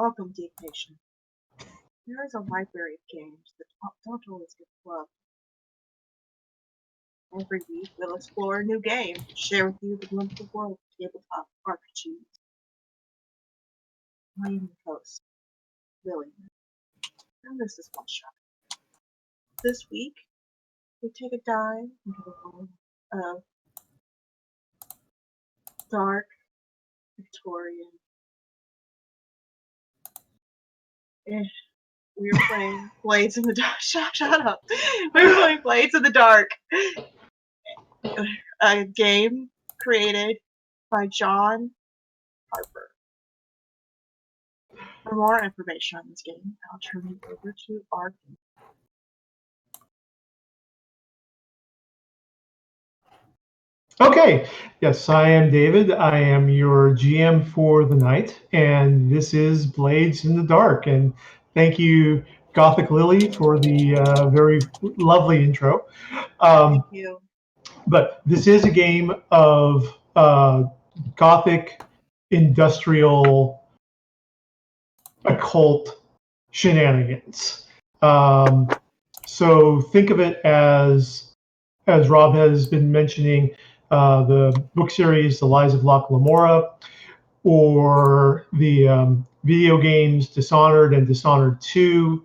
Welcome, Geek Nation. There is a library of games that don't always get loved. Every week, we'll explore a new game, share with you the wonderful world of tabletop RPGs. I am your host, Lily, and this is One Shot. This week, we take a dive into the world of dark, Victorian. We are playing Blades in the Dark. Shut up! We're playing Blades in the Dark, a game created by John Harper. For more information on this game, I'll turn you over to our game. Okay, yes, I am David. I am your GM for the night, and this is Blades in the Dark. And thank you, Gothic Lily, for the very lovely intro. Thank you. But this is a game of Gothic industrial occult shenanigans. So think of it as Rob has been mentioning, the book series The Lies of Locke Lamora, or the video games Dishonored and Dishonored 2.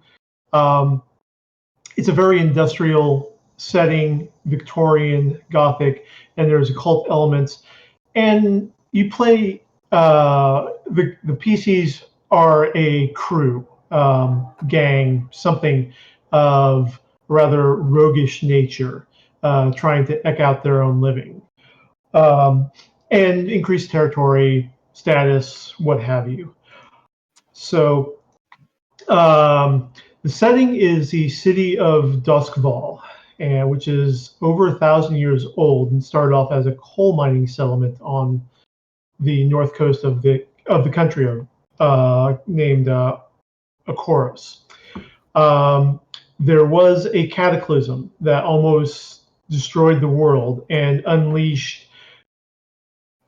It's a very industrial setting, Victorian, Gothic, and there's occult elements. And you play, the PCs are a crew, gang, something of rather roguish nature, trying to eke out their own living, and increase territory, status, what have you. So the setting is the city of Duskval, which is over 1,000 years old and started off as a coal mining settlement on the north coast of the country, named Akoros. There was a cataclysm that almost destroyed the world and unleashed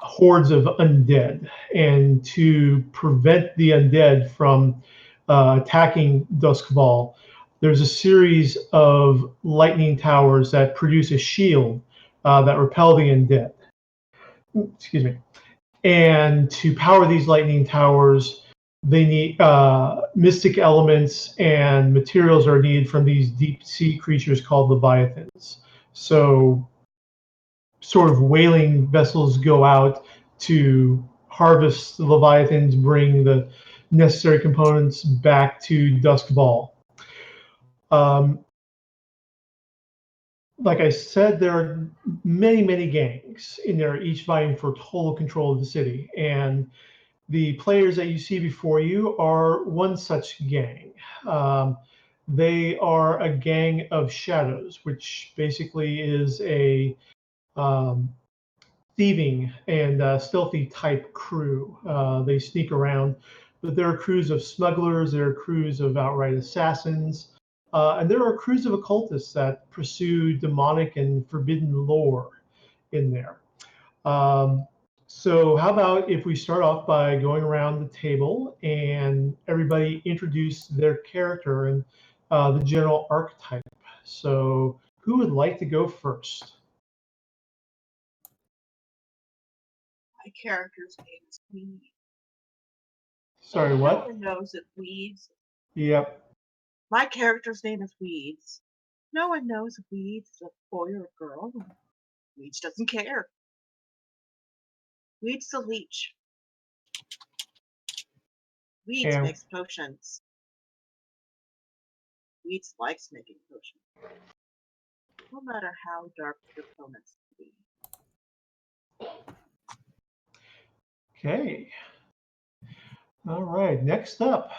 hordes of undead. And to prevent the undead from attacking Duskval, there's a series of lightning towers that produce a shield that repel the undead. Excuse me. And to power these lightning towers, they need mystic elements, and materials are needed from these deep sea creatures called leviathans. So sort of whaling vessels go out to harvest the leviathans, bring the necessary components back to Duskval. Like I said, there are many, many gangs in there, each vying for total control of the city. And the players that you see before you are one such gang. They are a gang of shadows, which basically is a thieving and stealthy type crew. They sneak around, but there are crews of smugglers, there are crews of outright assassins, and there are crews of occultists that pursue demonic and forbidden lore in there. So how about if we start off by going around the table and everybody introduce their character and the general archetype. So who would like to go first? My character's name is Weed. Sorry, what? No one knows that Weeds. Yep. My character's name is Weeds. No one knows if Weeds is a boy or a girl. Weeds doesn't care. Weeds the leech. Weeds And makes potions. Weeds likes making potions. No matter how dark your opponents be. okay. All right. Next up.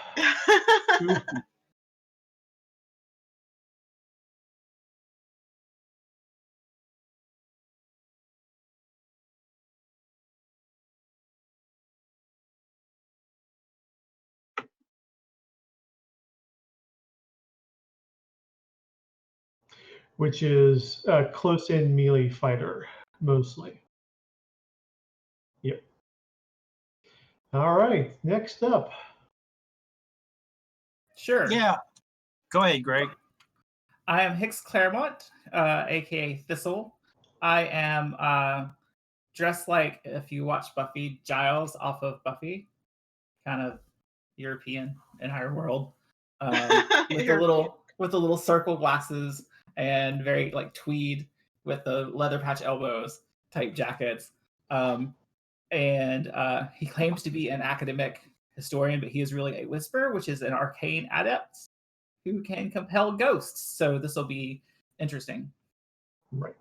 Which is a close-in melee fighter, mostly. Yep. All right. Next up. Sure. Yeah. Go ahead, Greg. I am Hicks Claremont, aka Thistle. I am dressed like, if you watch Buffy, Giles off of Buffy, kind of European in higher world, with the little circle glasses and very like tweed with the leather patch elbows type jackets. And he claims to be an academic historian, but he is really a whisperer, which is an arcane adept who can compel ghosts. So this will be interesting. Right.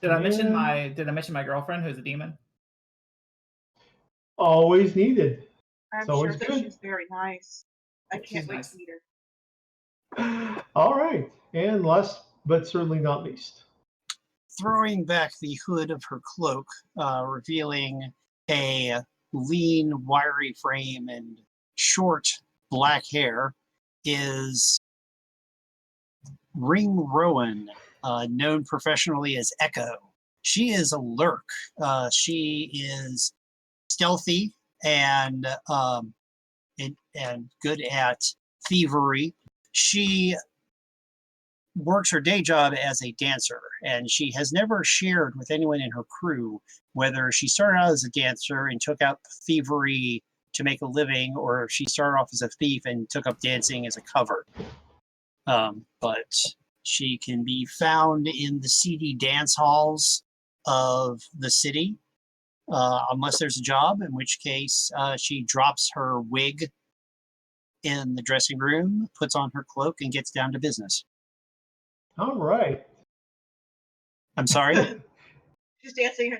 Did I mention my girlfriend who's a demon? Always needed. I'm It's always sure that good. she's very nice. I She's can't wait nice. to meet her. All right. And last but certainly not least. Throwing back the hood of her cloak, revealing a lean, wiry frame and short black hair, is Ring Rowan, known professionally as Echo. She is a lurk. She is stealthy and good at thievery. She works her day job as a dancer, and she has never shared with anyone in her crew whether she started out as a dancer and took up thievery to make a living, or if she started off as a thief and took up dancing as a cover. But she can be found in the seedy dance halls of the city, unless there's a job, in which case she drops her wig in the dressing room, puts on her cloak, and gets down to business. All right. I'm sorry? She's dancing.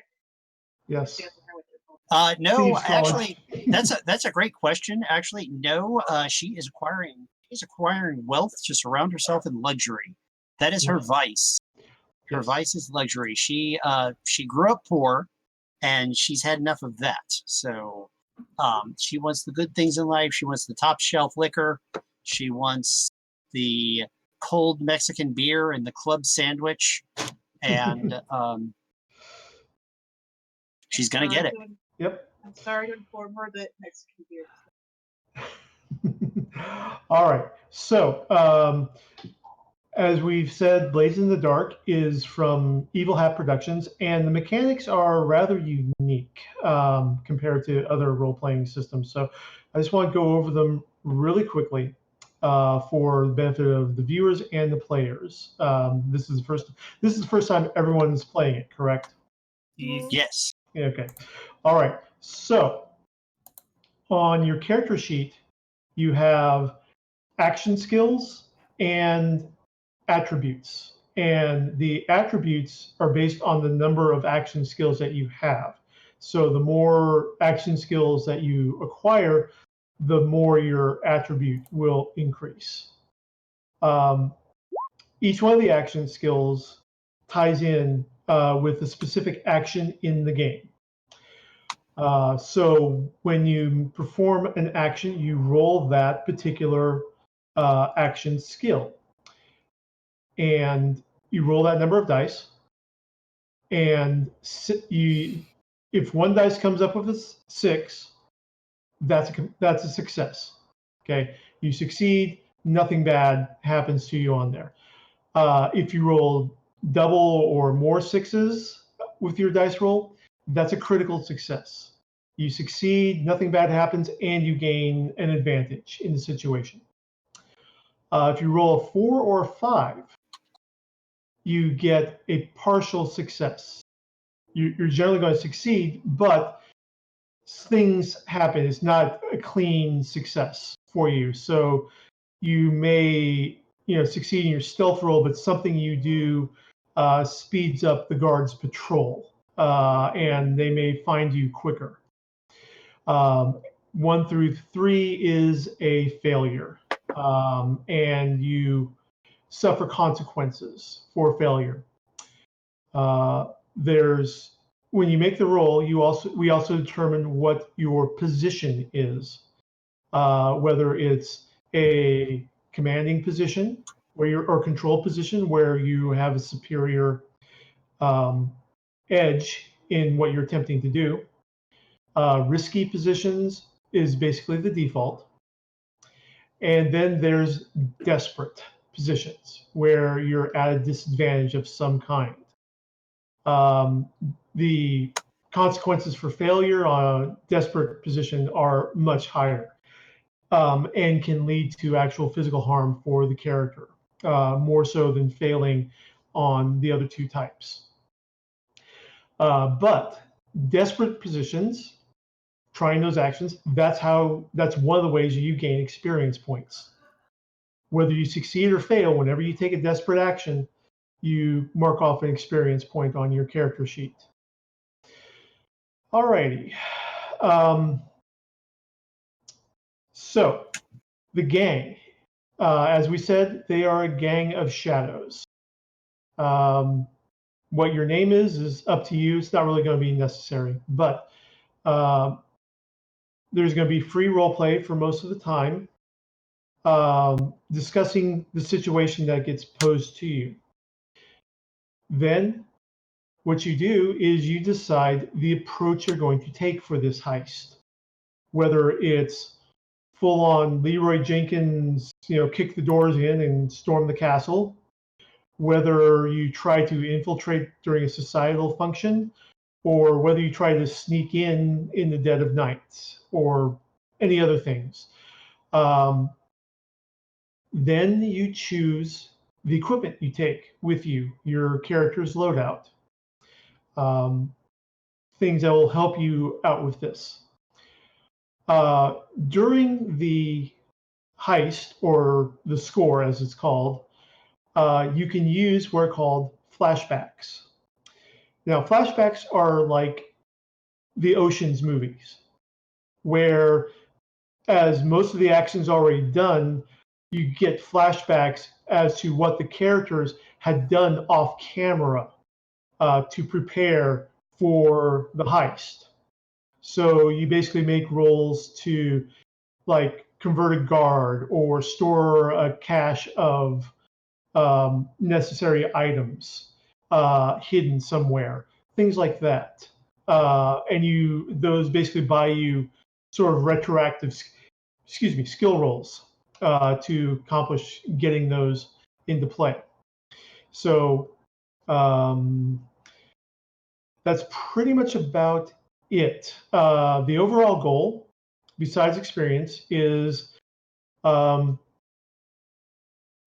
Yes. Dancing her with her phone. No, Thieves' College. actually, that's a great question. Actually, no, she is acquiring wealth to surround herself in luxury. That is her vice. Her vice is luxury. She grew up poor, and she's had enough of that. So she wants the good things in life. She wants the top shelf liquor. She wants the cold Mexican beer and the club sandwich. And she's going to get it. Yep. I'm sorry to inform her that Mexican beer. All right. So, as we've said, Blades in the Dark is from Evil Hat Productions, and the mechanics are rather unique compared to other role-playing systems. So, I just want to go over them really quickly for the benefit of the viewers and the players. This is the first time everyone's playing it, correct? Yes. Okay. All right. So, on your character sheet, you have action skills and attributes. And the attributes are based on the number of action skills that you have. So the more action skills that you acquire, the more your attribute will increase. Each one of the action skills ties in with a specific action in the game. So when you perform an action, you roll that particular action skill. And you roll that number of dice. And if one dice comes up with a 6, that's a success. Okay, you succeed, nothing bad happens to you on there. If you roll double or more 6s with your dice roll, that's a critical success. You succeed, nothing bad happens, and you gain an advantage in the situation. If you roll a 4 or a 5, you get a partial success. You're generally going to succeed, but things happen. It's not a clean success for you. So you may succeed in your stealth roll, but something you do speeds up the guard's patrol, and they may find you quicker. 1 through 3 is a failure, and you suffer consequences for failure. When you make the roll, we also determine what your position is, whether it's a commanding position or control position where you have a superior edge in what you're attempting to do. Risky positions is basically the default. And then there's desperate positions where you're at a disadvantage of some kind. The consequences for failure on a desperate position are much higher, and can lead to actual physical harm for the character, more so than failing on the other two types. But desperate positions, trying those actions, that's one of the ways you gain experience points. Whether you succeed or fail, whenever you take a desperate action, you mark off an experience point on your character sheet. Alrighty. So the gang, as we said, they are a gang of shadows. What your name is up to you. It's not really going to be necessary, but there's going to be free role play for most of the time, discussing the situation that gets posed to you. Then what you do is you decide the approach you're going to take for this heist, whether it's full-on Leroy Jenkins, kick the doors in and storm the castle, whether you try to infiltrate during a societal function, or whether you try to sneak in the dead of night, or any other things. Then you choose the equipment you take with you, your character's loadout, things that will help you out with this. During the heist, or the score as it's called, you can use what are called flashbacks. Now, flashbacks are like the Ocean's movies, where as most of the action's already done, you get flashbacks as to what the characters had done off camera to prepare for the heist. So you basically make rolls to like convert a guard or store a cache of necessary items hidden somewhere, things like that. And those basically buy you sort of retroactive, skill rolls to accomplish getting those into play. So that's pretty much about it. The overall goal, besides experience, is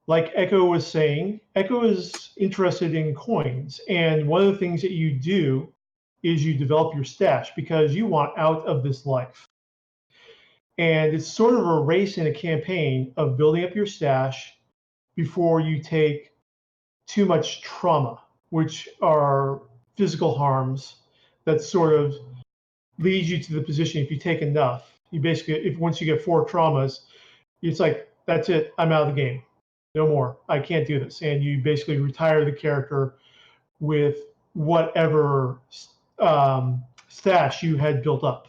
like Echo was saying, Echo is interested in coins. And one of the things that you do is you develop your stash because you want out of this life. And it's sort of a race in a campaign of building up your stash before you take too much trauma, which are physical harms that sort of leads you to the position. If you take enough, you basically, once you get 4 traumas, it's like, that's it, I'm out of the game. No more, I can't do this. And you basically retire the character with whatever stash you had built up.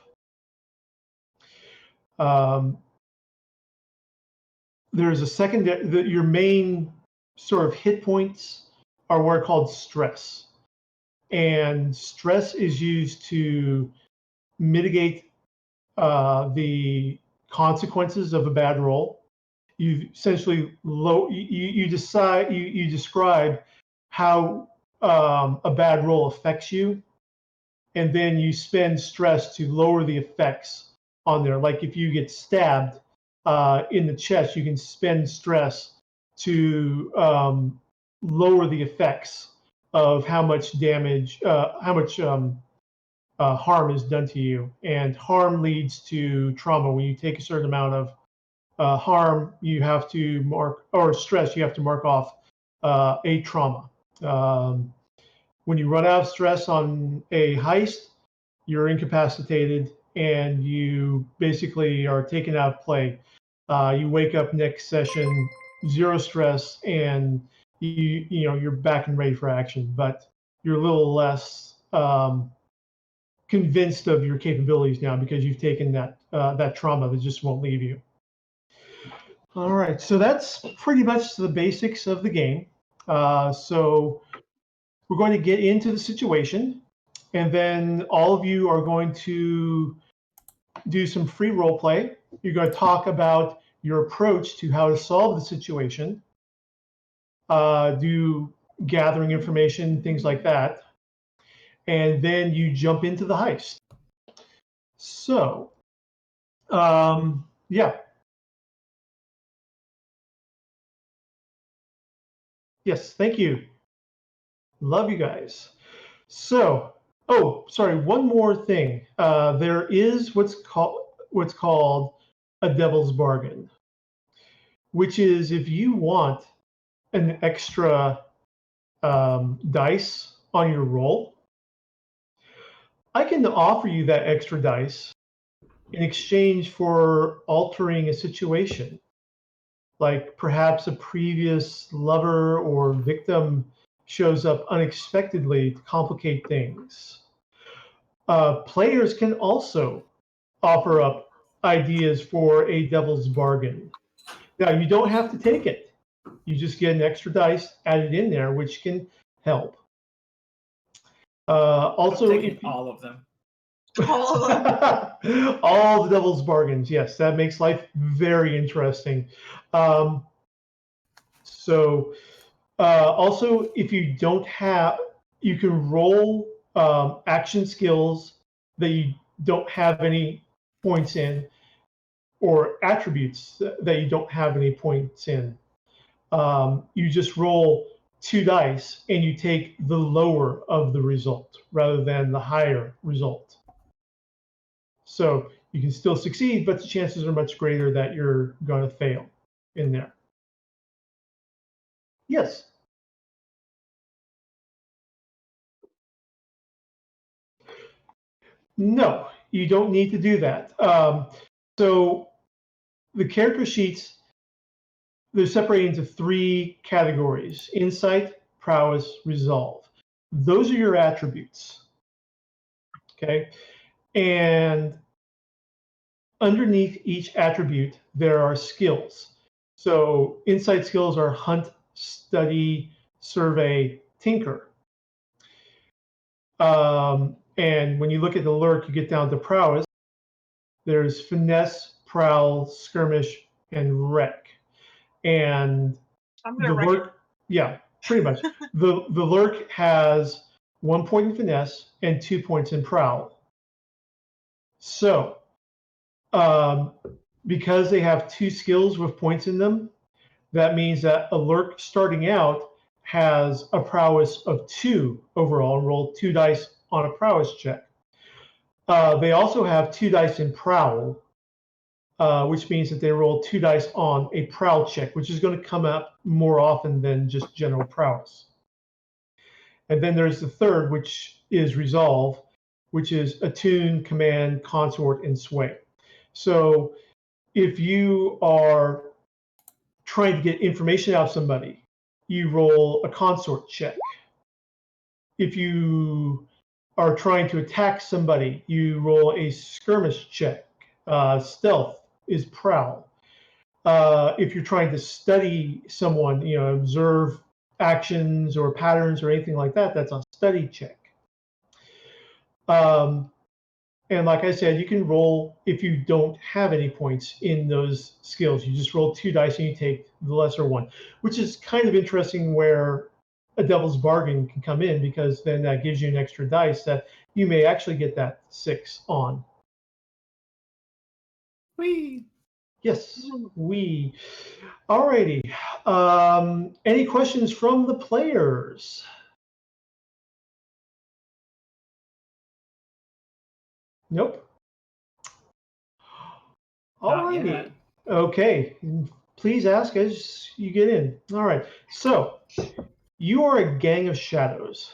There's a second, your main sort of hit points are what are called stress. And stress is used to mitigate the consequences of a bad roll. You essentially you describe how a bad roll affects you, and then you spend stress to lower the effects on there. Like if you get stabbed in the chest, you can spend stress to lower the effects of how much damage, how much harm is done to you. And harm leads to trauma. When you take a certain amount of harm, you have to mark, or stress, you have to mark off a trauma. When you run out of stress on a heist, you're incapacitated and you basically are taken out of play. You wake up next session, 0 stress, and you're back and ready for action, but you're a little less convinced of your capabilities now because you've taken that trauma that just won't leave you. All right, so that's pretty much the basics of the game. So we're going to get into the situation, and then all of you are going to do some free role play. You're going to talk about your approach to how to solve the situation, do gathering information, things like that, and then you jump into the heist. So, yeah. Yes, thank you. Love you guys. So, oh, sorry, one more thing. There is what's called a devil's bargain, which is if you want an extra dice on your roll, I can offer you that extra dice in exchange for altering a situation, like perhaps a previous lover or victim shows up unexpectedly to complicate things. Players can also offer up ideas for a devil's bargain. Now, you don't have to take it. You just get an extra dice added in there, which can help. Also, I'm taking all of them. All of them. all the devil's bargains. Yes, that makes life very interesting. So, also, if you don't have, you can roll action skills that you don't have any points in, or attributes that you don't have any points in. You just roll 2 dice and you take the lower of the result rather than the higher result. So you can still succeed, but the chances are much greater that you're going to fail in there. Yes. No, you don't need to do that. So the character sheets, they're separated into 3 categories: insight, prowess, resolve. Those are your attributes. Okay. And underneath each attribute, there are skills. So insight skills are hunt, study, survey, tinker. And when you look at the lurk, you get down to prowess. There's finesse, prowl, skirmish, and wreck. And the lurk, yeah, pretty much. the lurk has 1 point in finesse and 2 points in prowl. So, because they have 2 skills with points in them, that means that a lurk starting out has a prowess of 2 overall and roll 2 dice on a prowess check. They also have 2 dice in prowl, which means that they roll 2 dice on a prowl check, which is going to come up more often than just general prowess. And then there's the third, which is resolve, which is attune, command, consort, and sway. So if you are trying to get information out of somebody, you roll a consort check. If you are trying to attack somebody, you roll a skirmish check. Stealth is prowl. If you're trying to study someone, observe actions or patterns or anything like that, that's a study check. And like I said, you can roll if you don't have any points in those skills. You just roll 2 dice and you take the lesser one, which is kind of interesting where a devil's bargain can come in, because then that gives you an extra dice that you may actually get that 6 on. Whee! Yes, we. Alrighty. Any questions from the players? Nope. Alrighty. Okay. Please ask as you get in. All right. So you are a gang of shadows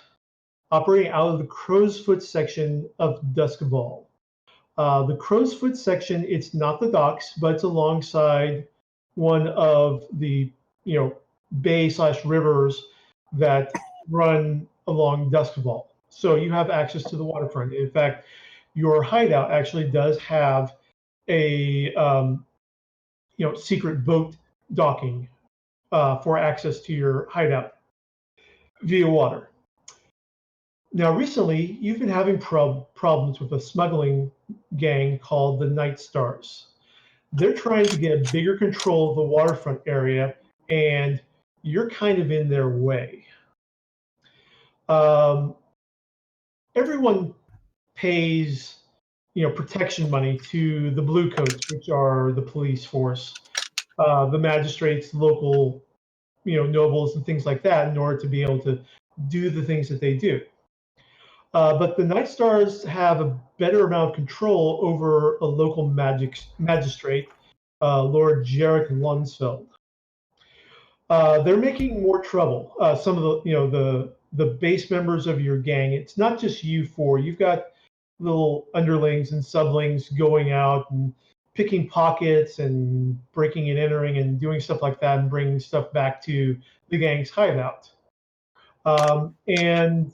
operating out of the Crow's Foot section of Duskball. The Crow's Foot section, it's not the docks, but it's alongside one of the bay/rivers that run along Duskball. So you have access to the waterfront. In fact, your hideout actually does have a secret boat docking for access to your hideout via water. Now, recently, you've been having problems with a smuggling gang called the Night Stars. they're trying to get a bigger control of the waterfront area, and you're kind of in their way. Everyone pays, protection money to the bluecoats, which are the police force, the magistrates, local, nobles and things like that, in order to be able to do the things that they do. But the Night Stars have a better amount of control over a local magistrate, Lord Jarek Lunsfeld. They're making more trouble. Some of the base members of your gang. It's not just you four. You've got little underlings and sublings going out and picking pockets and breaking and entering and doing stuff like that and bringing stuff back to the gang's hideout. And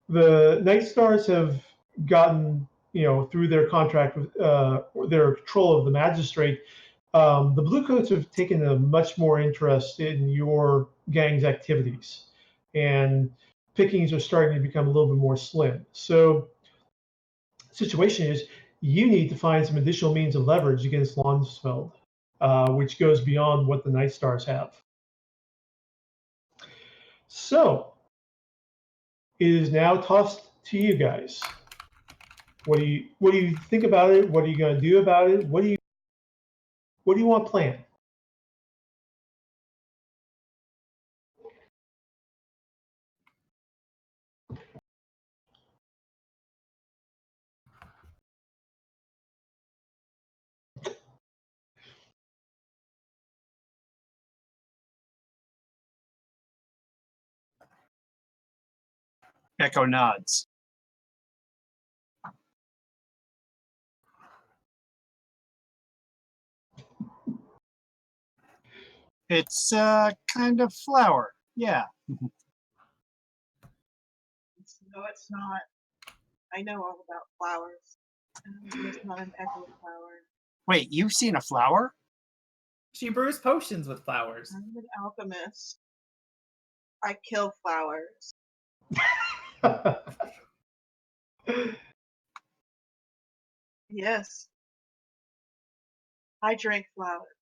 the Night Stars have gotten, through their contract with their control of the magistrate, the Bluecoats have taken a much more interest in your gang's activities, and pickings are starting to become a little bit more slim. So the situation is you need to find some additional means of leverage against Lonsfeld, which goes beyond what the Night Stars have. So it is now tossed to you guys. What do you think about it? What are you going to do about it? What do you want planned? Echo nods. It's kind of flower. Yeah. No, it's not. I know all about flowers. It's not an echo flower. Wait, you've seen a flower? She brews potions with flowers. I'm an alchemist. I kill flowers. Yes. I drink flowers.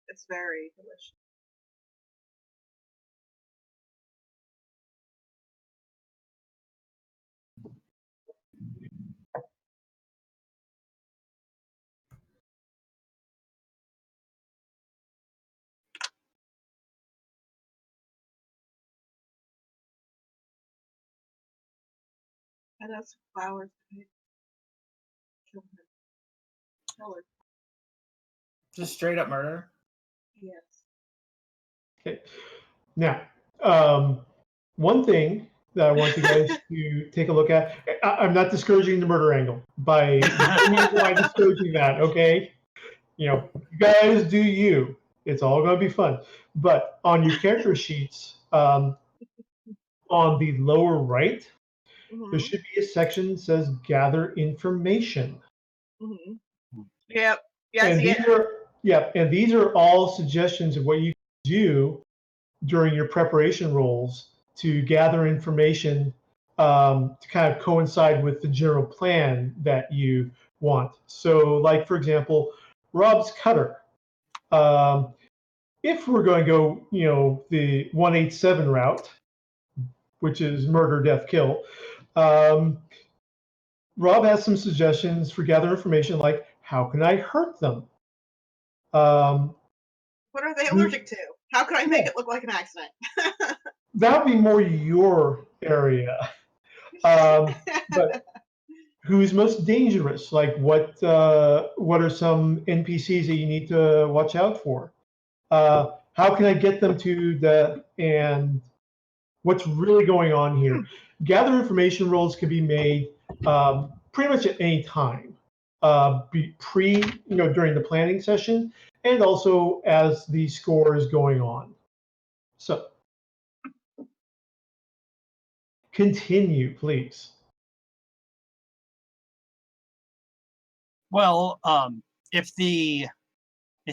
It's very delicious. And that's flowers. Kill her. Kill her. Just straight up murder. Yes. Okay. Now, one thing that I want you guys to take a look at. I'm not discouraging the murder angle by discouraging that. Okay, you guys do you. It's all going to be fun. But on your character sheets, on the lower right, there should be a section that says "Gather Information." Yep. Yeah, and these are all suggestions of what you can do during your preparation roles to gather information to kind of coincide with the general plan that you want. So, like for example, Rob's cutter. If we're going to go, the 187 route, which is murder, death, kill, Rob has some suggestions for gather information, like how can I hurt them? What are they allergic to? How can I make it look like an accident? That would be more your area. But who's most dangerous? Like what are some NPCs that you need to watch out for? How can I get them to and what's really going on here? Gather information rolls can be made pretty much at any time, during the planning session, and also as the score is going on. So continue, please. Well, it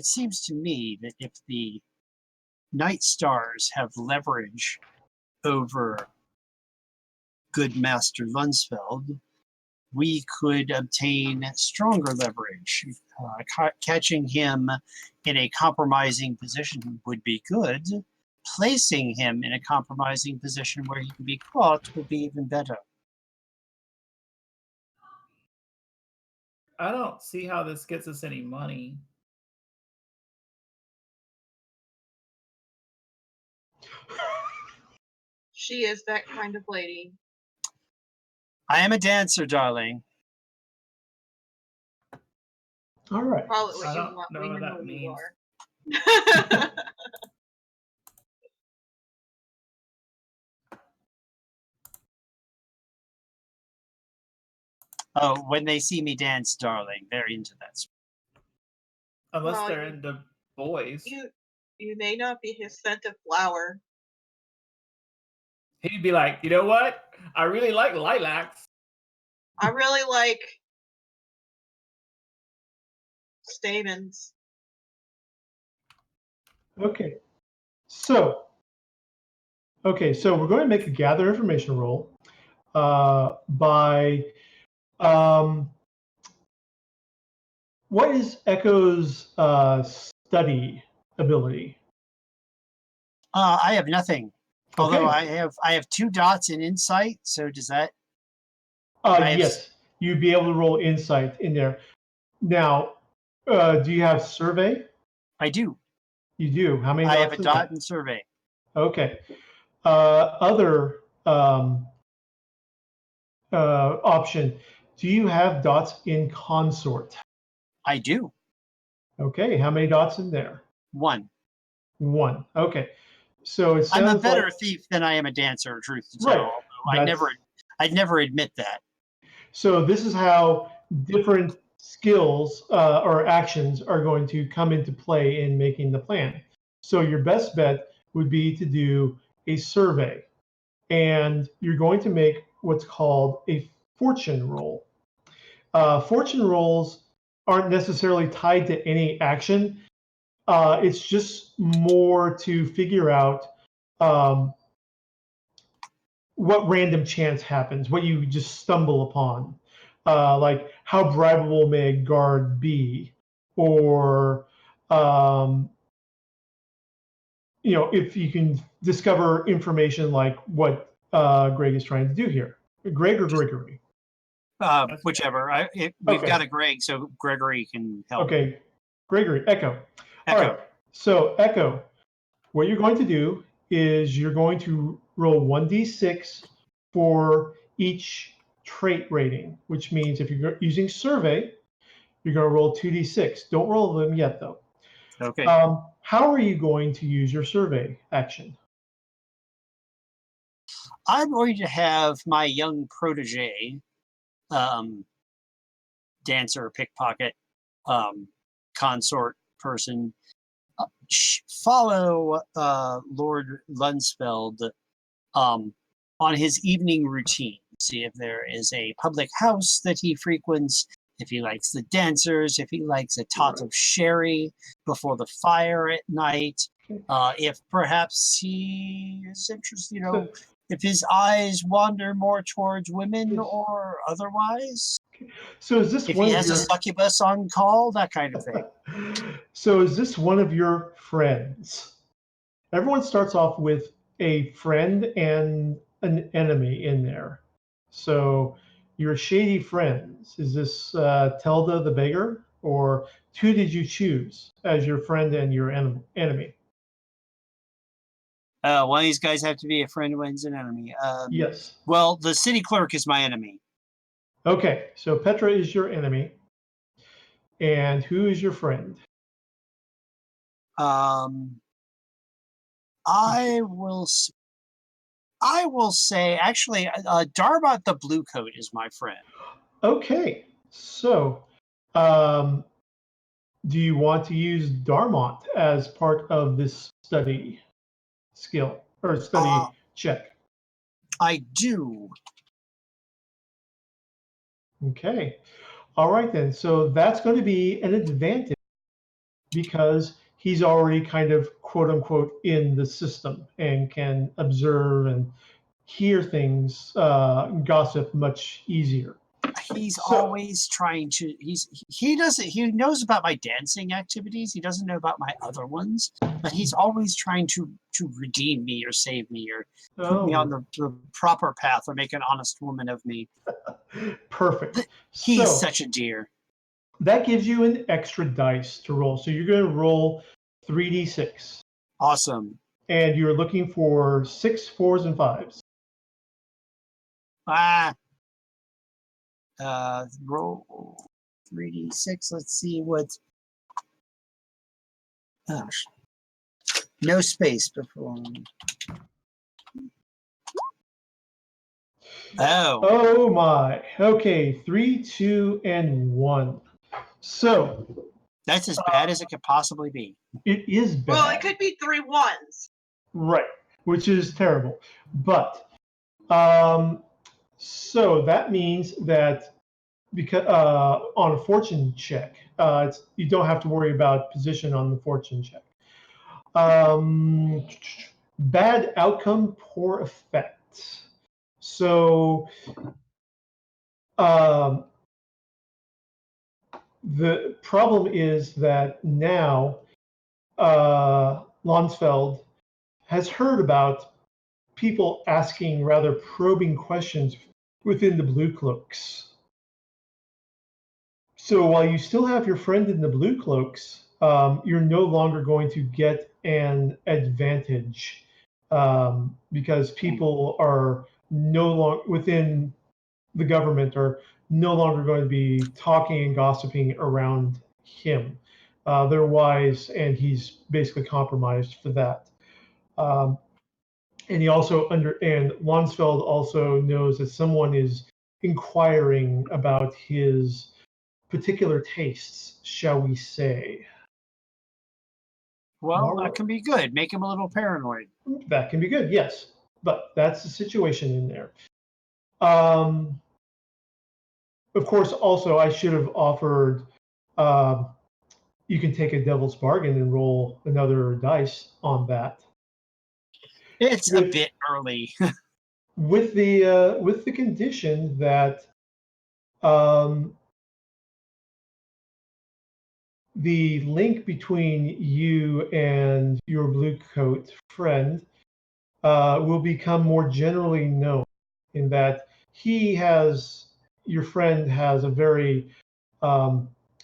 seems to me that if the Night Stars have leverage over good Master Lunsfeld, we could obtain stronger leverage. Catching him in a compromising position would be good. Placing him in a compromising position where he can be caught would be even better. I don't see how this gets us any money. She is that kind of lady. I am a dancer, darling. All right. Call it what I you don't want. know We what know that who you means. are. Oh, when they see me dance, darling, they're into that. Unless Well, they're into boys. You may not be his scent of flower. He'd be like, you know what? I really like lilacs. I really like stamens. Okay. So we're going to make a gather information roll by what is Echo's study ability? I have nothing. Although Okay. I have 2 dots in insight, so does that? I have- Yes, you'd be able to roll insight in there. Now, do you have survey? I do. You do. How many I dots have a is dot that? in survey. Okay. Other option. Do you have dots in consort? I do. Okay. How many dots in there? 1. 1. Okay. So it I'm a sounds better like thief than I am a dancer, truth to right. tell. Although I'd never admit that. So this is how different skills or actions are going to come into play in making the plan. So your best bet would be to do a survey, and you're going to make what's called a fortune roll. Fortune rolls aren't necessarily tied to any action. It's just more to figure out what random chance happens, what you just stumble upon. Like how bribable may a guard be, or if you can discover information like what Greg is trying to do here. Greg or Gregory? Whichever. We've got a Greg, so Gregory can help. Okay, Gregory, Echo. Echo. All right, so Echo, what you're going to do is you're going to roll 1d6 for each trait rating, which means if you're using survey, you're going to roll 2d6. Don't roll them yet, though. Okay. How are you going to use your survey action? I'm going to have my young protege, dancer, pickpocket, consort person, follow Lord Lunsfeld on his evening routine. See if there is a public house that he frequents, if he likes the dancers, if he likes a tot of sherry before the fire at night, if perhaps he is interested, if his eyes wander more towards women or otherwise. So is this if one he of has your a succubus on call, that kind of thing. So is this one of your friends? Everyone starts off with a friend and an enemy in there. So your shady friends, is this Telda the beggar, or who did you choose as your friend and your enemy? One of these guys have to be a friend, one's an enemy. Yes. Well, the city clerk is my enemy. Okay, so Petra is your enemy. And who is your friend? I will say, actually, Darbot the Blue Coat is my friend. Okay, so do you want to use Darmont as part of this study skill or study check? I do. Okay. All right then. So that's going to be an advantage because he's already kind of quote unquote in the system and can observe and hear things, gossip much easier. He's So- always trying to. He knows about my dancing activities. He doesn't know about my other ones. But he's always trying to redeem me or save me or put me on the proper path or make an honest woman of me. Perfect. He's So such a dear. that gives you an extra dice to roll. So you're going to roll 3d6, Awesome. and you're looking for 6 4s and 5s. Roll 3d6. Let's see what. Gosh. No space before. Oh, Oh my. Okay, 3, 2, and 1. So that's as bad as it could possibly be. it is bad. Well, it could be 3 1s. Right, which is terrible. But so that means that because on a fortune check, you don't have to worry about position on the fortune check. Bad outcome, poor effect. So the problem is that now Lonsfeld has heard about people asking rather probing questions within the Blue Cloaks. So while you still have your friend in the Blue Cloaks, you're no longer going to get an advantage because people are no longer within the government are no longer going to be talking and gossiping around him. They're wise, and he's basically compromised for that. And he also and Lonsfeld also knows that someone is inquiring about his particular tastes, shall we say. Well, Alright. that can be good. Make him a little paranoid. That can be good, yes. But that's the situation in there. Of course, also, I should have offered you can take a devil's bargain and roll another dice on that. It's a bit early. With the condition that the link between you and your blue coat friend will become more generally known, in that your friend has a very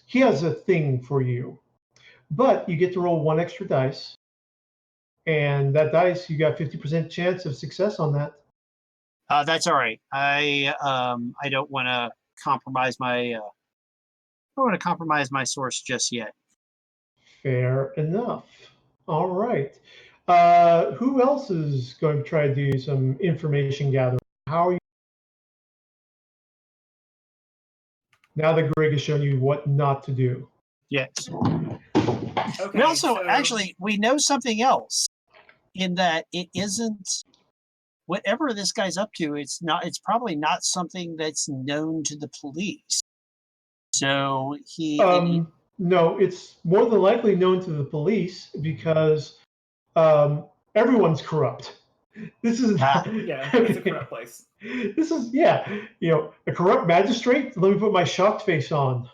he has a thing for you, but you get to roll 1 extra dice, and that dice you got 50% chance of success on that. That's all right. I don't want to compromise my. I don't want to compromise my source just yet. Fair enough. All right. Who else is going to try to do some information gathering? How are you? Now that Greg has shown you what not to do. Yes. Okay. We also so- actually we know something else, in that it isn't whatever this guy's up to. It's not. It's probably not something that's known to the police. So No, it's more than likely known to the police because everyone's corrupt. This is Yeah, it's a corrupt place. This is a corrupt magistrate. Let me put my shocked face on.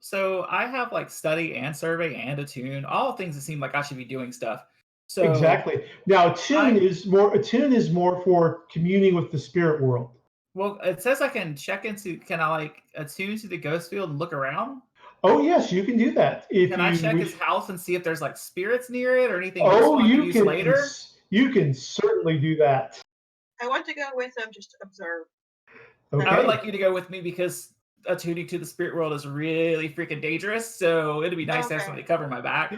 So I have like study and survey and attune, all things that seem like I should be doing stuff. So Exactly. Now, attune is more for communing with the spirit world. well, it says I can can I like attune to the ghost field and look around? Oh yes, you can do that. If Can you I check wish. his house and see if there's like spirits near it or anything useful Oh, I can you use can. later? You can certainly do that. I want to go with them just to observe. Okay. I would like you to go with me because attuning to the spirit world is really freaking dangerous. So it'd be nice to have Okay. somebody cover my back.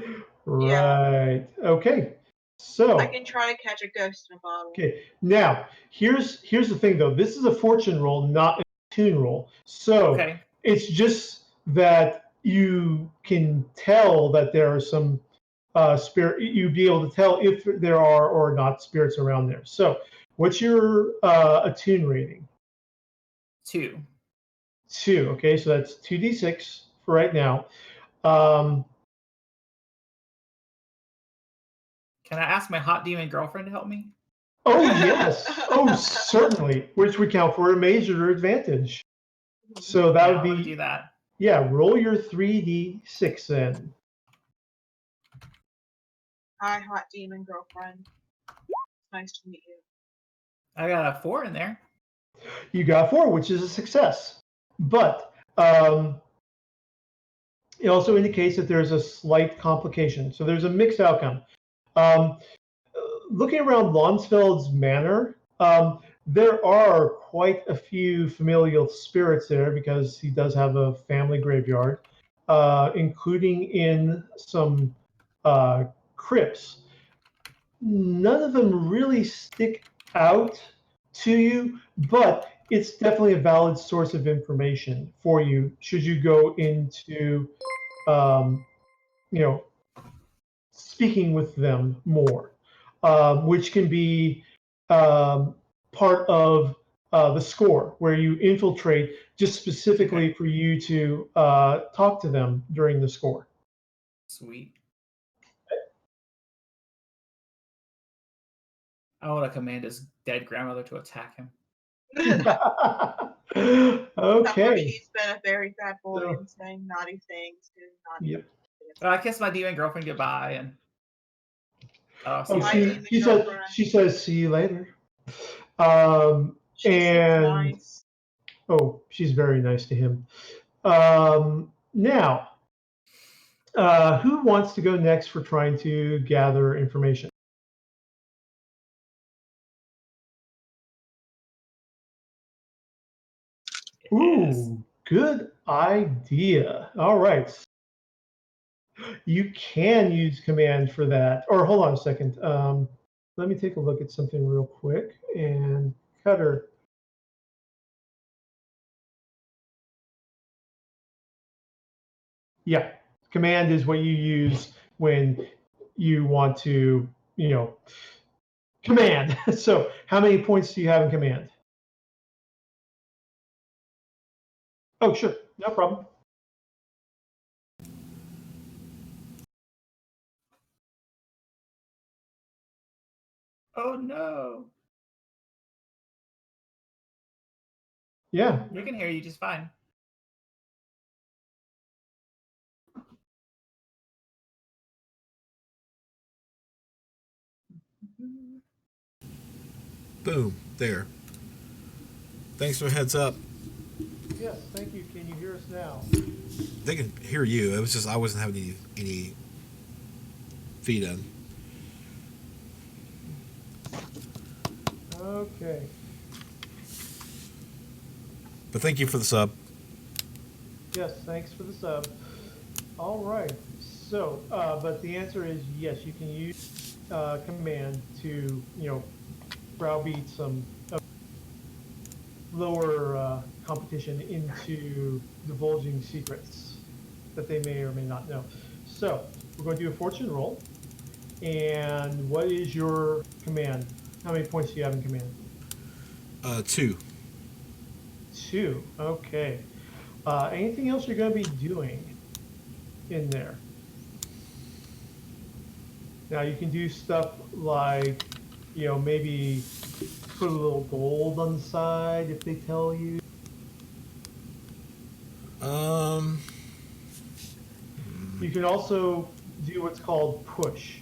Right. Okay. So. I can try to catch a ghost in a bottle. Okay. Now, here's the thing though. This is a fortune roll, not a tune roll. So Okay. it's just that you can tell that there are some spirit. You'd be able to tell if there are or not spirits around there. So, what's your attune rating? 2. 2. Okay, so that's 2d6 for right now. Um, Can I ask my hot demon girlfriend to help me? oh yes. Oh certainly. Which would count for a major advantage. So that Yeah, would I'm gonna be do that. yeah. Roll your 3d6 then. Hi, hot demon girlfriend. Nice to meet you. I got a 4 in there. You got 4, which is a success. But it also indicates that there's a slight complication. So there's a mixed outcome. Um, Looking around Lonsfeld's manor, there are quite a few familial spirits there because he does have a family graveyard, including in some crypts. None of them really stick out to you, but it's definitely a valid source of information for you should you go into, um, you know, speaking with them more, which can be part of the score, where you infiltrate just specifically for you to talk to them during the score. Sweet. I want to command his dead grandmother to attack him. Okay. He's been a very bad boy So- and saying naughty things to naughty Yep. Well, I kissed my demon girlfriend goodbye, and Oh, Hi, later. demon she girlfriend. says, "See you later." She seems And nice. oh, she's very nice to him. Now, who wants to go next for trying to gather information? Ooh, good idea. All right. You can use command for that. Or hold on a second. Let me take a look at something real quick. And Cutter. Yeah, command is what you use when you want to, command. So how many points do you have in command? Oh, sure. No problem. Oh no! Yeah. We can hear you just fine. Boom. There. Thanks for the heads up. Yes, thank you. Can you hear us now? They can hear you. It was just I wasn't having any feed in. Okay. But thank you for the sub. Yes, thanks for the sub. All right. So, but the answer is yes, you can use command to, browbeat some lower competition into divulging secrets that they may or may not know. So, we're going to do a fortune roll. And what is your command? How many points do you have in command? 2. 2. Okay. Anything else you're going to be doing in there? Now you can do stuff like, maybe put a little gold on the side if they tell you. You can also do what's called push,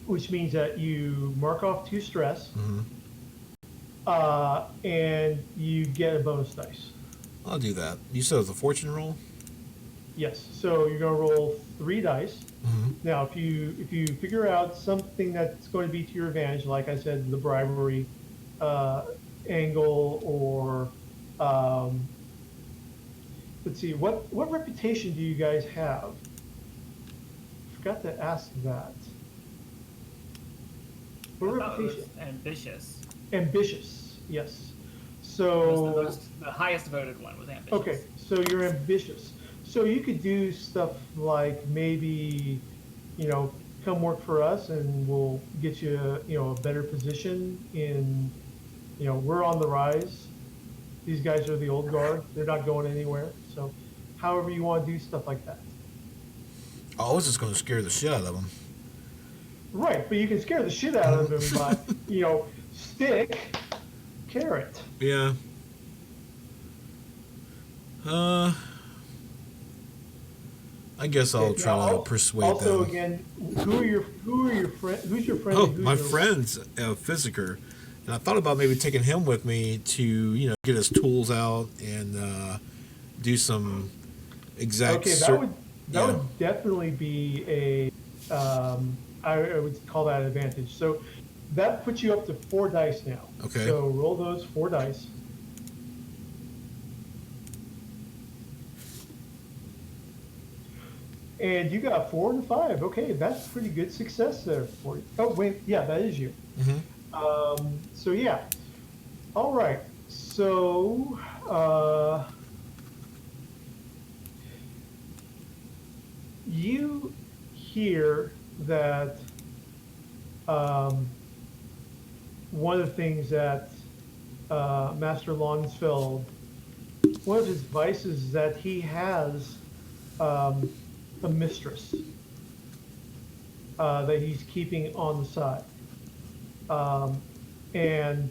which means that you mark off 2 stress, and you get a bonus dice. I'll do that. You said it was a fortune roll? Yes. So you're going to roll 3 dice. Now, if you figure out something that's going to be to your advantage, like I said, the bribery angle, or let's see, what reputation do you guys have? Forgot to ask that. What I thought it was reputation? ambitious. Ambitious. Yes. It So was the highest voted one was ambitious. okay, so you're ambitious. So you could do stuff like maybe, come work for us and we'll get you, a better position in, we're on the rise. These guys are the old guard. They're not going anywhere. So however you want to do stuff like that. I was just going to scare the shit out of them. Right, but you can scare the shit out of them by, stick, carrot. Yeah. Uh, I guess I'll Okay, try now, to persuade also, them. again, who are your friend? Who's your friend? Oh, and who's my your friend's a physiker, and I thought about maybe taking him with me to get his tools out and do some exact. Okay, that Yeah. would definitely be I would call that an advantage. So that puts you up to 4 dice now. Okay. So roll those 4 dice. And you got 4 and 5. Okay, that's pretty good success there for you. Oh wait, yeah, that is you. So yeah. All right. So you hear that one of the things that Master Lonsfeld, one of his vices is that he has a mistress that he's keeping on the side. And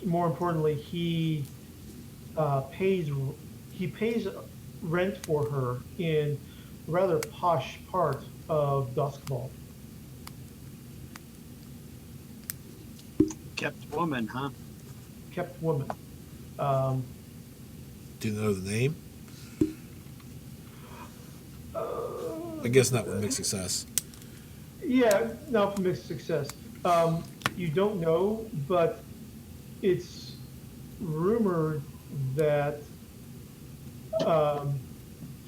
more importantly, pays rent for her in a rather posh part of Duskfall. Kept woman, huh? Kept woman. Do you know the name? I guess not with mixed success. Yeah, not for mixed success. You don't know, but it's rumored that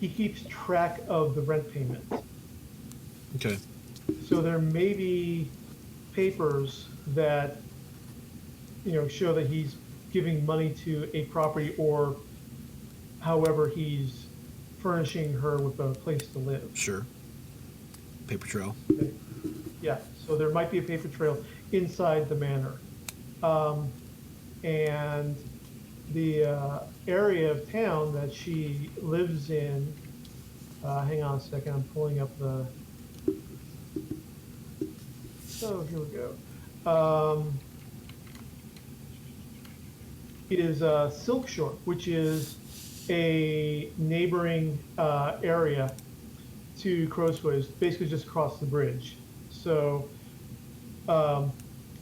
he keeps track of the rent payment. Okay. So there may be papers that show that he's giving money to a property, or however he's furnishing her with a place to live. Sure. Paper trail. Okay. Yeah, so there might be a paper trail inside the manor. And the area of town that she lives in, hang on a second, I'm pulling up the, so here we go. Is Silk Shore, which is a neighboring area to Crowsfoot. It's basically just across the bridge. So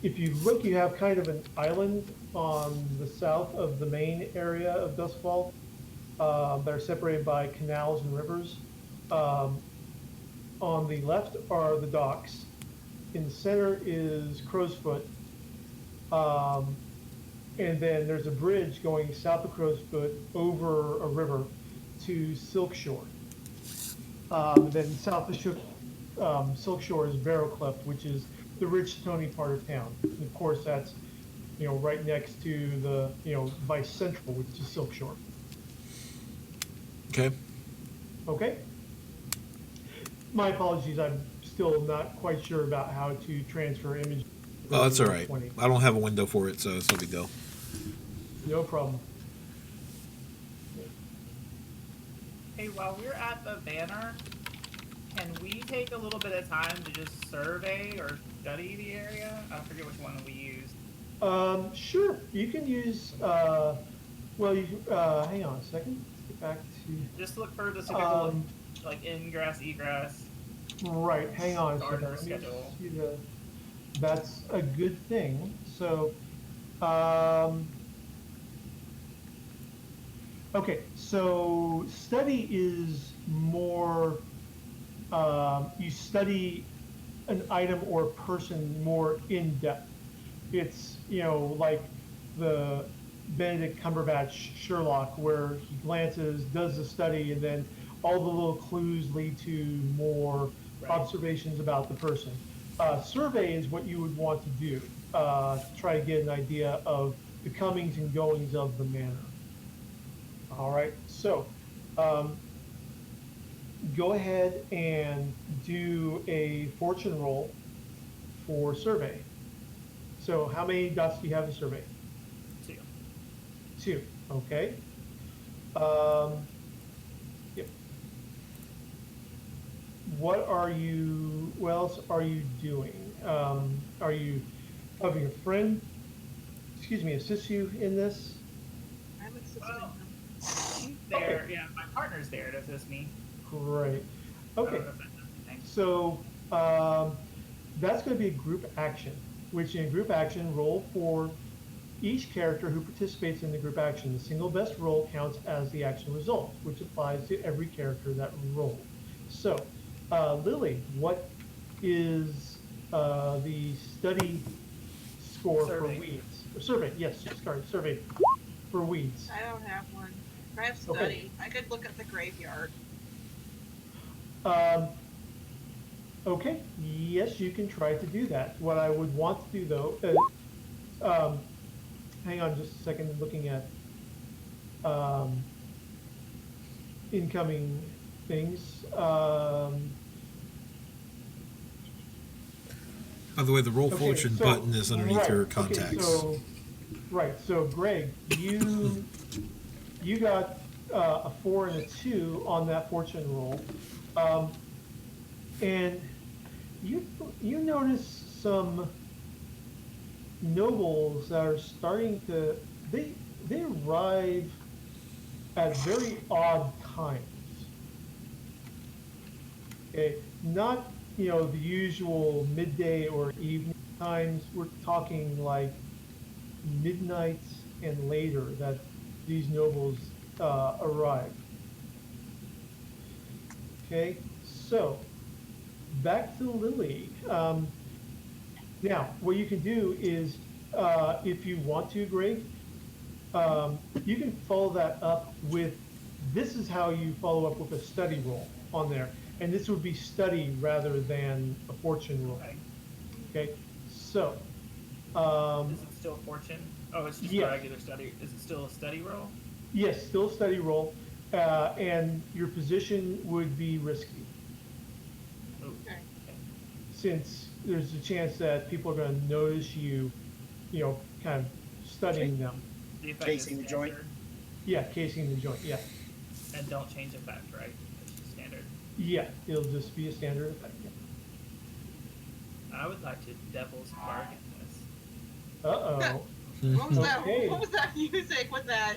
if you look, you have kind of an island on the south of the main area of Duskfall that are separated by canals and rivers. On the left are the docks. In the center is Crowsfoot. And then there's a bridge going south of Crowsfoot over a river to Silk Shore. Then south of Silk Shore is Barrowcliff, which is the rich, stony part of town. And of course, that's right next to the Vice Central, which is Silk Shore. Okay. Okay. My apologies. I'm still not quite sure about how to transfer images. Oh, that's all right. I don't have a window for it, so it's no big deal. No problem. Hey, while we're at the banner, can we take a little bit of time to just survey or study the area? I forget which one we used. Sure. You can use. Hang on a second. Let's get back to. Just look for the typical like ingress, egress. Right. Hang on a second. Starter Let me schedule. see that's a good thing. So, okay. So study is more. You study an item or a person more in depth. It's like the Benedict Cumberbatch Sherlock, where he glances, does the study, and then all the little clues lead to more observations about the person. Survey is what you would want to do to try to get an idea of the comings and goings of the manor. All right, so go ahead and do a fortune roll for survey. So how many dots do you have in survey? 2. 2. Okay. Yep. What else are you doing? Are you having a friend, assist you in this? I'm assisting him. She's there. Yeah, my partner's there to assist me. Great. I Okay. don't know if that does anything. So that's going to be a group action, which in group action, roll for each character who participates in the group action. The single best roll counts as the action result, which applies to every character that rolled. So, Lily, what is the study score Survey. for weeds? Or survey, yes, sorry, survey for weeds. I don't have one. I have study. Okay. I could look at the graveyard. Okay, yes, you can try to do that. What I would want to do though, hang on just a second, looking at incoming things. By the way, the roll Okay, fortune so- button is underneath your okay, contacts. so Greg, you got a 4 and a 2 on that fortune roll, and you notice some nobles that are starting to they arrive at very odd times. Okay, not the usual midday or evening times. We're talking like midnight and later that these nobles arrive. Okay, so back to Lily. Now, what you can do is, if you want to, Greg, you can follow that up with, this is how you follow up with a study roll on there. And this would be study rather than a fortune roll. Okay, so. Is it still fortune? Oh, it's just yes. a regular study. Is it still a study roll? Yes, still study roll. And your position would be risky. Ooh, Okay. Since there's a chance that people are going to notice you, kind of studying them. The effect is Casing the joint. standard, Yeah, casing the joint. Yeah, and don't change effect, right? It's just standard. yeah, it'll just be a standard effect. Yeah. I would like to devil's bargain this. Uh-oh. What was that? Okay. What was that music with that?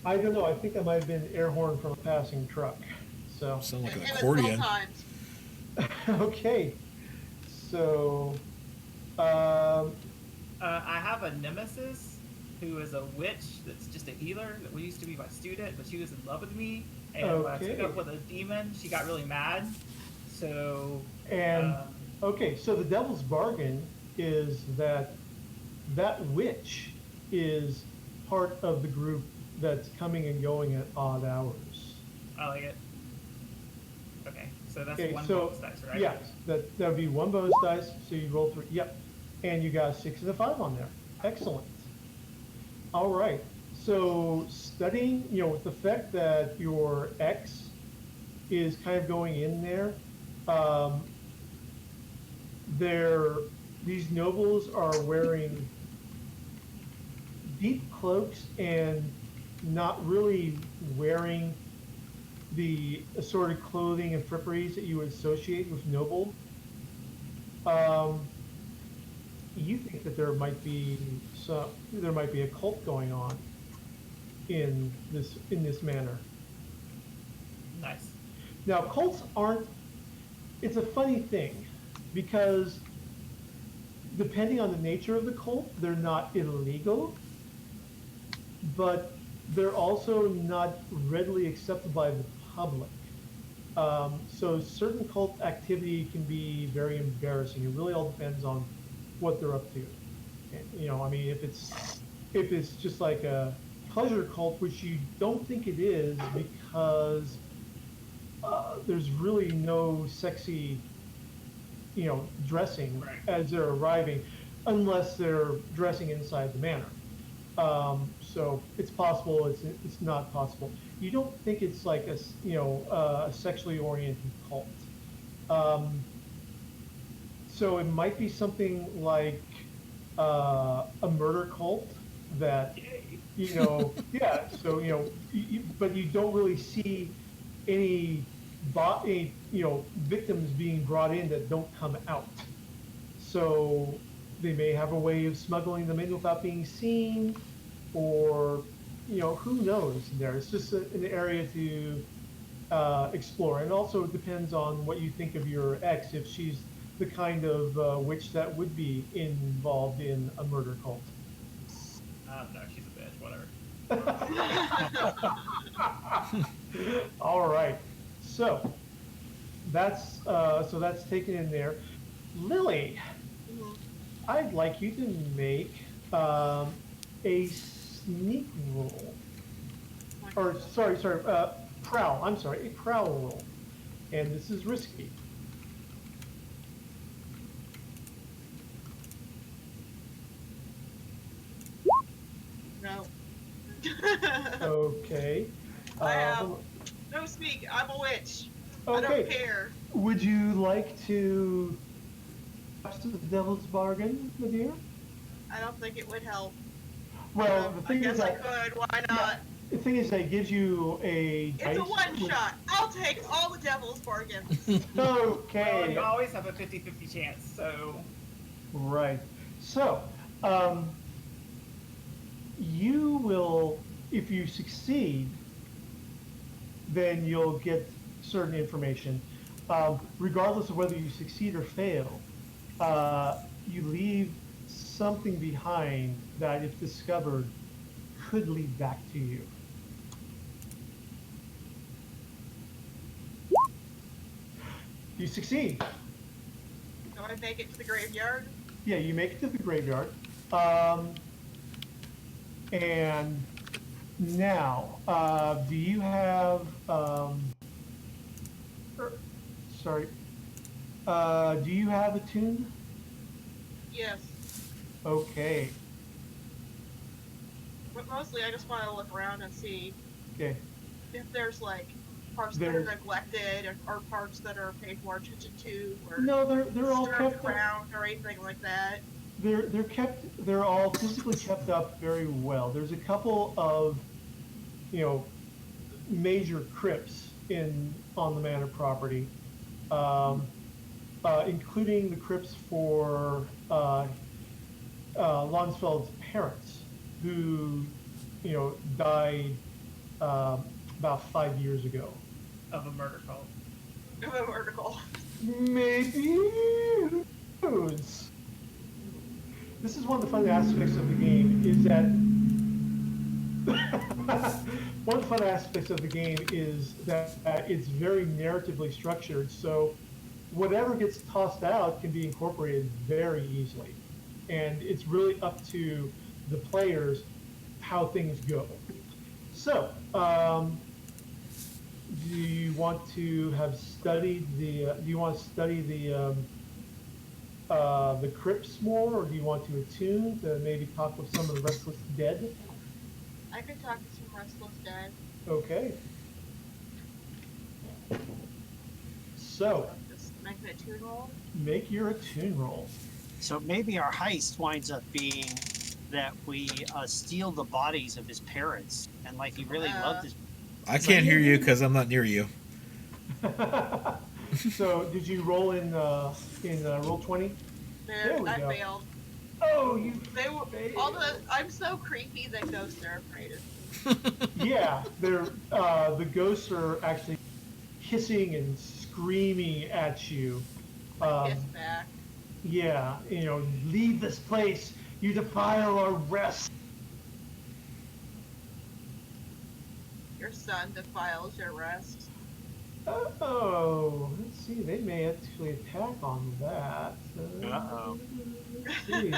I don't know. I think that might have been air horn from a passing truck. So, Sound like an It was accordion. both times. okay. So, I have a nemesis who is a witch that's just a healer that used to be my student, but she was in love with me. And when I took Okay. up with a demon, she got really mad. So, and okay, so the devil's bargain is that witch is part of the group that's coming and going at odd hours. I like it. Okay, so that's Okay, one so bonus dice, right? yes, that would be one bonus dice. So you roll 3. Yep, and you got a 6 and a 5 on there. Excellent. All right. So studying, with the fact that your X is kind of going in there, these nobles are wearing deep cloaks and not really wearing the assorted clothing and fripperies that you would associate with noble. You think that there might be a cult going on in this manner. Nice. Now, cults aren't. It's a funny thing because depending on the nature of the cult, they're not illegal, but they're also not readily accepted by the public. So certain cult activity can be very embarrassing. It really all depends on what they're up to. And, I mean, if it's just like a pleasure cult, which you don't think it is because there's really no sexy, dressing Right. as they're arriving, unless they're dressing inside the manor. So it's possible. It's not possible. You don't think it's like a sexually oriented cult. So it might be something like a murder cult that yeah. So but you don't really see any victims being brought in that don't come out. So they may have a way of smuggling them in without being seen, or who knows there. It's just an area to explore. And also it depends on what you think of your ex, if she's the kind of witch that would be involved in a murder cult. No, she's a bitch. Whatever. All right. So that's taken in there. Lily, Mhm. I'd like you to make a sneak roll. Or sorry, prowl. I'm sorry, a prowl roll. And this is risky. No. Okay. I have hold no sneak. I'm a witch. on. I Okay. don't care. Would you like to perhaps the devil's bargain, my dear? I don't think it would help. Well, the I thing is guess I that could. Why not? the thing is that it gives you a It's a dice one with- shot. I'll take all the devil's bargains. Well, Okay. you always have a 50-50 chance, so Right. So, you will, if you succeed, then you'll get certain information. Regardless of whether you succeed or fail, you leave something behind that, if discovered, could lead back to you. You succeed. Do I make it to the graveyard? Yeah, you make it to the graveyard. And now, do you have, sorry, do you have a tune? Yes. Okay, But mostly I just want to look around and see okay. if there's like parts that are There's- neglected or parts that are paid more attention to or No, they're all disturbed kept up. around or anything like that. They're all physically kept up very well. There's a couple of, major crypts on the manor property, including the crypts for Lonsfeld's parents, who, died about 5 years ago. of a murder cult. Of an article. Maybe. Who knows? This is one of the fun aspects of the game, is that one of the fun aspects of the game is that it's very narratively structured, so whatever gets tossed out can be incorporated very easily. And it's really up to the players how things go. So, do you want to have studied the crypts more, or do you want to attune to maybe talk with some of the restless dead? I could talk to some restless dead. Okay. So, Just make it a tune roll. make your attune roll. So maybe our heist winds up being that we steal the bodies of his parents, and like he really loved his. I can't hear you because I'm not near you. So, did you roll in roll 20? There we I go. failed. Oh, you They were all the. I'm so creepy that ghosts are afraid of me. Yeah, the ghosts are actually hissing and screaming at you. Kiss back. Yeah, leave this place. You defile our rest. Your son defiles your rest. Oh, let's see. They may actually attack on that. Uh-oh. Let's see.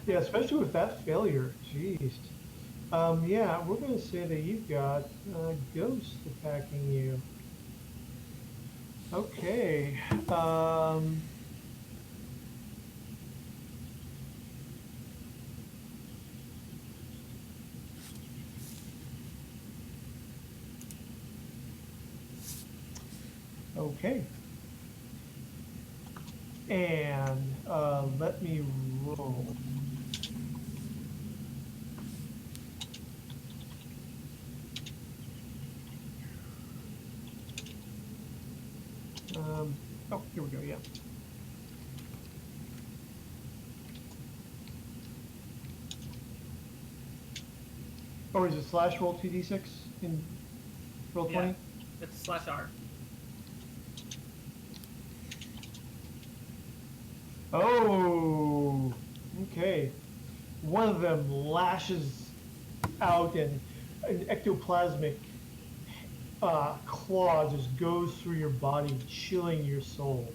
Yeah, especially with that failure. Jeez. Yeah, we're going to say that you've got ghosts attacking you. Okay. Okay. And let me roll. Oh, here we go, yeah. Or is it slash roll 2d6 in roll 20? Yeah. It's /R. Oh, okay. One of them lashes out, and an ectoplasmic claw just goes through your body, chilling your soul.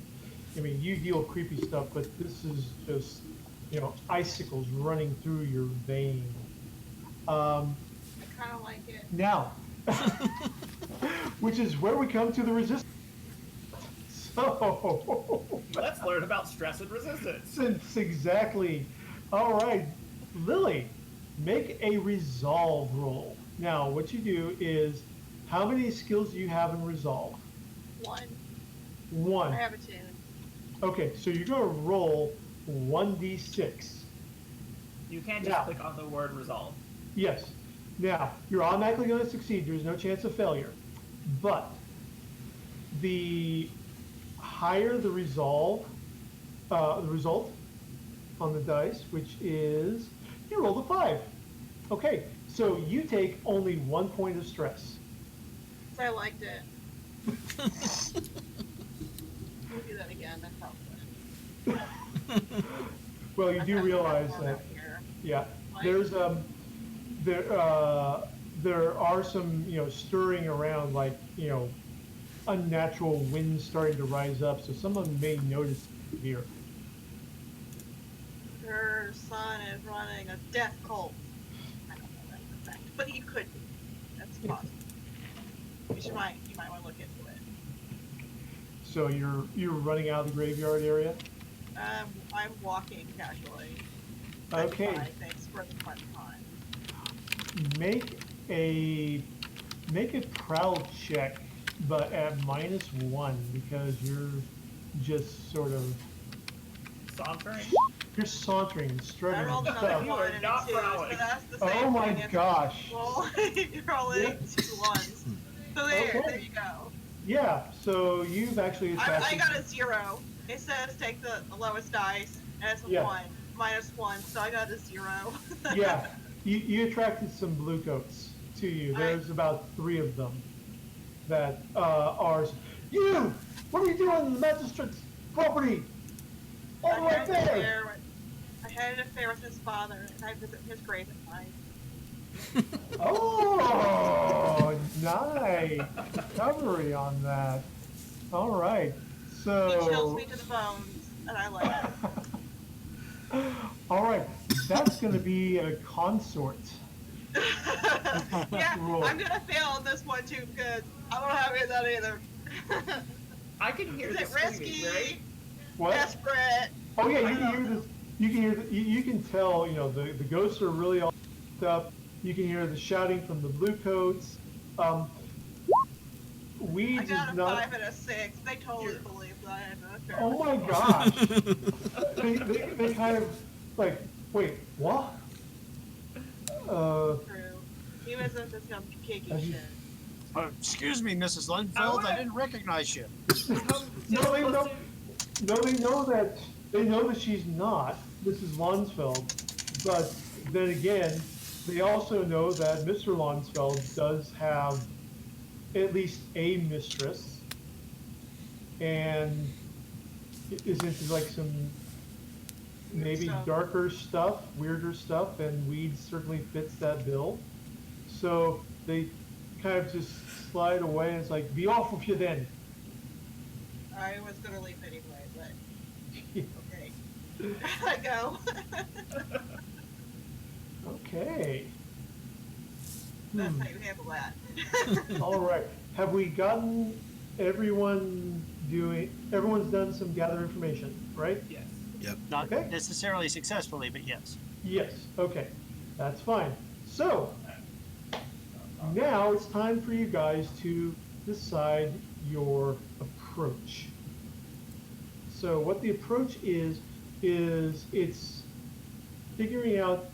I mean, you deal with creepy stuff, but this is just, icicles running through your veins. I kind of like it. Now, which is where we come to the resistance. So, Let's learn about stress and resistance. since exactly. All right, Lily, make a resolve roll. Now, what you do is, how many skills do you have in resolve? 1. One. I have a 2. Okay, so you're going to roll 1d6. You can't just Yeah. click on the word resolve. Yes. Now, you're automatically going to succeed. There's no chance of failure. But the higher the resolve, the result on the dice, which is, you rolled a 5. Okay, so you take only 1 point of stress. So I liked it. We'll do that again. That's probably. Well, you do realize that, yeah, there's there are some stirring around, like unnatural winds starting to rise up, so someone may notice here. Her son is running a death cult. I don't know that for a fact, but he could be. That's possible. You might want to look into it. So you're running out of the graveyard area. I'm walking casually. Okay. Thanks for the fun time. Make a prowl check, but at -1, because you're just sort of Sauntering. you're sauntering, I struggling. rolled and another stuff. You are 1 and not a 2, prowling. so that's the same Oh my thing as gosh. you're rolling 2 ones. So there Okay. you go. Yeah. So you've actually I attracted. got a 0. It says take the lowest dice, and it's a Yeah. 1. -1, so I got a 0. Yeah. You attracted some blue coats to you. There's about 3 of them that are. You! What are you doing on the magistrate's property? All I right had there. I had an affair with his father, and I visit his grave at night. Oh, nice recovery on that. All right. So. He chills me to the bones, and I like it. All right. That's going to be a consort. Yeah, Roll. I'm gonna fail on this one too because I don't have any of that either. I can hear Is the it screaming, risky? right? What? Desperate. Oh yeah, you can hear this. You can hear. You can tell. The ghosts are really all up. You can hear the shouting from the blue coats. Weeds I is got a not. 5 and a 6. They totally believe that I had an affair. Oh my gosh. they kind of like, wait, what? True. He was into some kinky Have you- shit. Excuse me, Mrs. Lundfeld, I didn't recognize you. No, they know that she's not Mrs. Lonsfeld, but then again, they also know that Mr. Lonsfeld does have at least a mistress, and is into like some maybe stuff. darker stuff, weirder stuff, and weed certainly fits that bill. So they kind of just slide away, and it's like, be off with you then. I was gonna leave anyway, but okay. I go. Okay. That's how you handle that. All right. Have we gotten everyone's done some gather information, right? Yes. Yep. Not Okay. necessarily successfully, but yes. Yes. Okay. That's fine. So now it's time for you guys to decide your approach. So what the approach is it's figuring out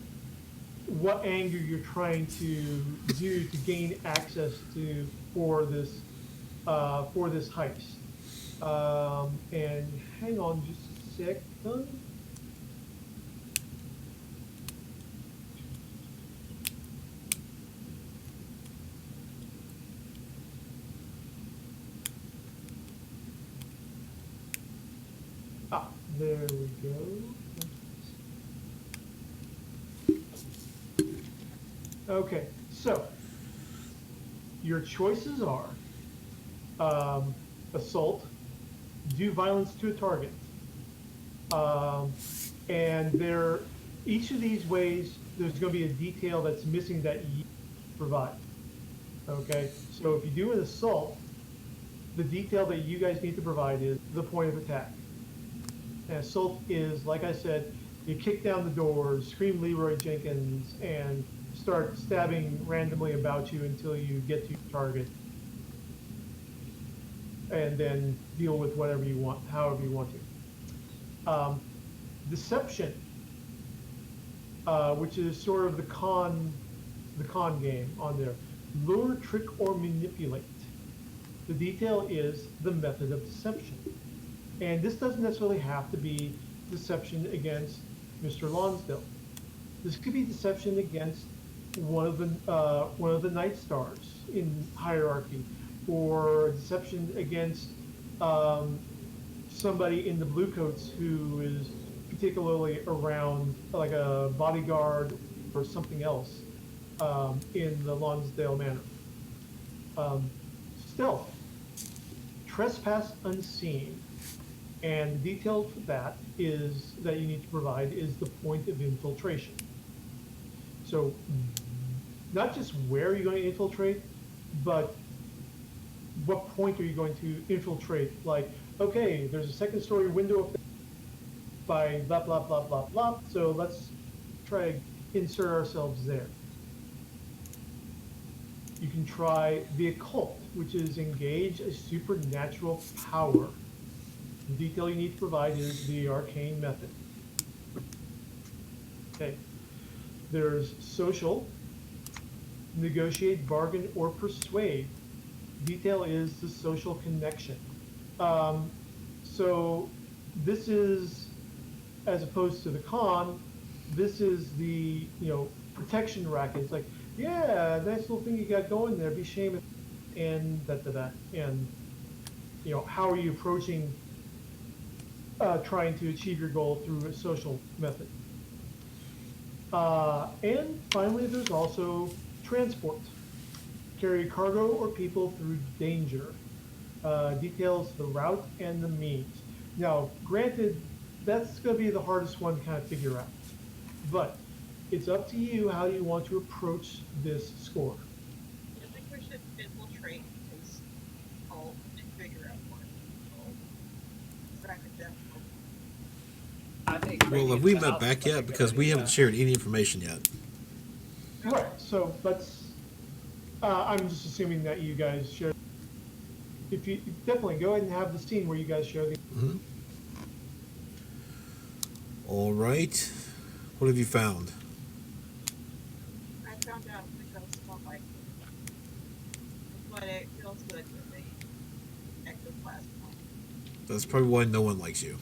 what anger you're trying to do to gain access to for this heist. And hang on just a second. There we go. Okay, so your choices are assault, do violence to a target, and each of these ways there's going to be a detail that's missing that you provide. Okay, so if you do an assault, the detail that you guys need to provide is the point of attack. And assault is, like I said, you kick down the doors, scream Leroy Jenkins, and start stabbing randomly about you until you get to your target. And then deal with whatever you want, however you want to. Deception, which is sort of the con game on there. Lure, trick, or manipulate. The detail is the method of deception. And this doesn't necessarily have to be deception against Mr. Lonsdale. This could be deception against one of the Night Stars in hierarchy, or deception against somebody in the Bluecoats who is particularly around, like a bodyguard or something else in the Lonsdale Manor. Stealth, trespass unseen. And the detail for that is that you need to provide is the point of infiltration. So not just where you're going to infiltrate, but what point are you going to infiltrate? Like, okay, there's a second story window up there by blah, blah, blah, blah, blah. So let's try to insert ourselves there. You can try the occult, which is engage a supernatural power. The detail you need to provide is the arcane method. Okay. There's social, negotiate, bargain, or persuade. Detail is the social connection. So this is, as opposed to the con, this is the protection racket. It's like, yeah, nice little thing you got going there. Be shame and that. And how are you approaching trying to achieve your goal through a social method? And finally, there's also transport. Carry cargo or people through danger. Details the route and the means. Now, granted, that's going to be the hardest one to kind of figure out. But it's up to you how you want to approach this score. I think we should infiltrate his cult and figure out what I think. Well, have we met back yet? Because we haven't shared any information yet. Right. So let's. I'm just assuming that you guys share. If you definitely go ahead and have the scene where you guys share the. Mm-hmm. All right. What have you found? I found out because of like, but it feels good with the ectoplasm. That's probably why no one likes you.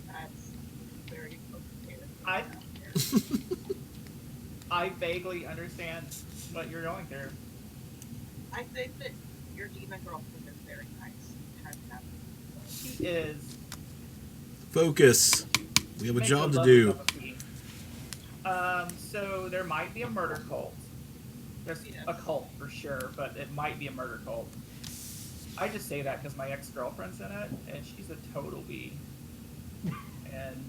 That's very complicated. I vaguely understand what you're going through. I think that your demon girlfriend is very nice. She is. Focus. We have a Makes job to lovely do. cup of tea. So there might be a murder cult. There's a cult for sure, but it might be a murder cult. I just say that because my ex-girlfriend's in it, and she's a total bee. And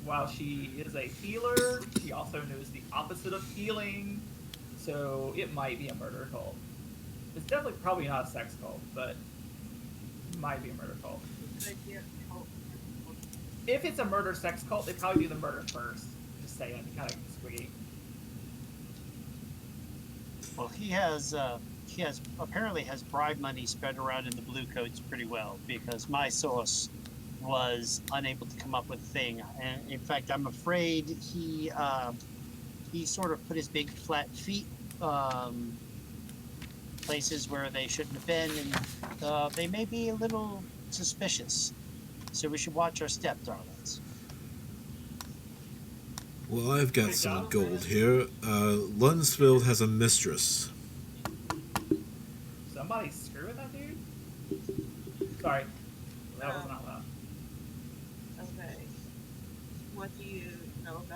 while she is a healer, she also knows the opposite of healing. So it might be a murder cult. It's definitely probably not a sex cult, but it might be a murder cult. If it's a murder sex cult, they probably do the murder first. Just saying, kind of squiggy. Well, he apparently has bribe money spread around in the Bluecoats pretty well, because my source was unable to come up with a thing. And in fact, I'm afraid he sort of put his big flat feet places where they shouldn't have been, and they may be a little suspicious. So we should watch our step, darlings. Well, I've got some gold here. Lunsfield has a mistress. Somebody screwing that dude? Sorry, that was not loud.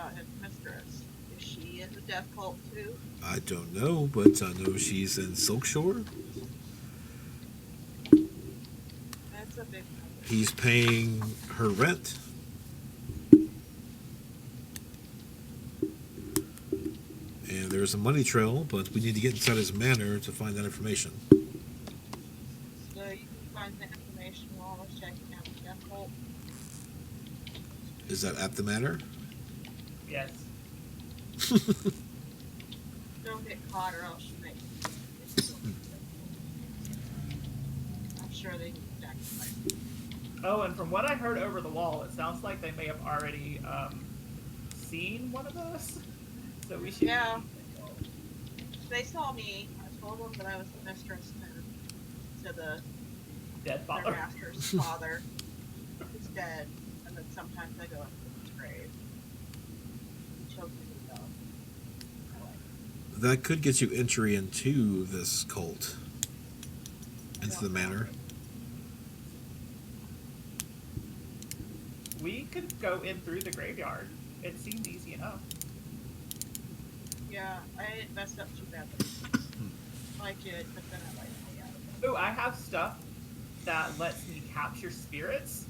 about his mistress. Is she in the death cult too? I don't know, but I know she's in Silkshore. That's a big number. He's paying her rent. And there's a money trail, but we need to get inside his manor to find that information. So you can find the information while I was checking out the death cult. Is that at the manor? Yes. Don't get caught or else you may. I'm sure they can sacrifice. Oh, and from what I heard over the wall, it sounds like they may have already seen one of us. So we should. Yeah. They saw me. I told them that I was the mistress to the Dead their father. master's father, who's dead, and then sometimes I go into his grave. He choked me to death. I like it. That could get you entry into this cult. Into the manor. We could go in through the graveyard. It seemed easy enough. Yeah, I didn't mess up too badly. I did, but then I like me out of it. Ooh, I have stuff that lets me capture spirits.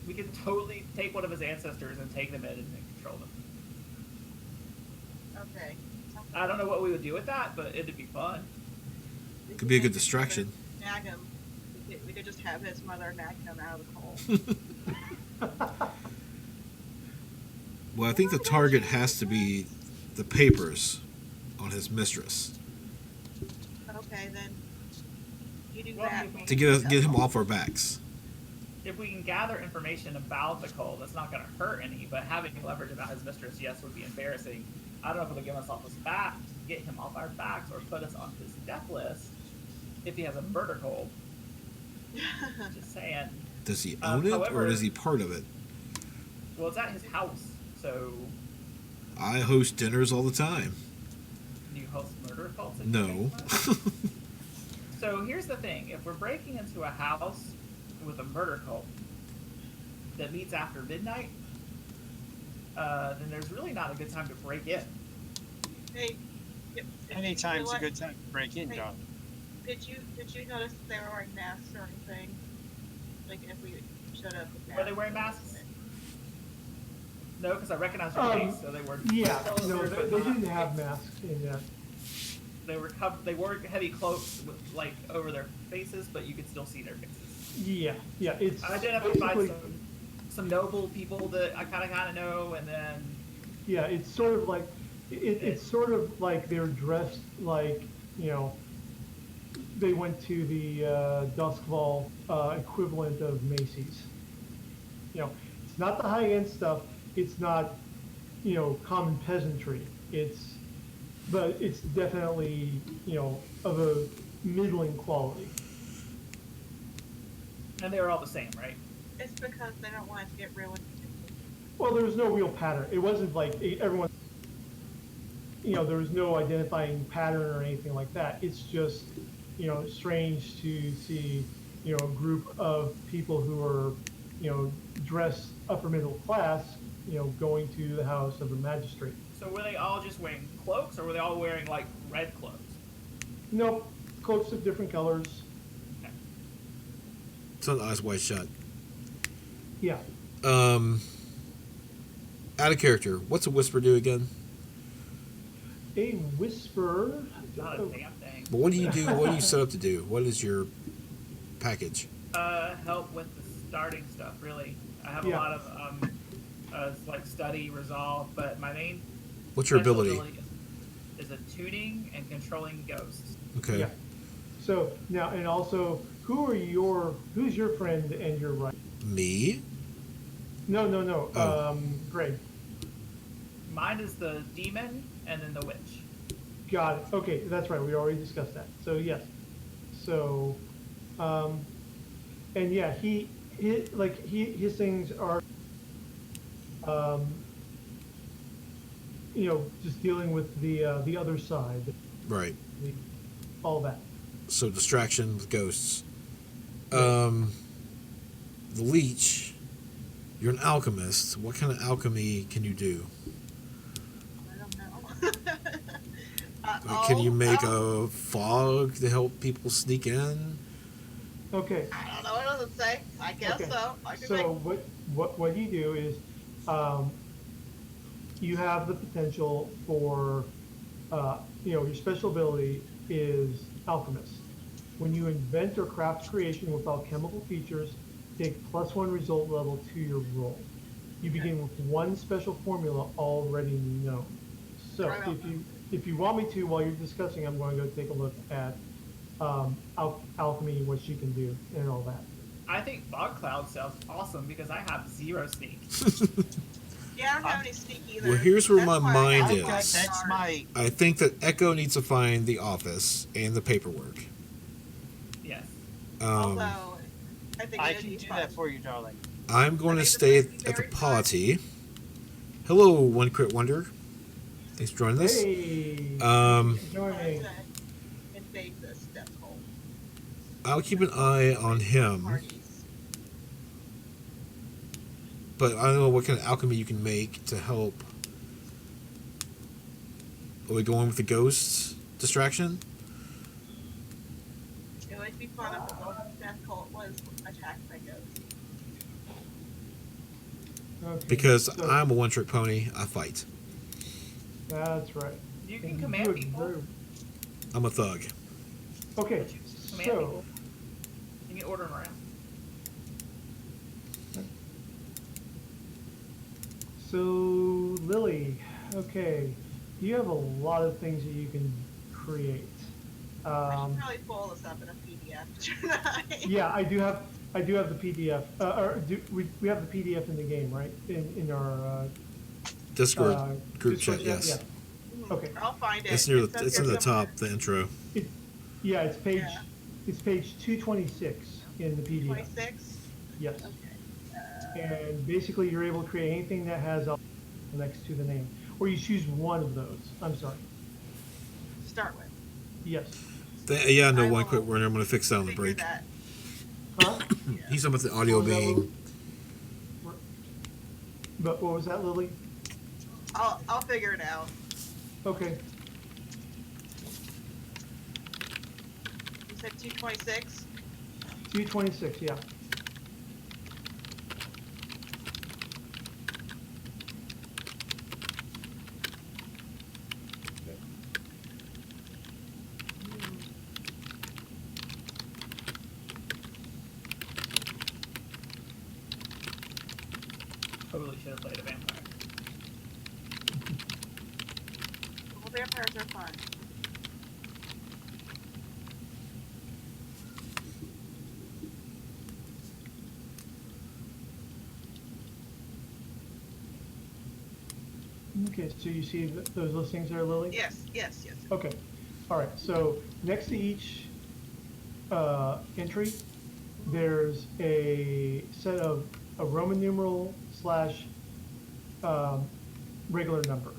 We could totally take one of his ancestors and take them in and control them. Okay. I don't know what we would do with that, but it'd be fun. Could be a good distraction. Nag him. We could just have his mother nag him out of the hole. Well, I think the target has to be the papers on his mistress Okay, then you do Well, that. we- to get him off our backs. If we can gather information about the cult, that's not going to hurt any, but having leverage about his mistress, yes, would be embarrassing. I don't know if it'll get us off his back, get him off our backs, or put us on his death list if he has a murder cult. Just saying. Does he own it, or however- is he part of it? Well, it's at his house, so I host dinners all the time. do you host murder cults? No. So here's the thing: if we're breaking into a house with a murder cult that meets after midnight, then there's really not a good time to break in. Hey, you know Anytime's a what? good time to break in, Hey. John. Did you notice if they were wearing masks or anything? Like if we showed up with masks. Were they wearing masks? No, because I recognized her face, so they were. Yeah, no, they didn't have masks in that. They were they wore heavy cloaks with, like over their faces, but you could still see their faces. Yeah, it's I did have to find basically, some noble people that I kind of know, and then yeah, it's sort of like, it's sort of like they're dressed like, they went to the Duskval equivalent of Macy's. It's not the high-end stuff. It's not, common peasantry. But it's definitely, of a middling quality. and they were all the same, right? It's because they don't want it to get ruined. Well, there was no real pattern. It wasn't like everyone, there was no identifying pattern or anything like that. It's just, strange to see, a group of people who are, dressed upper middle class, going to the house of a magistrate. So were they all just wearing cloaks, or were they all wearing like red cloaks? No, cloaks of different colors. Okay. It's not eyes wide shut. Yeah. Out of character. What's a whisper do again? A whisper. Not a damn thing. But what do you do? What do you set up to do? What is your package? Help with the starting stuff. Really, I have a Yeah. lot of like study, resolve, but my main What's your special ability? is attuning and controlling ghosts. Okay. Yeah. So now, and also, who's your friend and your right? Me? No. Oh. Greg. Mine is the demon and then the witch. Got it. Okay, that's right. We already discussed that. So yes. So, and yeah, his things are, just dealing with the other side, Right. all that. So distraction with ghosts. The leech. You're an alchemist. What kind of alchemy can you do? Like, can you make a fog to help people sneak in? Okay. I don't know what does it say. I guess Okay. so. I can So what you do is, you have the potential for, your special ability is alchemist. When you invent or craft creation with alchemical features, take +1 result level to your roll. You begin with one special formula already known. So Right on. if you want me to, while you're discussing, I'm going to go take a look at alchemy, what she can do, and all that. I think fog cloud sounds awesome because I have 0 sneak. Yeah, I don't have any sneak either. Well, here's where That's my why I mind have is. my That's card. my. I think that Echo needs to find the office and the paperwork. Yes. Although, I think I it'd can be do fun. that for you, darling. I'm going to I think stay this at would be the very fun. polity. Hello, One Crit Wonder. Thanks for joining us. Hey, joining. Invade this death hole. I'll keep an eye on him, Parties. but I don't know what kind of alchemy you can make to help. Are we going with the ghost distraction? It would be fun if the death cult was attacked by ghosts. Okay, Because so I'm a one-trick pony, I fight. that's right. You And can command do it people. very- I'm a thug. Okay, Command so people. You can order them around. Lily, okay, you have a lot of things that you can create. I should probably pull this up in a PDF, shouldn't I? Yeah, I do have the PDF. We have the PDF in the game, right? In our Discord group Discord chat, yes. Yeah. Okay. I'll find it. It's near It's up it's here in the somewhere. top, the intro. Yeah, it's page Yeah. it's page 226 in the PDF. 26? Yes. Okay. And basically, you're able to create anything that has a next to the name, or you choose one of those. I'm sorry. Start with. Yes. Yeah, no, I One will Crit Wonder. I'm going to fix that on the Figure break. that. Huh? He's talking about the audio What was that, being. Lily? But what was that, Lily? I'll figure it out. Okay. You said 226? 226. Yeah. Totally should have played a vampire. Well, vampires are fun. Okay. So you see those listings there, Lily? Yes. Okay. All right. So next to each entry, there's a set of a Roman numeral / regular number.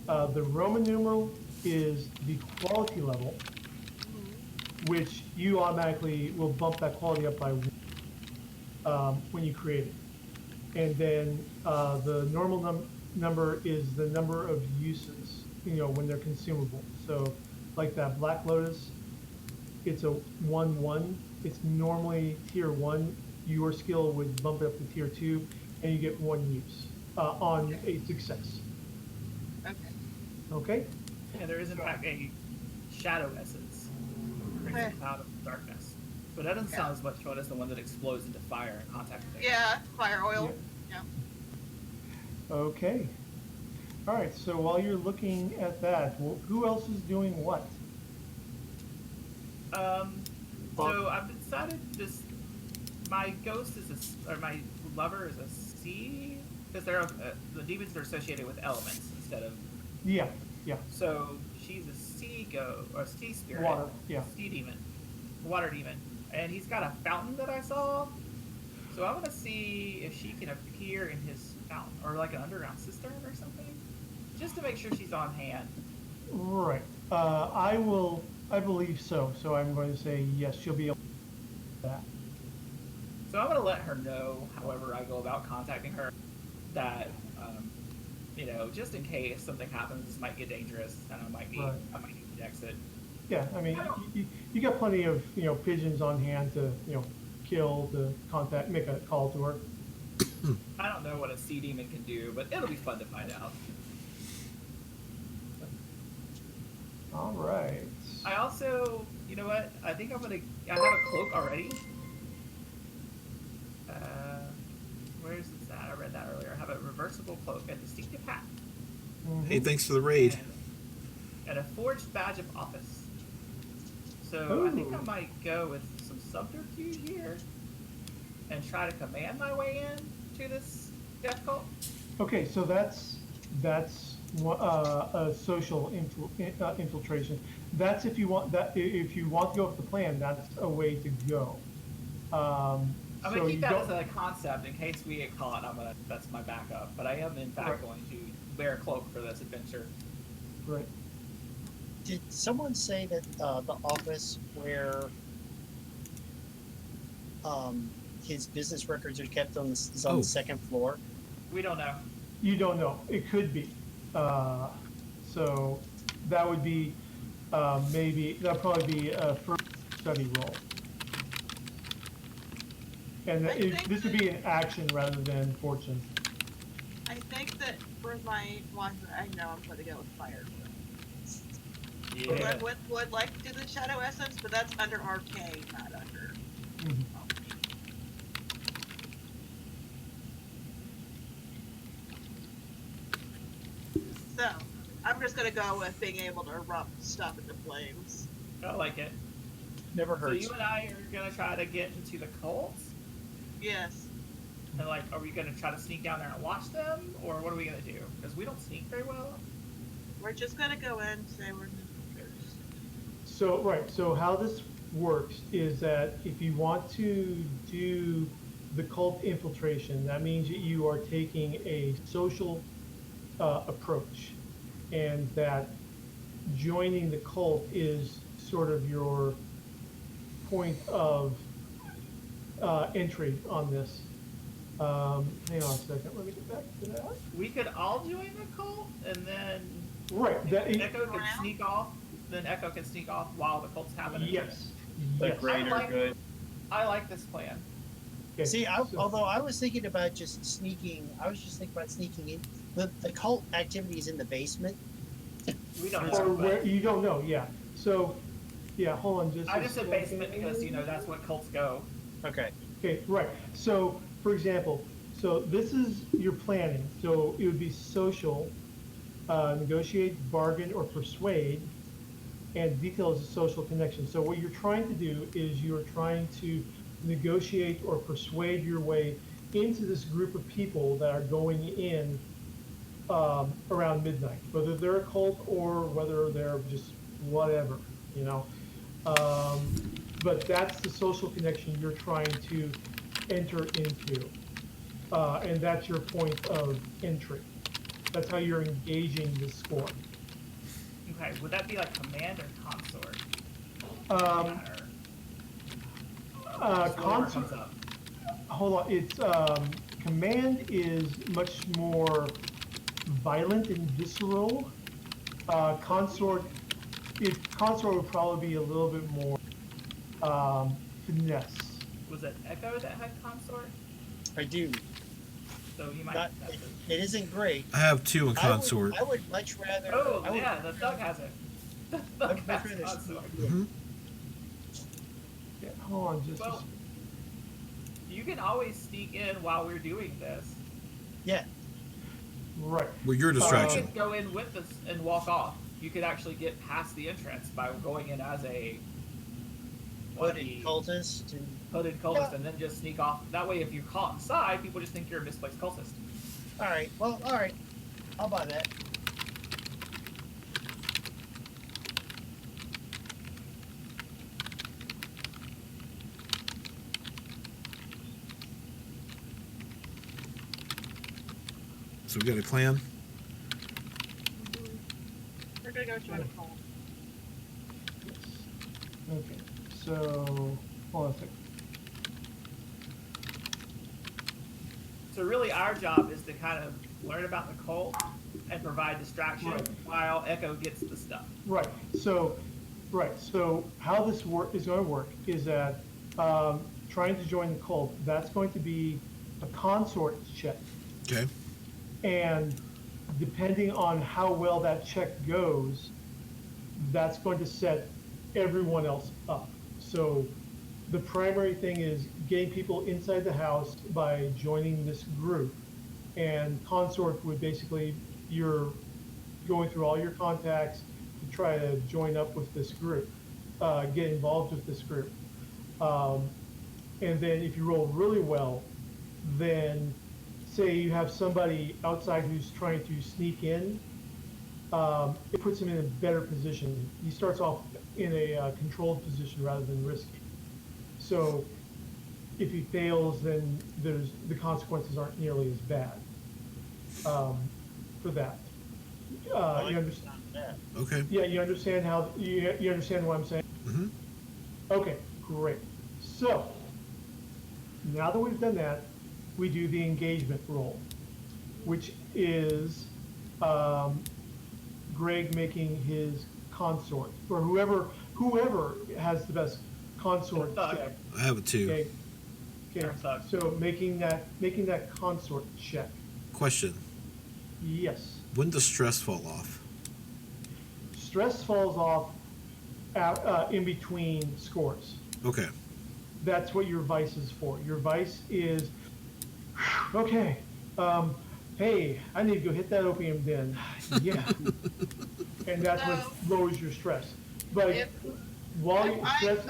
The Roman numeral is the quality level, which you automatically will bump that quality up by 1 when you create it. And then the normal number is the number of uses, when they're consumable. So like that Black Lotus, it's a 1/1. It's normally tier 1. Your skill would bump it up to tier 2, and you get 1 use on a success. Okay. Okay? Yeah, there is in fact a shadow essence. Brings Okay. a cloud of darkness. But that doesn't sound as much fun as the one that explodes into fire and contact with air. Yeah, fire oil. Yeah. Okay. All right. So while you're looking at that, who else is doing what? So I've decided this. My ghost is or my lover is a sea, because the demons are associated with elements instead of. Yeah. So she's a sea or a sea spirit. Water, yeah. Sea demon, water demon, and he's got a fountain that I saw. So I want to see if she can appear in his fountain, or like an underground cistern or something, just to make sure she's on hand. Right. I believe so. So I'm going to say yes. She'll be able to do that. So I'm going to let her know, however I go about contacting her, that, just in case something happens, this might get dangerous, and I might need Right. to fix it. Yeah, I mean, you got plenty of pigeons on hand to kill, to contact, make a call to her. I don't know what a sea demon can do, but it'll be fun to find out. All right. I also, you know what? I think I have a cloak already. Where's that? I read that earlier. I have a reversible cloak, a distinctive hat. Hey, thanks for the raid. And a forged badge of office. So Ooh. I think I might go with some subterfuge here and try to command my way in to this death cult. Okay, so that's a social infiltration. That's if you want if you want to go with the plan, that's a way to go. I'm gonna keep that as a concept in case we get caught. That's my backup. But I am in fact going to wear a cloak for this adventure. Right. Did someone say that the office where his business records are kept is on the second floor? We don't know. You don't know. It could be. So that would be that'll probably be a first study roll. And this would be an action rather than fortune. I think that for my one, I know I'm going to go with fire. Yeah. Would like to do the shadow essence, but that's under arcane, not under. Mm-hmm. So, I'm just going to go with being able to erupt stuff into flames. I like it. Never So hurts. you and I are gonna try to get into the cults, Yes. and are we gonna try to sneak down there and watch them, or what are we gonna do? Because we don't sneak very well. We're just going to go in and say we're first. So how this works is that if you want to do the cult infiltration, that means that you are taking a social approach, and that joining the cult is sort of your point of entry on this. Hang on a second, let me get back to that. We could all join the cult, and then Right. Echo can sneak off. Then Echo can sneak off while the cult's happening. Yes. The Yes. greater good. I like this plan. Okay, See, so- although I was thinking about just sneaking, sneaking in. The cult activities in the basement. We don't Or know. where But you don't know, yeah. So, yeah, hold on just. I just said basement because that's what cults go. Okay. Okay, right. So, for example, so this is your planning. So it would be social, negotiate, bargain, or persuade, and detail is a social connection. So what you're trying to do is you're trying to negotiate or persuade your way into this group of people that are going in around midnight, whether they're a cult or whether they're just whatever, But that's the social connection you're trying to enter into, and that's your point of entry. That's how you're engaging the score. Okay, would that be like command or consort? Consort. Comes up. Hold on, it's command is much more violent and visceral. Consort would probably be a little bit more finesse. Was it Echo that had consort? I do. So you might. Not, it isn't great. I have 2 in consort. I would much rather. Oh I would yeah, the Doug has it. The Doug much has rather consort. Mm-hmm. Yeah, hold on just. Well, you can always sneak in while we're doing this. Yeah. Right. Well, your You distraction. could go in with us and walk off. You could actually get past the entrance by going in as a Hooded cultist. hooded cultist, and then just sneak off. That way, if you're caught inside, people just think you're a misplaced cultist. All right. Well, all right. I'll buy that. So we got a plan. We're going to go join a cult. Okay, so hold on a second. So really, our job is to kind of learn about the cult and provide distraction Right. while Echo gets the stuff. Right. So Right. So how this is going to work is that trying to join the cult, that's going to be a consort check. Okay. And depending on how well that check goes, that's going to set everyone else up. So the primary thing is getting people inside the house by joining this group. And consort would basically, you're going through all your contacts to try to join up with this group, get involved with this group. And then if you roll really well, then say you have somebody outside who's trying to sneak in, it puts him in a better position. He starts off in a controlled position rather than risky. So if he fails, then the consequences aren't nearly as bad for that. You understand? Okay. Yeah, you understand how you understand what I'm saying? Mm-hmm. Okay, great. So now that we've done that, we do the engagement roll, which is Greg making his consort, or whoever has the best consort check. I have a 2. Okay. Okay. So making that consort check. Question. Yes. When does stress fall off? Stress falls off in between scores. Okay. That's what your vice is for. Your vice is, okay, hey, I need to go hit that opium den. Yeah. And that's what lowers your stress. But while you're stressed,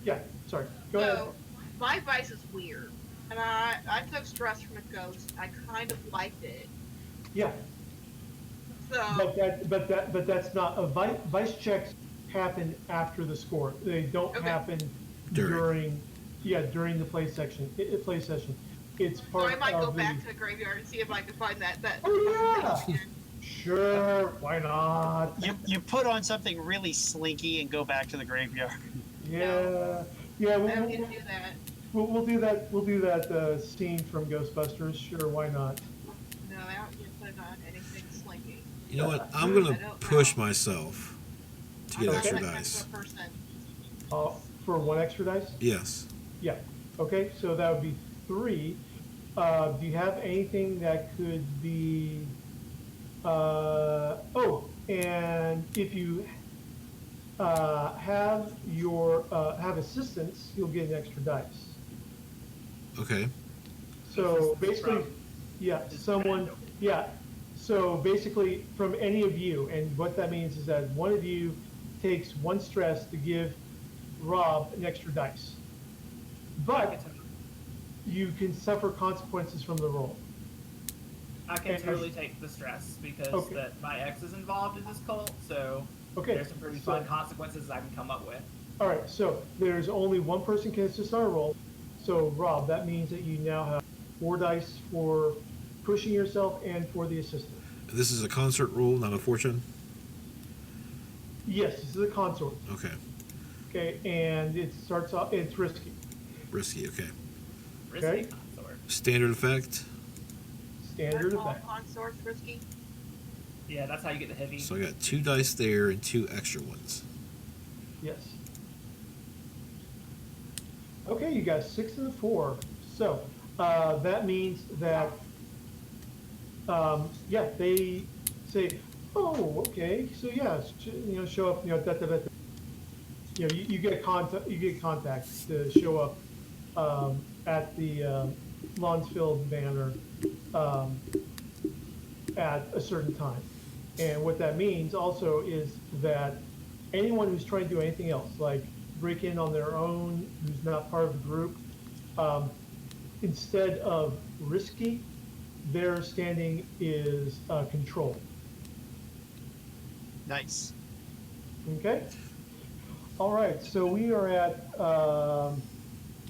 yeah, sorry, go ahead. So, my vice is weird. And I took stress from a ghost. I kind of liked it. Yeah. So, But that's not a vice checks happen after the score. They don't happen during the play session. It's so part I might of go back to the graveyard and see if I can find that. Oh yeah. Sure, why not? You put on something really slinky and go back to the graveyard. Yeah, yeah. I don't need to do that. We'll do that. We'll do that scene from Ghostbusters. Sure, why not? No, I don't need to put on anything slinky. You know what? I'm gonna push myself to get extra I'm dice. a person. For 1 extra dice? Yes. Yeah. Okay, so that would be 3. Do you have anything that could be? And if you have assistance, you'll get an extra dice. Okay. So basically, So basically, from any of you, and what that means is that one of you takes 1 stress to give Rob an extra dice. But you can suffer consequences from the roll. I can totally take the stress because that my ex is involved in this cult, so there's some pretty fun consequences I can come up with. All right, so there's only 1 person can assist on a roll. So Rob, that means that you now have 4 dice for pushing yourself and for the assistant. This is a concert rule, not a fortune? Yes, this is a consort. Okay. Okay, and it starts off, it's risky. Risky, okay. Risky consort. Standard effect? Standard effect. Consort's risky. Yeah, that's how you get the heavy. So I got 2 dice there and 2 extra ones. Yes. Okay, you got 6 and a 4. So that means that, they say, oh, okay, so yeah, show up, you get contact to show up at the Lonsfield Manor at a certain time. And what that means also is that anyone who's trying to do anything else, like break in on their own, who's not part of the group, instead of risky, their standing is controlled. Nice. Okay. All right. So we are at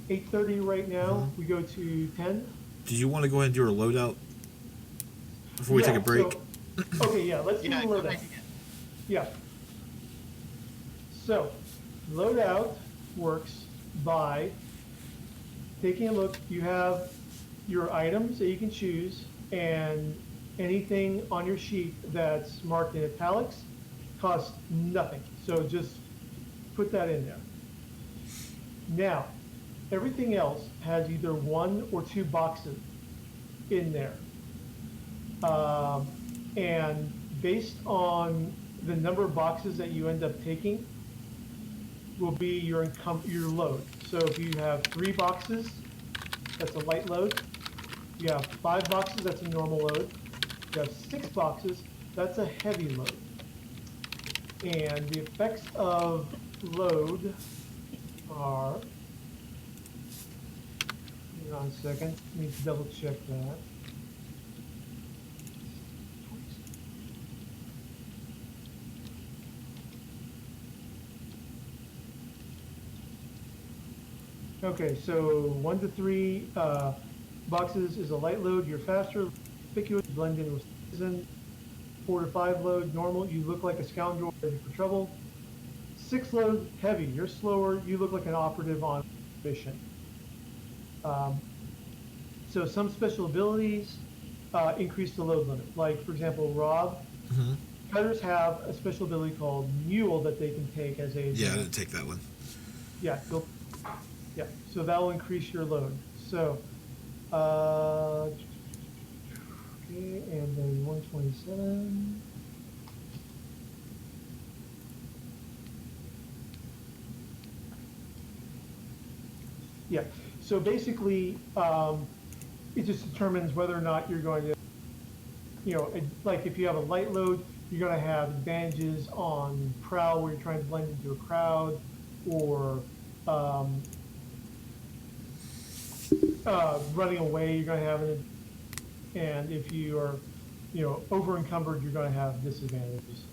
8:30 right now. We go to 10. Did you want to go ahead and do our loadout before we take a break? Okay. Yeah. Let's do the loadout. Yeah. So, loadout works by taking a look. You have your items that you can choose, and anything on your sheet that's marked in italics costs nothing. So just put that in there. Now, everything else has either 1 or 2 boxes in there. And based on the number of boxes that you end up taking will be your load. So if you have 3 boxes, that's a light load. You have 5 boxes, that's a normal load. You have 6 boxes, that's a heavy load. And the effects of load are, hang on a second, I need to double check that. Okay, so 1 to 3 boxes is a light load, you're faster, conspicuous, blend in with season. 4 to 5 load, normal, you look like a scoundrel ready for trouble. 6 load, heavy, you're slower, you look like an operative on mission. So some special abilities increase the load limit. Like, for example, Rob, cutters have a special ability called Mule that they can take as a... Yeah, I didn't take that one. Yeah, yeah, so that will increase your load. So, okay, and then 127. Yeah, so basically, it just determines whether or not you're going to, like if you have a light load, you're going to have advantages on prowl where you're trying to blend into a crowd, or running away, you're going to have and if you are, over encumbered, you're going to have disadvantages.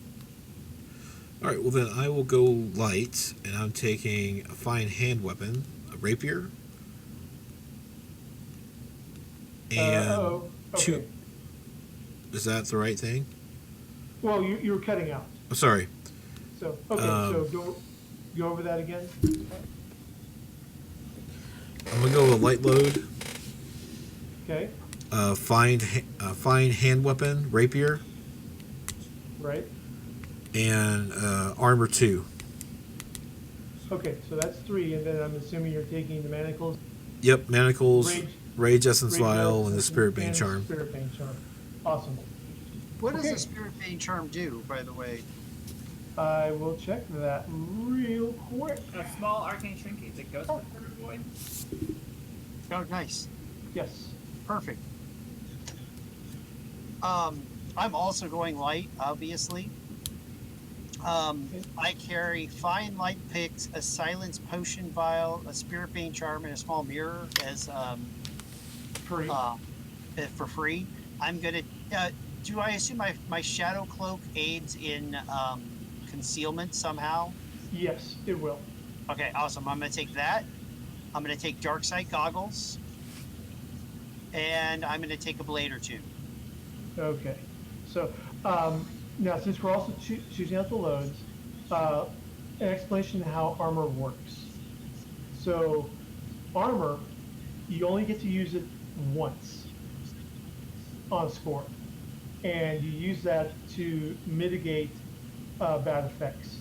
All right, well then I will go light, and I'm taking a fine hand weapon, a rapier, and Okay. 2. Is that the right thing? Well, you were cutting out. Oh, sorry. So, okay, so go over that again. I'm gonna go with a light load. Okay. Fine hand weapon, rapier, Right. and armor 2. Okay, so that's 3, and then I'm assuming you're taking the manacles. Yep, manacles, rage essence Rage vial, and the Essence, spirit bane and charm. Spirit Bane Charm. Awesome. What does Okay. the Spirit Bane Charm do, by the way? I will check that real quick. A small arcane trinket that goes with Perfect Void. Oh, nice. Yes. Perfect. I'm also going light, obviously. I carry fine light picks, a silence potion vial, a spirit bane charm, and a small mirror as Free. for free. I'm gonna. Do I assume my shadow cloak aids in concealment somehow? Yes, it will. Okay, awesome. I'm gonna take that. I'm gonna take dark sight goggles, and I'm gonna take a blade or 2. Okay. So now, since we're also choosing out the loads, an explanation of how armor works. So armor, you only get to use it once on a score, and you use that to mitigate bad effects.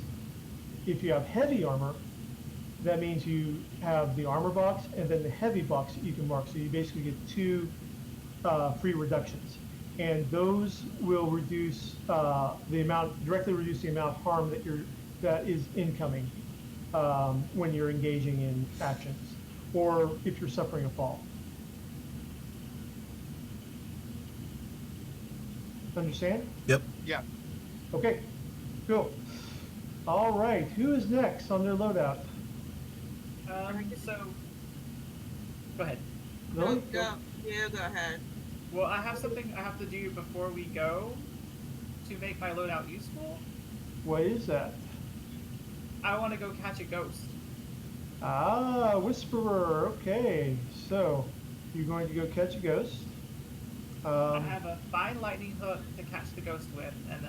If you have heavy armor, that means you have the armor box and then the heavy box that you can mark. So you basically get 2 free reductions, and those will reduce directly reduce the amount of harm that is incoming when you're engaging in actions, or if you're suffering a fall. Understand? Yep. Yeah. Okay, cool. All right, who is next on their loadout? So, go ahead. Lily? Go. Yeah, go ahead. Well, I have something I have to do before we go to make my loadout useful. What is that? I want to go catch a ghost. Ah, Whisperer. Okay, so you're going to go catch a ghost. I have a fine lightning hook to catch the ghost with, and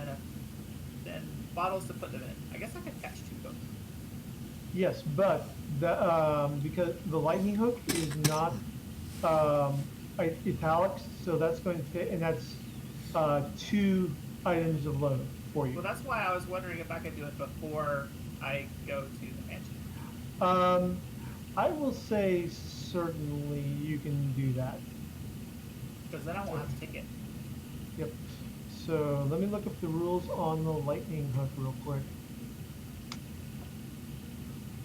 then bottles to put them in. I guess I could catch 2 ghosts. Yes, but because the lightning hook is not italics, so that's going to fit, and that's 2 items of load for you. Well, that's why I was wondering if I could do it before I go to the I will say certainly you can do that. Because then I won't have to take it. Yep. So let me look up the rules on the lightning hook real quick.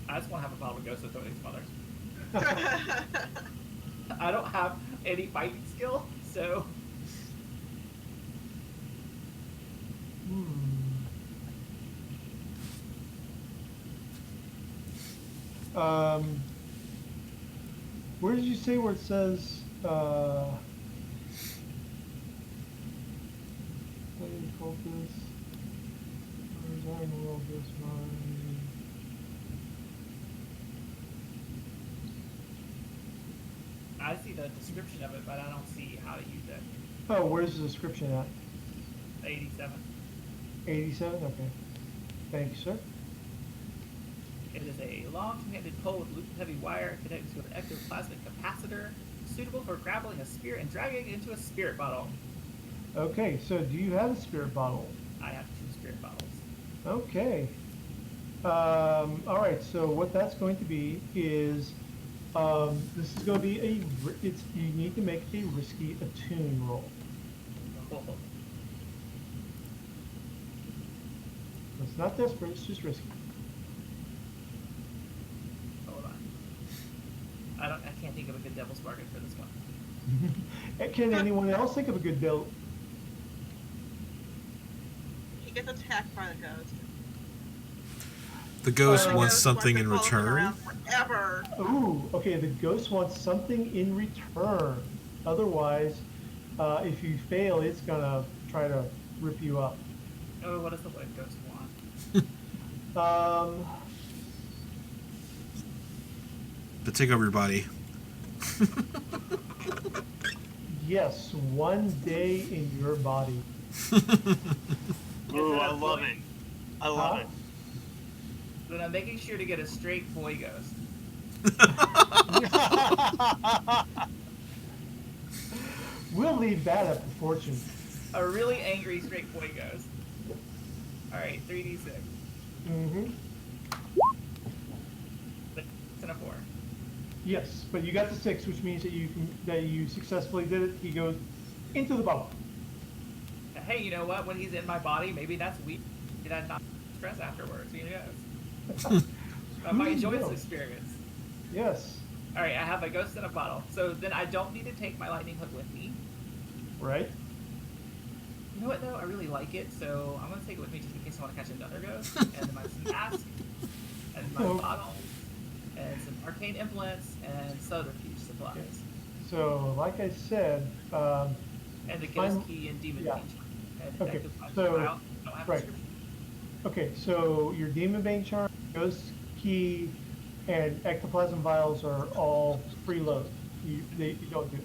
I just want to have a bottle of ghost with these mothers. I don't have any fighting skill, so. Where did you say where it says, what do you call this? I see the description of it, but I don't see how to use it. Oh, where's the description at? 87. 87? Okay. Thank you, sir. It is a long two-handed pole with looped heavy wire connected to an ectoplasmic capacitor, suitable for grappling a spirit and dragging it into a spirit bottle. Okay, so do you have a spirit bottle? I have 2 spirit bottles. Okay. All right, so what that's going to be is, this is going to be you need to make a risky attune roll. It's not desperate, it's just risky. Hold on. I can't think of a good devil's bargain for this one. Can anyone else think of a good deal? He gets attacked by the ghost. The ghost The wants ghost something to in follow him return. around forever. Ooh, okay, the ghost wants something in return. Otherwise, if you fail, it's gonna try to rip you up. Oh, what does the white ghost want? To take over your body. Yes, 1 day in your body. Ooh, I love it. I love it. Then I'm making sure to get a straight boy ghost. We'll leave that up to fortune. A really angry straight boy ghost. Alright, 3d6. Mm-hmm. 6 and a 4. Yes, but you got the 6, which means that you successfully did it. He goes into the bubble. Hey, you know what? When he's in my body, maybe that's weak. Did I not stress afterwards? Who knows? I might enjoy this experience. Yes. Alright, I have a ghost in a bottle. So then I don't need to take my lightning hook with me. Right. You know what though? I really like it, so I'm gonna take it with me just in case I want to catch another ghost. And my mask, and my bottle, and some arcane implements, and subterfuge supplies. Okay. So, like I said, And the ghost key and demon yeah. pinch. And Okay, ectoplasm. so- I don't have a right. description. Okay, so your demon bane charm, ghost key, and ectoplasm vials are all free load. You don't do it.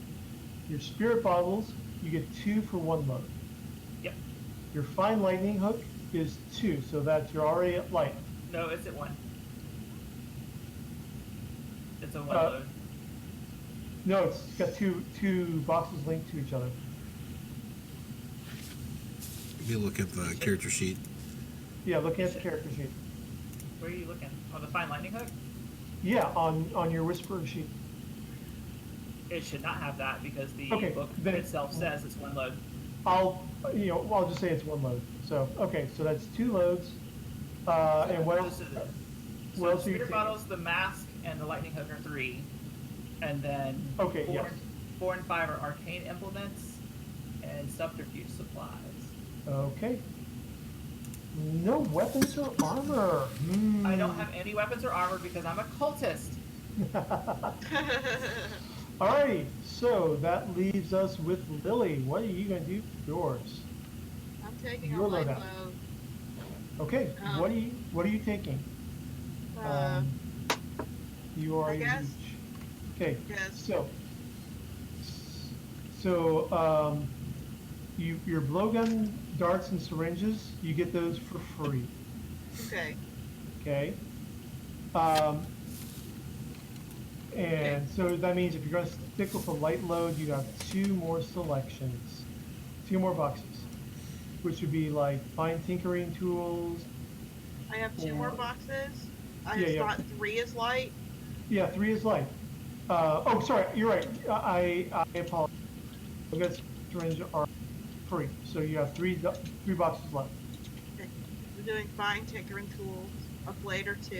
Your spirit bottles, you get 2 for 1 load. Yep. Your fine lightning hook is 2, so that's you're already at light. No, it's at 1. It's a 1 Uh, load. No, it's got two boxes linked to each other. You look at the character sheet. Yeah, looking at the character sheet. Where are you looking? On the fine lightning hook? Yeah, on your whisperer sheet. It should not have that because the Okay, book then- itself says it's 1 load. I'll just say it's 1 load. So okay, so that's 2 loads. And what else? So What the else are you spirit taking? bottles, the mask, and the lightning hook are 3. And then Okay, 4, yes. 4 and 5 are arcane implements and subterfuge supplies. Okay. No weapons or armor. I don't have any weapons or armor because I'm a cultist. Alrighty, so that leaves us with Lily. What are you going to do for yours? I'm taking Your a light loadout. load. Okay, what are you taking? You are I guess. each. Okay, Yes. so your blowgun darts and syringes, you get those for free. Okay. Okay. And so that means if you're going to stick with a light load, you have 2 more selections, 2 more boxes, which would be like fine tinkering tools. I have 2 more boxes. I Yeah, yeah. thought 3 is light. Yeah, 3 is light. Oh, sorry, you're right. I apologize. Against syringe are free, so you have 3 boxes left. Okay. We're doing fine tinkering tools, a blade or 2.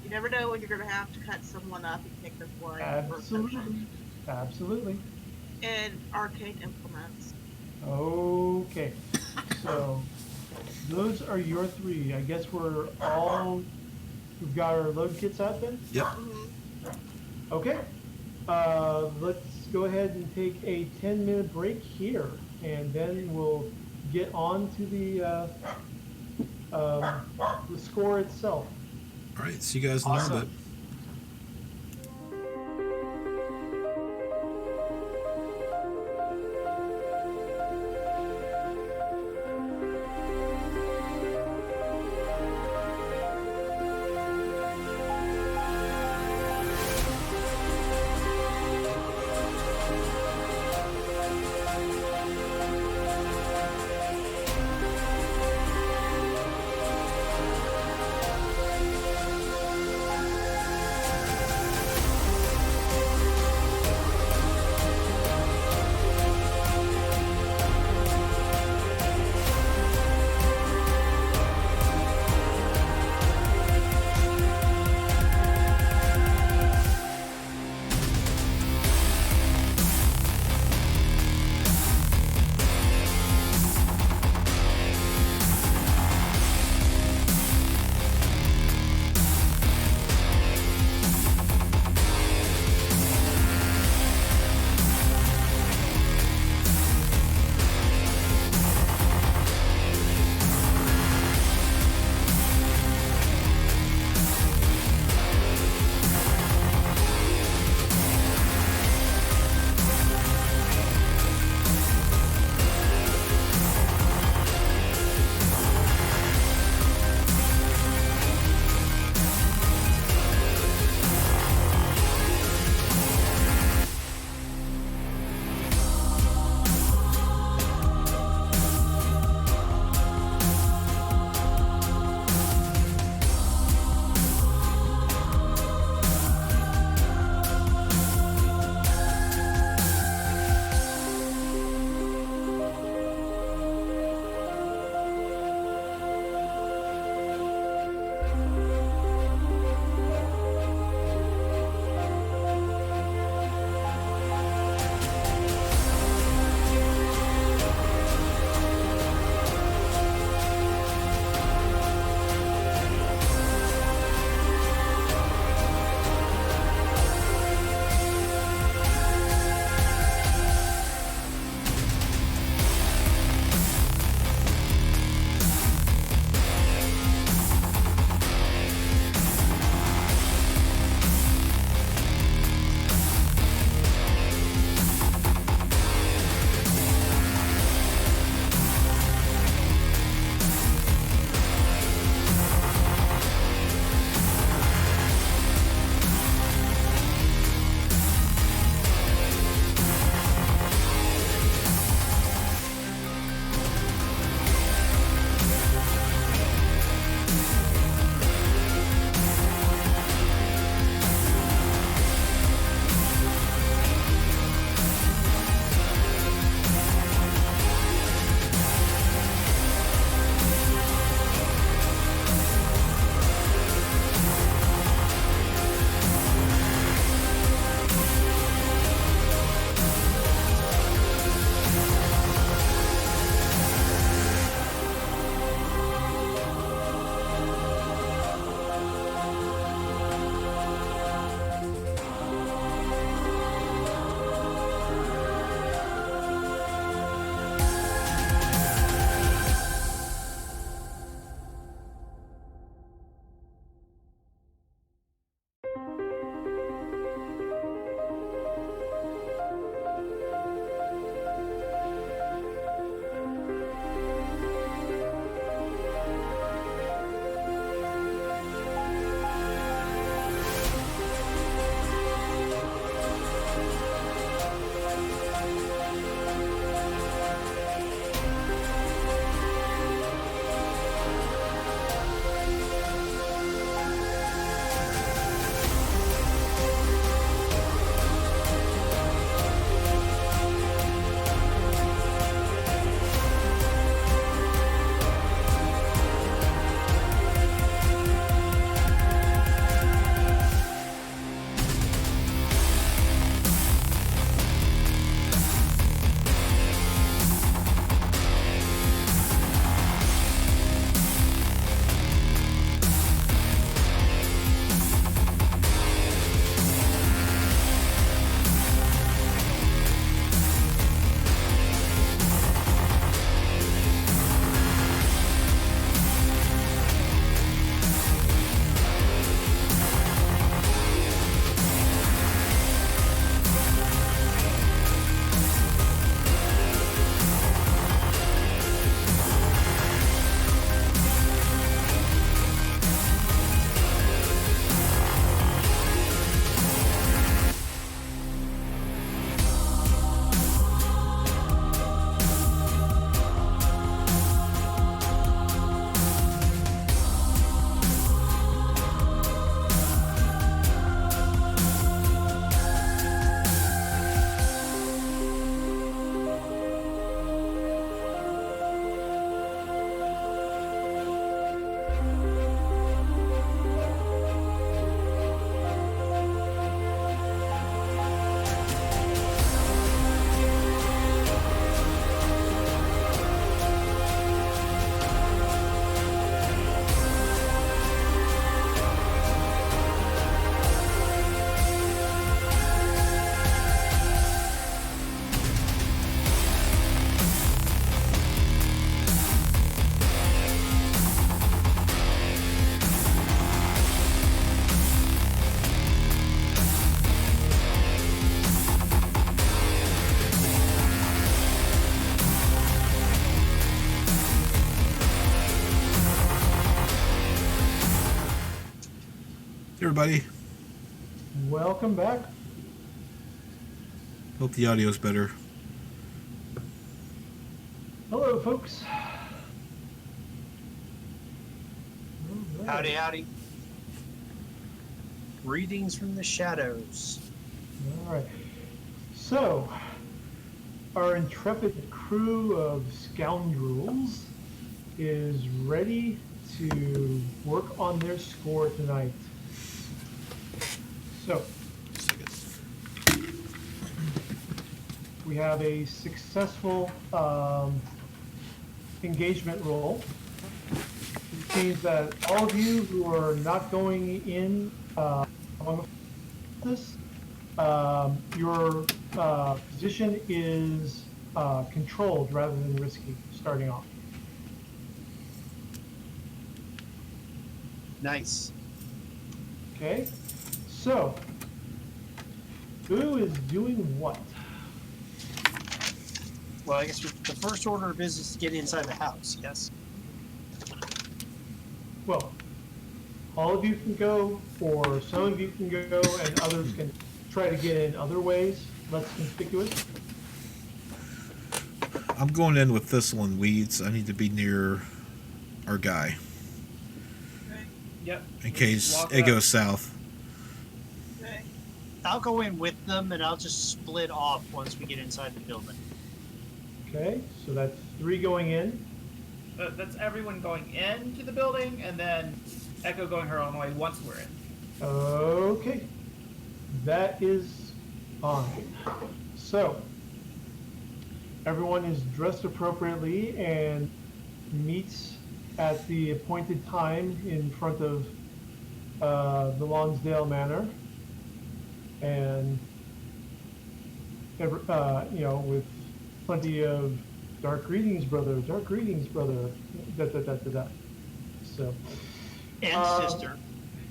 You never know when you're going to have to cut someone up and take their blood. Absolutely. Absolutely. And arcane implements. Okay. So those are your 3. I guess we've got our load kits out then? Yep. Mm-hmm. Okay. Let's go ahead and take a 10-minute break here, and then we'll get on to the score itself. All right. See you guys in a little bit. everybody. Welcome back. Hope the audio's better. Hello, folks. All right. Howdy, howdy. Greetings from the shadows. All right. So, our intrepid crew of scoundrels is ready to work on their score tonight. So, we have a successful engagement roll. Which means that all of you who are not going in on this, your position is controlled rather than risky starting off. Nice. Okay, so who is doing what? Well, I guess the first order of business is to get inside the house, yes? Well, all of you can go, or some of you can go, and others can try to get in other ways, less conspicuous. I'm going in with thistle and weeds. I need to be near our guy Okay. Yep. in case Walk it up. goes south. Okay. I'll go in with them, and I'll just split off once we get inside the building. Okay, so that's 3 going in. That's everyone going into the building, and then Echo going her own way once we're in. Okay, that is fine. So, everyone is dressed appropriately and meets at the appointed time in front of the Lonsdale Manor, and with plenty of dark greetings, brother. Dark greetings, brother. Da da da da da. So. And sister.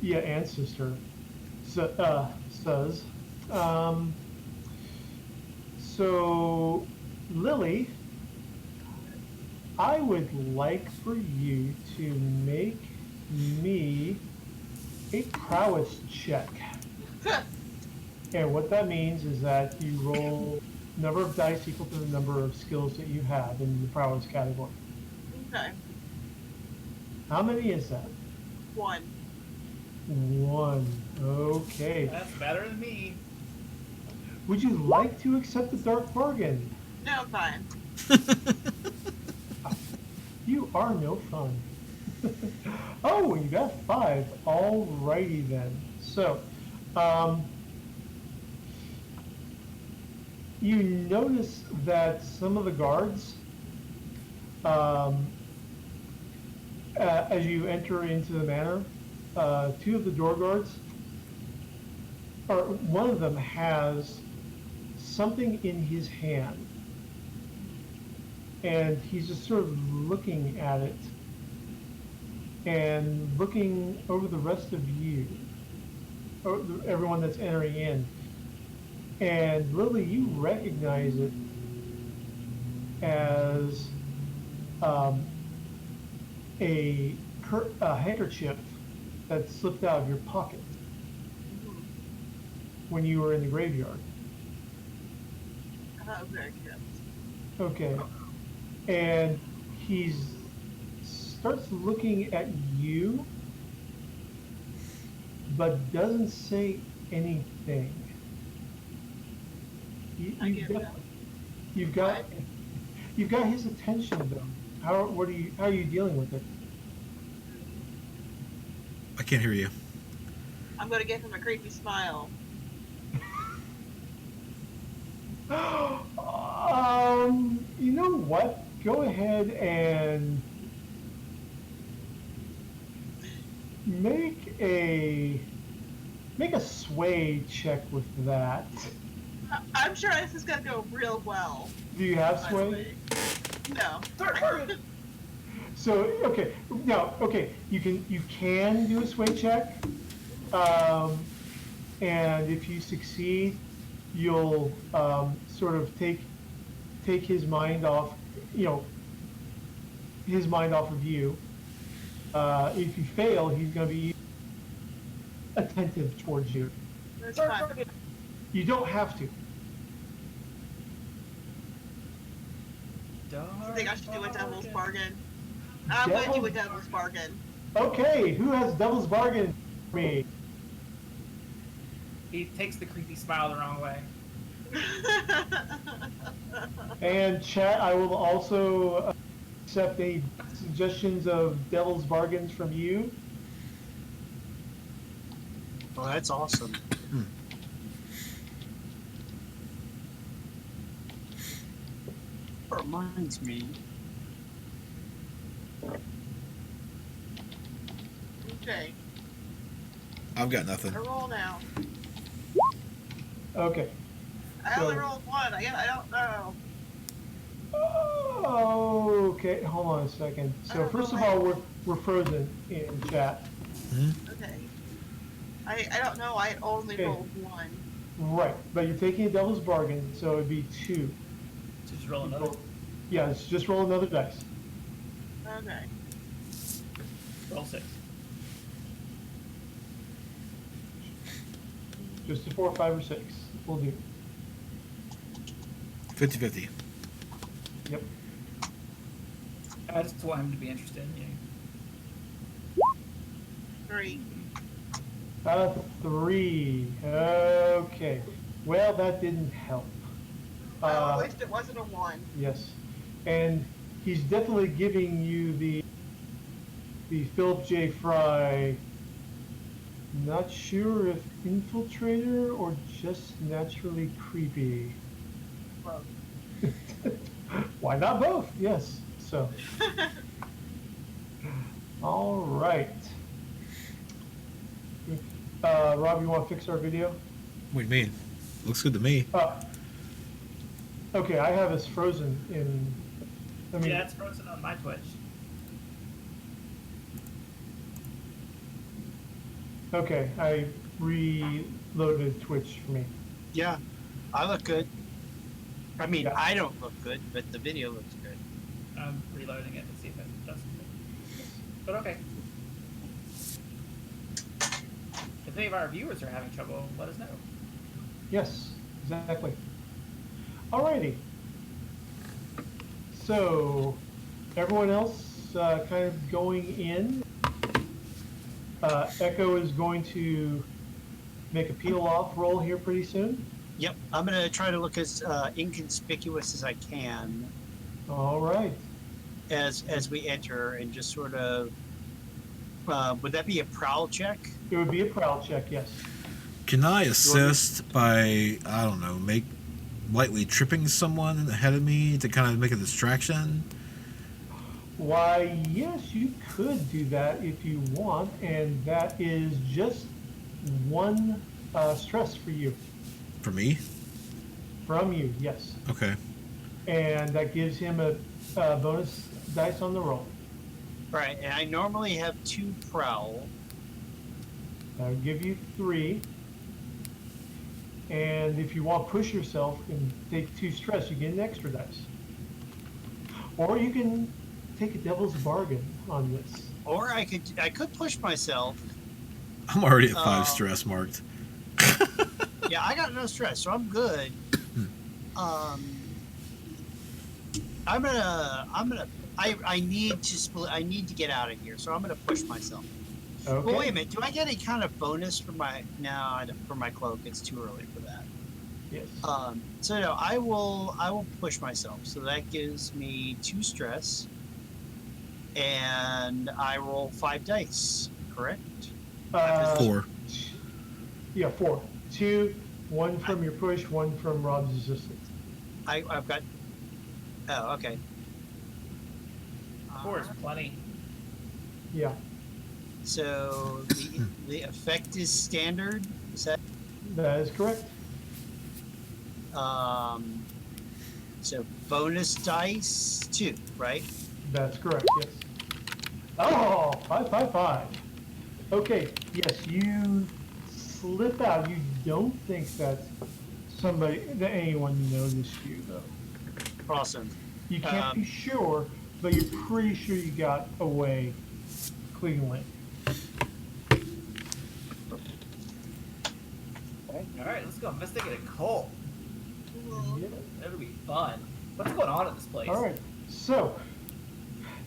Yeah, and sister. So, says. So, Lily, I would like for you to make me a prowess check. And what that means is that you roll number of dice equal to the number of skills that you have in the prowess category. Okay. How many is that? 1. 1. Okay. That's better than me. Would you like to accept the dark bargain? No, fine. You are no fun. Oh, you got 5. Alrighty then. So, you notice that some of the guards, as you enter into the manor, 2 of the door guards, or one of them has something in his hand, and he's just sort of looking at it and looking over the rest of you, or everyone that's entering in. And Lily, you recognize it as a handkerchief that slipped out of your pocket when you were in the graveyard. I thought it was very cute. Okay. And he starts looking at you, but doesn't say anything. You've got his attention though. How are you dealing with it? I can't hear you. I'm gonna give him a creepy smile. You know what? Go ahead and make a sway check with that. I'm sure this is gonna go real well. Do you have by the sway? way. No. So you can do a sway check, and if you succeed, you'll sort of take his mind off, of you. If you fail, he's going to be attentive towards you. That's fine. You don't have to. I think I should do a devil's bargain. I'm going to do a devil's bargain. Okay, who has devil's bargain for me? He takes the creepy smile the wrong way. And chat, I will also accept any suggestions of devil's bargains from you. Well, that's awesome. Reminds me. Okay, I've got nothing. I roll now. Okay. I only rolled one. I don't know. Oh, okay, hold on a second. So first of all, we're frozen in chat. Okay. I don't know. I only rolled one. Right, but you're taking a devil's bargain, so it'd be 2. Just roll another. Yeah, just roll another dice. Okay. Roll 6. Just a 4, 5, or 6. We'll do. 50-50. Yep. I just want him to be interested in you. 3. 3. Okay. Well, that didn't help. Well, at least it wasn't a 1. Yes. And he's definitely giving you the Philip J. Fry, not sure if infiltrator or just naturally creepy. Well. Why not both? Yes. So. All right. Rob, you want to fix our video? What do you mean? Looks good to me. Okay, I have us frozen in. I mean, Yeah, it's frozen on my Twitch. okay, I reloaded Twitch for me. Yeah, I look good. I mean, Yeah. I don't look good, but the video looks good. I'm reloading it to see if it does something. But okay. If any of our viewers are having trouble, let us know. Yes, exactly. Alrighty. So, everyone else kind of going in. Echo is going to make a peel off roll here pretty soon. Yep, I'm gonna try to look as inconspicuous as I can All right. as we enter, and just sort of. Would that be a prowl check? It would be a prowl check, yes. Can I assist by, I don't know, lightly tripping someone ahead of me to kind of make a distraction? Why, yes, you could do that if you want, and that is just 1 stress for you. For me? From you, yes. Okay. And that gives him a bonus dice on the roll. Right, and I normally have 2 prowl. I'll give you 3. And if you want to push yourself and take 2 stress, you get an extra dice. Or you can take a devil's bargain on this. Or I could push myself. I'm already at 5 stress marked. Yeah, I got no stress, so I'm good. I need to split. I need to get out of here, so I'm gonna push myself. Okay. Well, wait a minute. Do I get any kind of bonus for my? No, I don't, for my cloak. It's too early for that. Yes. So no, I will push myself. So that gives me 2 stress, and I roll 5 dice. Correct? 4. Yeah, 4. 2, 1 from your push, 1 from Rob's assistance. I've got. Oh, okay. 4 is plenty. Yeah, So the effect is standard. Is that? that is correct. So bonus dice 2, right? That's correct, yes. Oh, 5, 5, 5. Okay, yes, you slip out. You don't think that anyone noticed you, though. Awesome. You can't be sure, but you're pretty sure you got away cleanly. All right, let's go investigate a cult. Yeah. That'll be fun. What's going on in this place? All right. So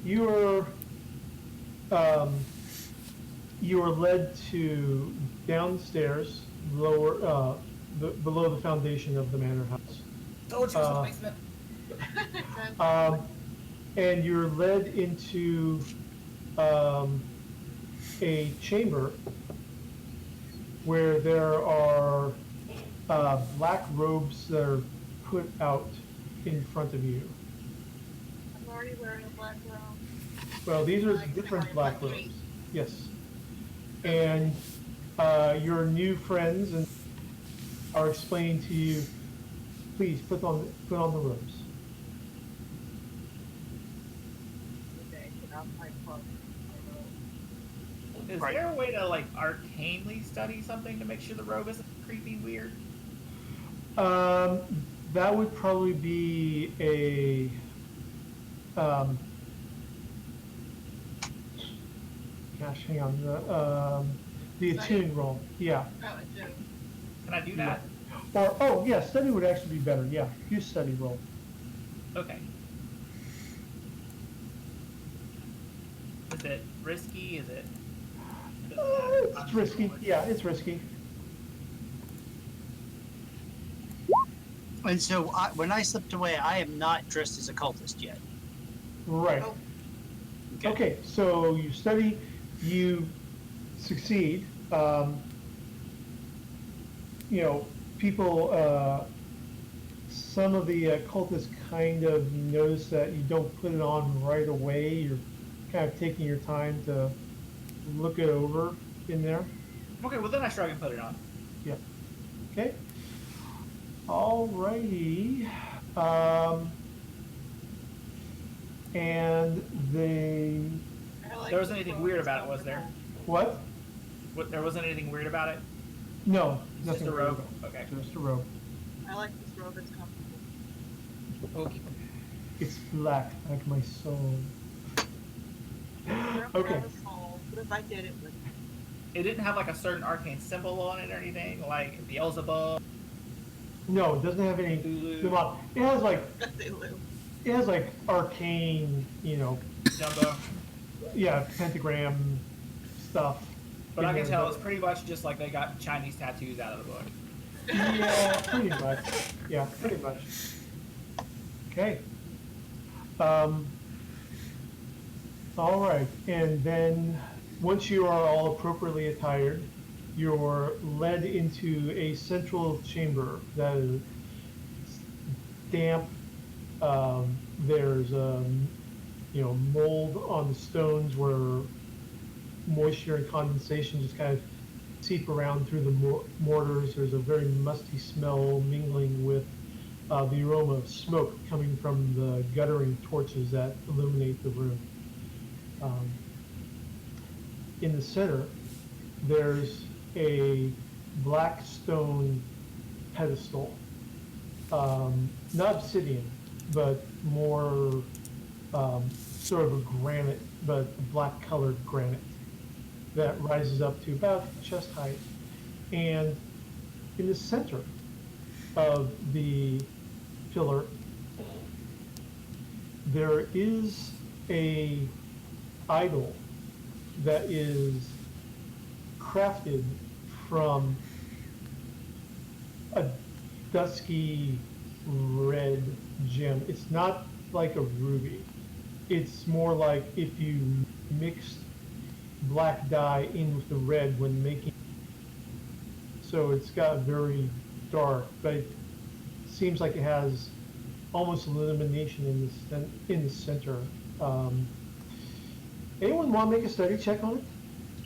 you are led to downstairs, below the foundation of the manor house. Told you it was a basement. And you're led into a chamber where there are black robes that are put out in front of you. I'm already wearing a black robe. Well, these are Like, different sorry, black black robes. Yes. And your new friends are explaining to you, please put on the robes. Okay, get off my clothes. Is Right. there a way to like arcanely study something to make sure the robe isn't creepy weird? That would probably be a gosh, hang on. The attuning roll. Yeah. Oh, it do. Can I do that? Or yeah, study would actually be better. Yeah, use study roll. Okay. Is it risky? Is it? It's risky. Yeah, it's risky. And so when I slipped away, I am not dressed as a cultist yet. Right. Oh. Okay, so you study, you succeed. People, some of the cultists kind of notice that you don't put it on right away. You're kind of taking your time to look it over in there. Okay, well then I sure I can put it on. Yeah. Okay. Alrighty. And they. I like There wasn't this anything robe, weird it's about it, was there? comfortable. What? What? There wasn't anything weird about it. No, It's nothing. just a robe. Okay. Just a robe. I like this robe, it's comfortable. Okay. It's black like my soul. I don't Okay. have a soul, but if I did, it would. It didn't have like a certain arcane symbol on it or anything, like Beelzebub. No, it doesn't have any. Cthulhu. It has like They live. arcane, Jumbo. yeah, pentagram stuff. But I in can there, tell but- it's pretty much just like they got Chinese tattoos out of the book. Yeah, pretty much. Yeah, pretty much. Okay. All right, and then once you are all appropriately attired, you're led into a central chamber that is damp. There's mold on the stones where moisture and condensation just kind of seep around through the mortars. There's a very musty smell mingling with the aroma of smoke coming from the guttering torches that illuminate the room. In the center, there's a black stone pedestal, not obsidian, but more sort of a granite, but black colored granite that rises up to about chest height. And in the center of the pillar, there is a idol that is crafted from a dusky red gem. It's not like a ruby. It's more like if you mixed black dye in with the red when making. So it's got very dark, but it seems like it has almost illumination in the center. Anyone want to make a study check on it?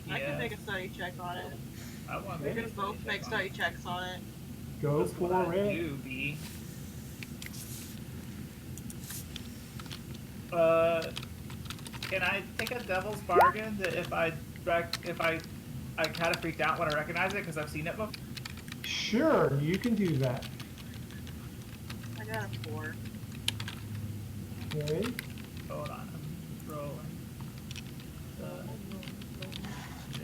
I Yeah. can make a study check on it. I want We're to gonna both make study checks on it. Go That's what I for it. do, B. Can I take a devil's bargain that if I kind of freaked out when I recognize it because I've seen it before? Sure, you can do that. I got a 4. Okay. Hold on, I'm rolling. This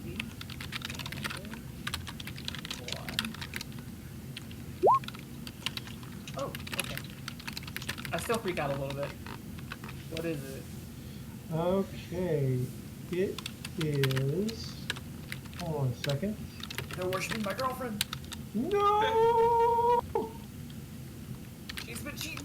week, and 1. still freak out a little bit. What is it? Okay, it is. Hold on a second. They're worshiping my girlfriend. No! She's been cheating.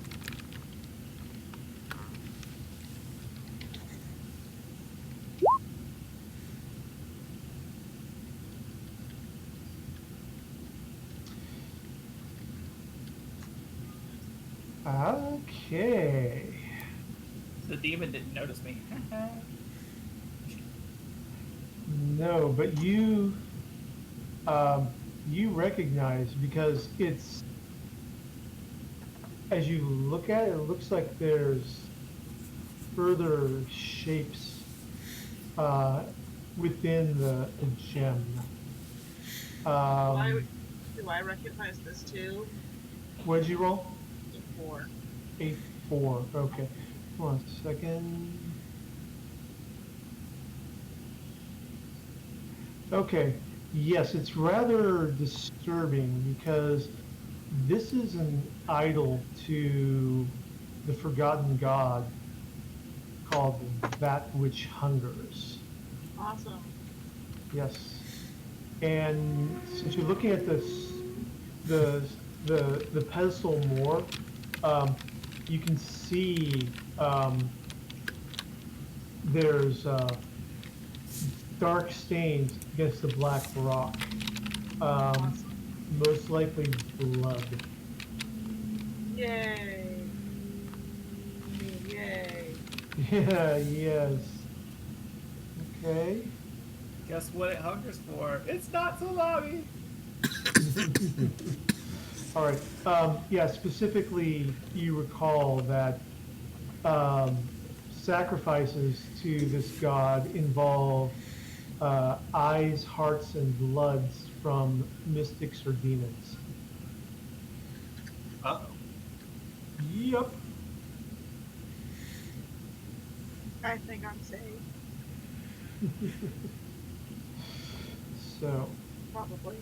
Okay. The demon didn't notice me. No, but you recognize, because it's, as you look at it, it looks like there's further shapes within the gem. Do I recognize this too? What did you roll? 4. 8-4. Okay. Hold on a second. Okay. Yes, it's rather disturbing because this is an idol to the forgotten god called That Which Hungers. Awesome. Yes. And since you're looking at this, the pedestal more, you can see there's dark stains against the black rock. Most likely blood. Yay. Yay. Yeah, yes. Okay. Guess what it hungers for? It's not salami. All right. Yeah, specifically, you recall that sacrifices to this god involve eyes, hearts, and bloods from mystics or demons. Uh-oh. Yep. I think I'm safe. So, Probably.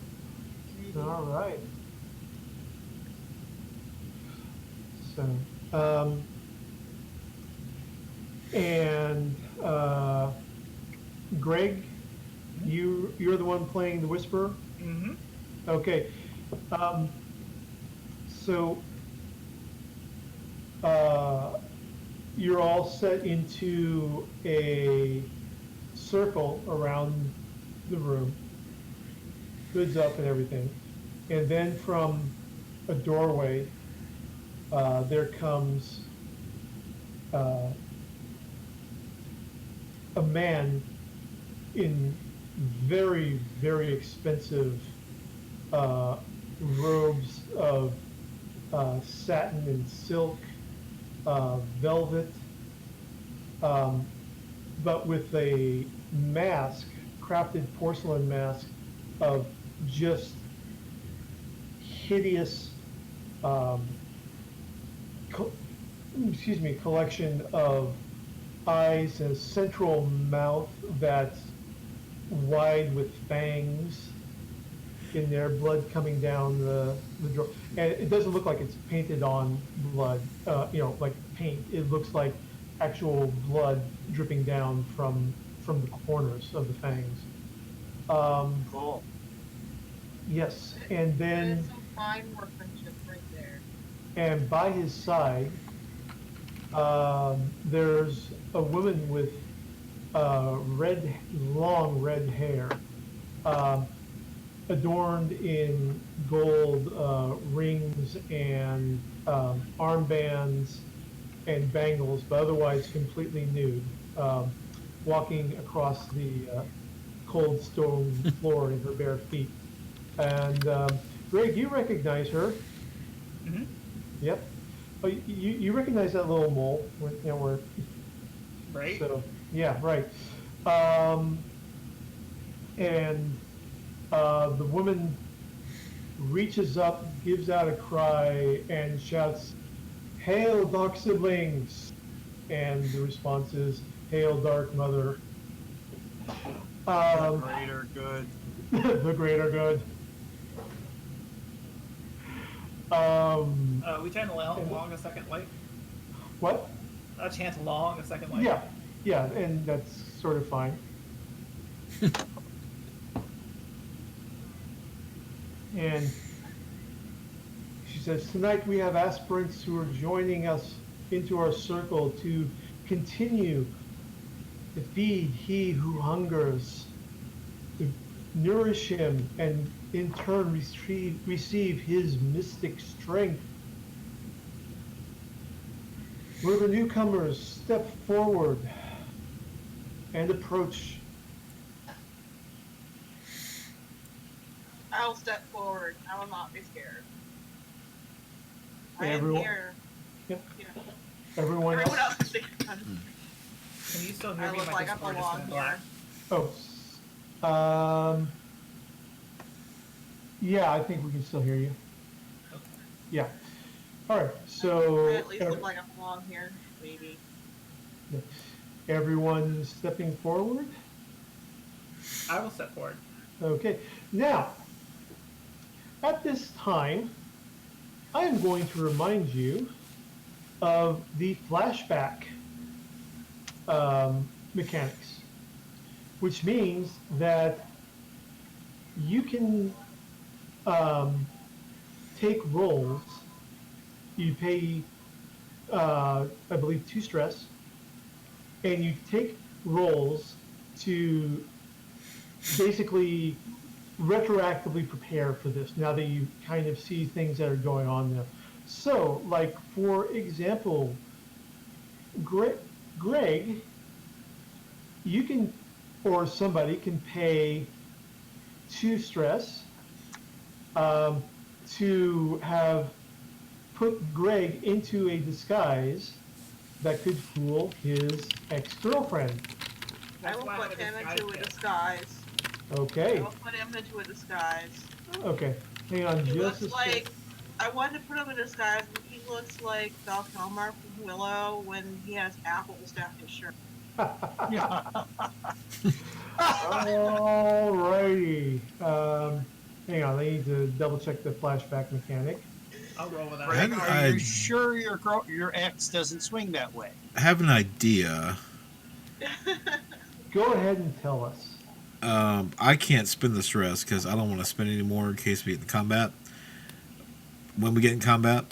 Maybe. all right. So, and Greg, you're the one playing the Whisperer? Mm-hmm. Okay. So, you're all set into a circle around the room, hoods up and everything. And then from a doorway, there comes a man in very, very expensive robes of satin and silk, velvet, but with a mask, crafted porcelain mask of just hideous, collection of eyes and a central mouth that's wide with fangs in there, blood coming down the drawer. And it doesn't look like it's painted on blood, like paint. It looks like actual blood dripping down from the corners of the fangs. Cool. Yes, and then, There's some fine workmanship right there. and by his side, there's a woman with long red hair, adorned in gold rings and armbands and bangles, but otherwise completely nude, walking across the cold stone floor in her bare feet. And Greg, you recognize her. Mm-hmm. Yep. Oh, you recognize that little mole, where Right? so yeah, right. And the woman reaches up, gives out a cry, and shouts, "Hail, dark siblings!" And the response is, "Hail, dark mother." Greater good. The greater good. We trying to along a second light? What? A chant along, a second one. Yeah, and that's sort of fine. And she says, tonight we have aspirants who are joining us into our circle to continue to feed he who hungers, to nourish him, and in turn receive his mystic strength. Will the newcomers step forward and approach? I'll step forward. I will not be scared. I am Everyone- here. Yep. Yeah. Everyone Everyone else? else is thinking. Can you still hear I me? look My like I Discord just belong went black. here. Oh, yeah, I think we can still hear you. Okay. Yeah. All right. So I at least look like I belong here. Maybe. everyone stepping forward. I will step forward. Okay. Now, at this time, I am going to remind you of the flashback mechanics, which means that you can take rolls. You pay, I believe, 2 stress, and you take rolls to basically retroactively prepare for this now that you kind of see things that are going on there. So, like, for example, Greg, you can, or somebody can pay 2 stress to have put Greg into a disguise that could fool his ex-girlfriend. I That's will why put have a him disguise into a kit. disguise. I Okay, will put him into a disguise. okay. Hang on He just a looks second. like. I wanted to put him in a disguise, but he looks like Val Kilmer from Willow when he has apples down his shirt. Alrighty. Hang on, I need to double check the flashback mechanic. I'll roll with that. Greg, And are you I- sure your ex doesn't swing that way? I have an idea. Go ahead and tell us. I can't spend the stress because I don't want to spend any more in case we get in combat. When we get in combat.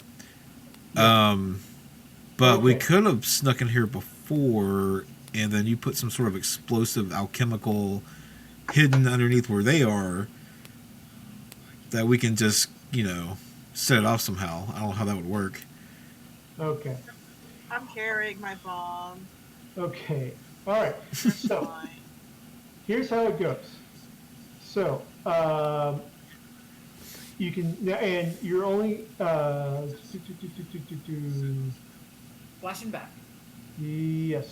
But we Okay. could have snuck in here before, and then you put some sort of explosive alchemical hidden underneath where they are that we can just, set it off somehow. I don't know how that would work. Okay. I'm carrying my bomb. Okay. Alright. That's So, fine. here's how it goes. So, you can, and you're only, Flashing back. yes.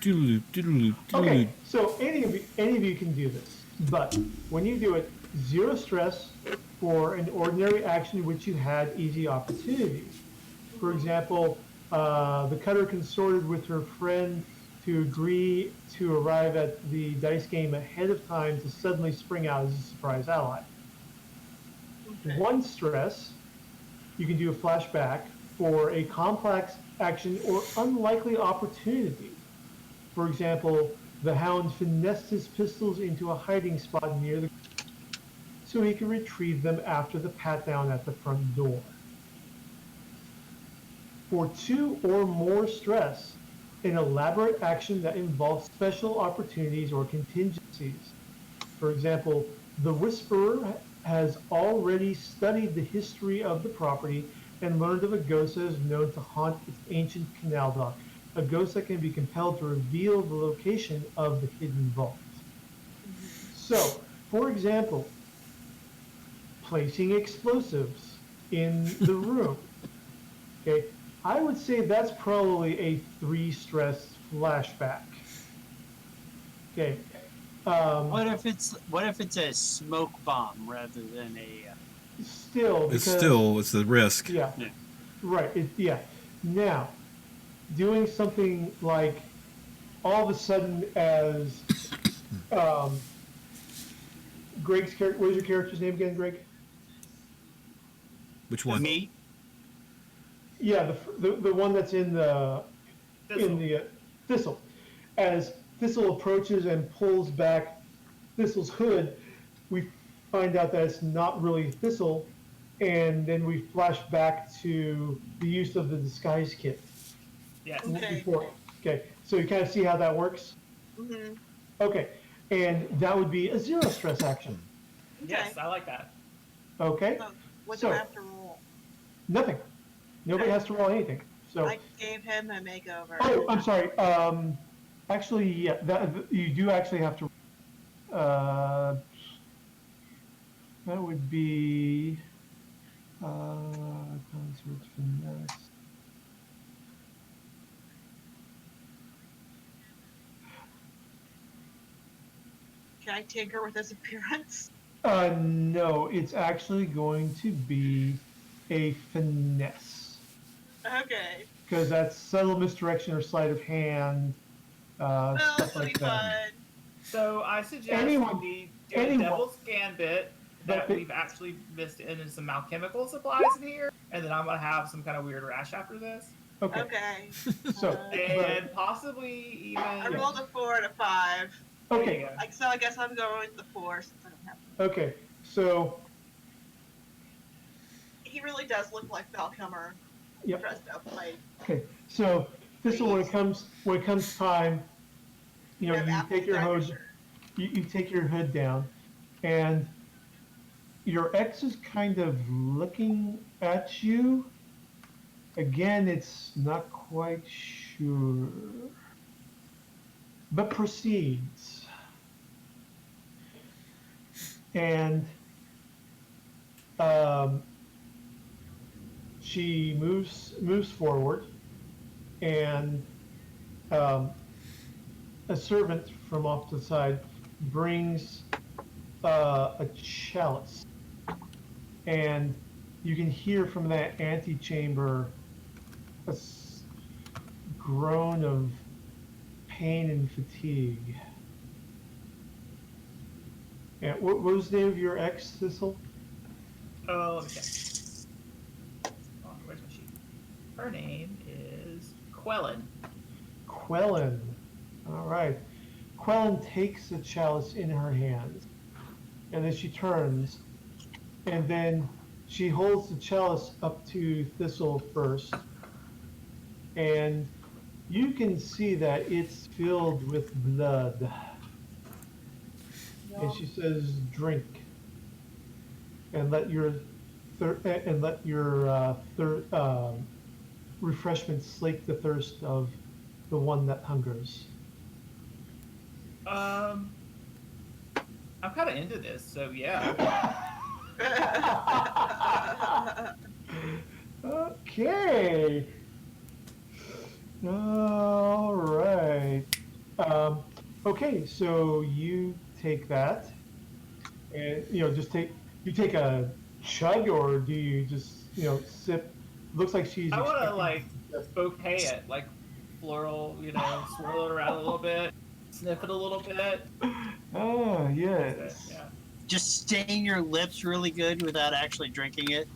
Doodaloo, doodaloo, Okay, doodaloo. so any of you can do this, but when you do it, 0 stress for an ordinary action in which you had easy opportunities. For example, the cutter consorted with her friend to agree to arrive at the dice game ahead of time to suddenly spring out as a surprise ally. Okay. 1 stress, you can do a flashback for a complex action or unlikely opportunity. For example, the hound finessed his pistols into a hiding spot near the so he could retrieve them after the pat-down at the front door. For 2 or more stress, an elaborate action that involves special opportunities or contingencies. For example, the Whisperer has already studied the history of the property and learned of a ghost that is known to haunt its ancient canal dock, a ghost that can be compelled to reveal the location of the hidden vault. So, for example, placing explosives in the room. Okay, I would say that's probably a 3 stress flashback. Okay. What if it's a smoke bomb rather than a? Still, because It's the risk. yeah, Yeah. right. Yeah. Now, doing something like all of a sudden as Greg's character. What is your character's name again, Greg? Which one? Me? Yeah, the one that's in the Thistle. Thistle. As Thistle approaches and pulls back Thistle's hood, we find out that it's not really Thistle, and then we flash back to the use of the disguise kit. Yes. Okay. Before. Okay, so you kind of see how that works? Mm-hmm. Okay, and that would be a 0 stress action. Yes, I like that. Okay, So, what do So- I have to roll? nothing. Nobody has to roll anything. So, I gave him a makeover. oh, I'm sorry. Actually, yeah, you do actually have to. That would be concert finesse. Can I tinker with his appearance? No, it's actually going to be a finesse Okay. because that's subtle misdirection or sleight of hand, Well, stuff it'll like be that. fun. So I suggest Anyone- we do anyone- a devil's gambit that But- we've actually missed in some alchemical supplies in here, and then I'm gonna have some kind of weird rash after this, Okay, Okay. so and possibly I even. rolled a 4 and a 5. okay, Yeah. So I guess I'm going with the 4 since I don't have. okay, so He really does look like Val Kilmer Yep. dressed up like. okay, so Thistle, when it comes time, you take your hood. You take your hood down, and your ex is kind of looking at you. Again, it's not quite sure, but proceeds. And she moves forward, and a servant from off to the side brings a chalice, and you can hear from that antechamber a groan of pain and fatigue. And what was the name of your ex, Thistle? Oh, let me check. Oh, where's my sheet? Her name is Quellen. Quellen. All right. Quellen takes the chalice in her hands, and then she turns, and then she holds the chalice up to Thistle first, and you can see that it's filled with blood. And she says, "Drink, and let your refreshment slake the thirst of the one that hungers." I'm kind of into this, so yeah. Okay. All right. Okay, so you take that, and just take a chug, or do you just sip? Looks like she's. I want to expecting- bouquet it, floral, swirl it around a little bit, sniff it a little bit. Ah, yes. Yeah. Just stain your lips really good without actually drinking it.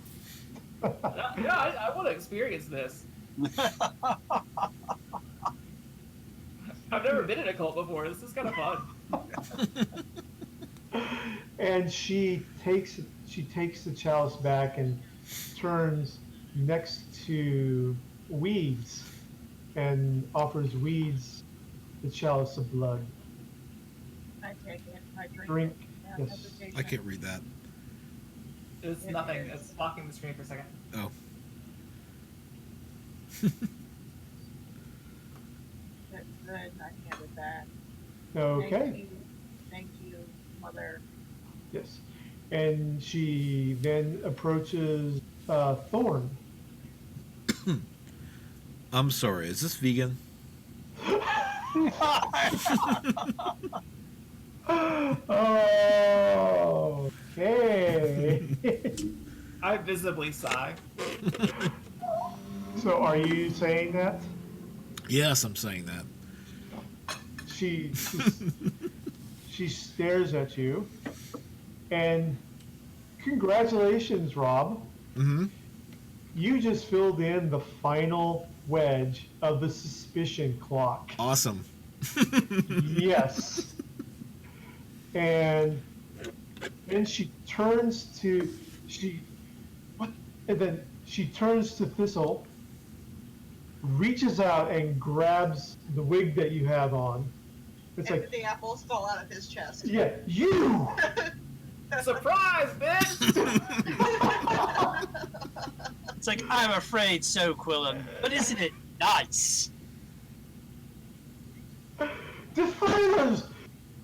I want to experience this. I've never been in a cult before. This is kind of fun. And she takes the chalice back and turns next to Weeds and offers Weeds the chalice of blood. I take it. I drink. Drink. it without Yes. hesitation. I can't read that. It's nothing. It's blocking the screen for a second. Oh. That's good. I handed that. Okay. Thank you, Mother. Yes. And she then approaches Thorn. I'm sorry, is this vegan? Oh, okay. I visibly sigh. So are you saying that? Yes, I'm saying that. She stares at you, and congratulations, Rob. Mm-hmm. you just filled in the final wedge of the suspicion clock. Awesome. Yes. And then she turns to what? And then she turns to Thistle, reaches out and grabs the wig that you have on. It's And like, the apples fall out of his chest. yeah, you. Surprise, bitch! It's like, I'm afraid so, Quillen, but isn't it nice? Defilers!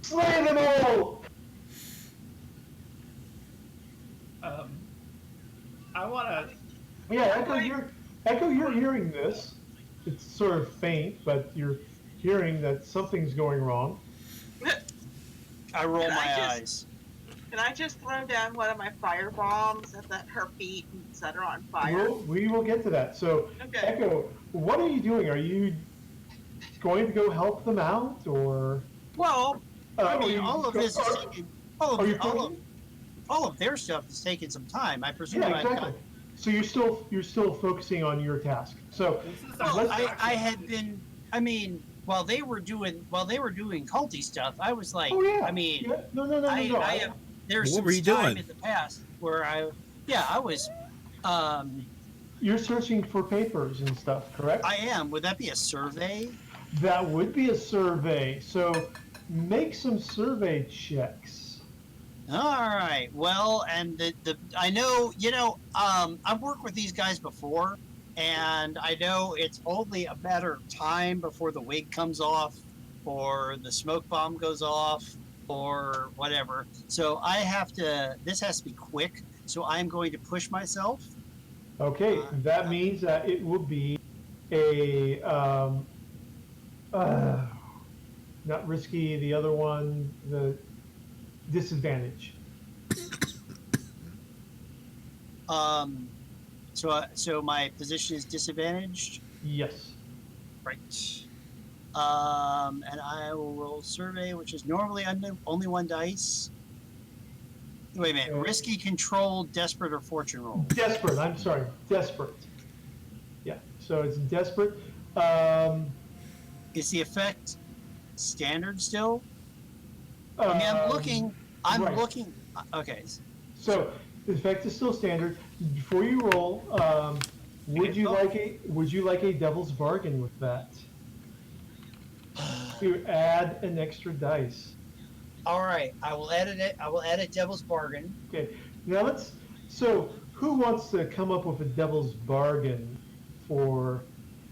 Slay them all! I want to. Yeah, Echo, you're hearing this. It's sort of faint, but you're hearing that something's going wrong. I roll Can I my just- eyes. Can I just throw down one of my fire bombs at her feet and set her on fire? We will get to that. So, Okay. Echo, what are you doing? Are you going to go help them out, or? Well, I mean, are all of this is taking, all Are you of, cooking? all of their stuff is taking some time. I presume. Yeah, exactly. So you're still focusing on your task. So This is Well, our- I had been. I mean, while they were doing culty stuff, I was like, oh yeah, I mean, yeah. No. I have. There's What some were you time doing? in the past where I was. You're searching for papers and stuff, correct? I am. Would that be a survey? That would be a survey. So make some survey checks. All right. Well, and the I know, I've worked with these guys before, and I know it's only a matter of time before the wig comes off, or the smoke bomb goes off, or whatever. So this has to be quick. So I'm going to push myself. Okay, that means that it will be a not risky. The other one, the disadvantage. So my position is disadvantaged. Yes. Right. And I will roll survey, which is normally only one dice. Wait a minute. Okay. Risky, control, desperate, or fortune roll. Desperate. I'm sorry. Desperate. Yeah. So it's desperate. Is the effect standard still? I mean, I'm looking. right. looking. Okay. So the effect is still standard. Before you roll, would you like a devil's bargain with that? To add an extra dice. All right. I will add it. I will add a devil's bargain. Okay. Now so who wants to come up with a devil's bargain for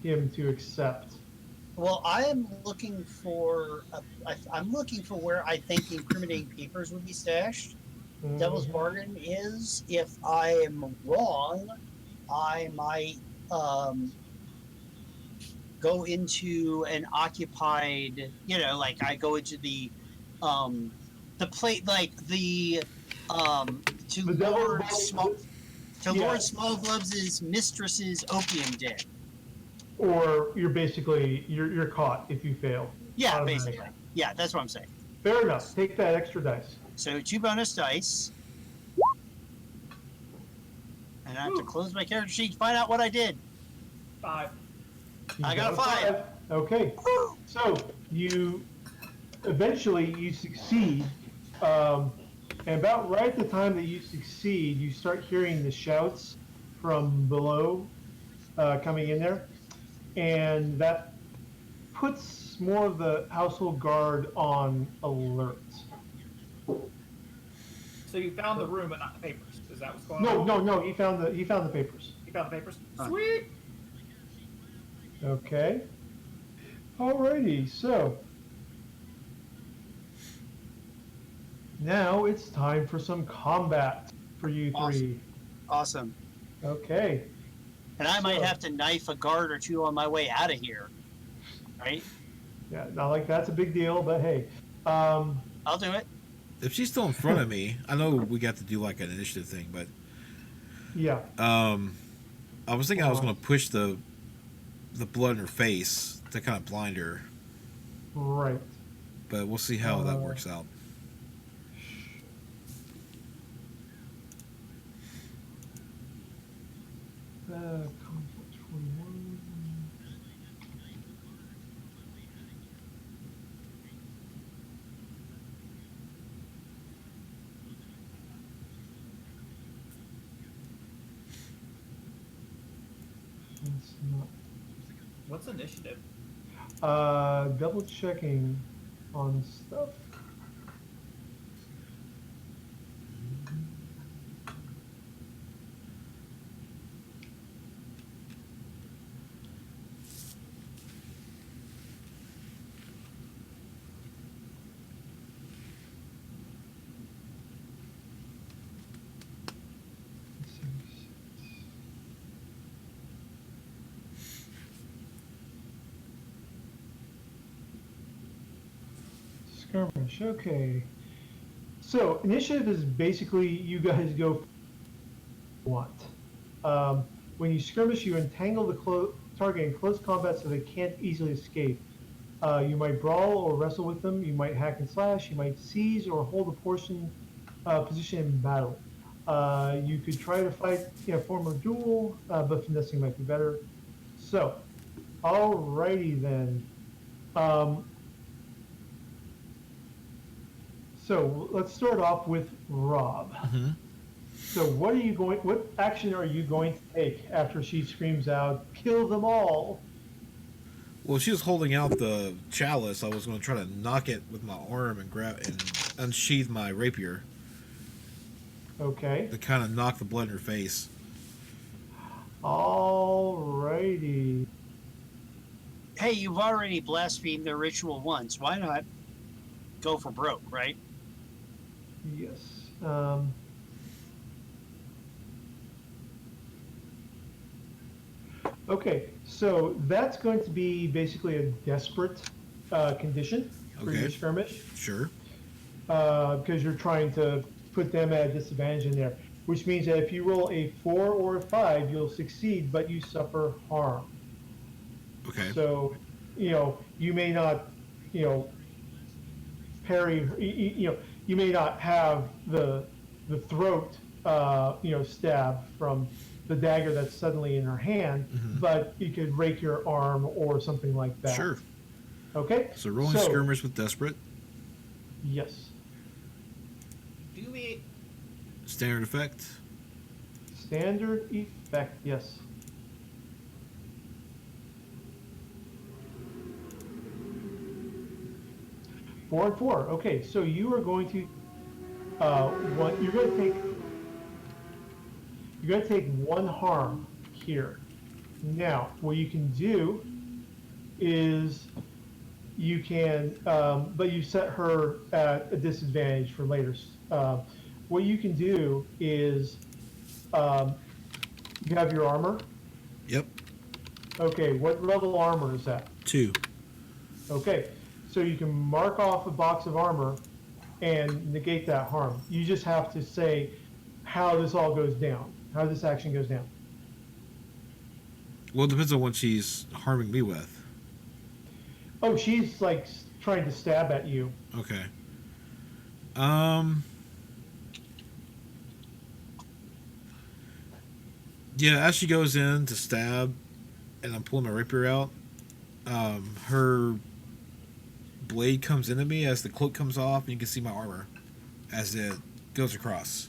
him to accept? Well, I am looking for. I'm looking for where I think incriminating papers would be stashed. Devil's Mhm. bargain is, if I am wrong, I might go into an occupied, like I go into the plate, like to The devil's Lord bargain. Lord Smallgloves' mistress's opium den. Or you're caught if you fail. Yeah, Automatically. basically. Yeah, that's what I'm saying. Fair enough. Take that extra dice. So 2 bonus dice. And I have to close my character sheet to find out what I did. 5. You I got a 5. Okay. So you eventually succeed, and about right at the time that you succeed, you start hearing the shouts from below coming in there, and that puts more of the household guard on alert. So you found the room but not the papers. Is that what's going No, on? no. He found the papers. You found the papers? Huh. Sweet! Okay. Alrighty, so now it's time for some combat for you three. Awesome. Okay. And I might So- have to knife a guard or two on my way out of here. Right? Yeah, not like that's a big deal, but hey. I'll do it. If she's still in front of me, I know we got to do like an initiative thing, but Yeah. I was thinking I was going to push the blood in her face to kind of blind her, Right. but we'll see how that works out. Conflict 41. That's not. What's initiative? Double checking on stuff. Skirmish, okay. So initiative is basically you guys go want. When you skirmish, you entangle the target in close combat so they can't easily escape. You might brawl or wrestle with them. You might hack and slash. You might seize or hold a position in battle. You could try to fight in a form of duel, but finessing might be better. So, alrighty then. So let's start off with Rob. Mm-hmm. So what action are you going to take after she screams out, "Kill them all"? Well, she was holding out the chalice. I was going to try to knock it with my arm and grab and unsheath my rapier Okay. to kind of knock the blood in her face. Alrighty. Hey, you've already blasphemed the ritual once. Why not go for broke, right? Yes. Okay, so that's going to be basically a desperate condition for your Okay. skirmish, Sure. because you're trying to put them at a disadvantage in there, which means that if you roll a 4 or a 5, you'll succeed, but you suffer harm. Okay. So, you may not, parry, you may not have the throat, stab from the dagger that's suddenly in her hand, Mhm. but you could rake your arm or something like that. Sure. Okay. So rolling skirmish with desperate. Yes. Do we? Standard effect. Standard effect. Yes. Four and four. Okay, so you are going to you're going to take one harm here. Now, what you can do is you can, but you set her at a disadvantage for later. What you can do is you have your armor. Yep. Okay, what level armor is that? 2. Okay, so you can mark off a box of armor and negate that harm. You just have to say how this all goes down, how this action goes down. Well, it depends on what she's harming me with. Oh, she's like trying to stab at you. Okay. Yeah, as she goes in to stab, and I'm pulling my rapier out, her blade comes into me as the cloak comes off, and you can see my armor as it goes across.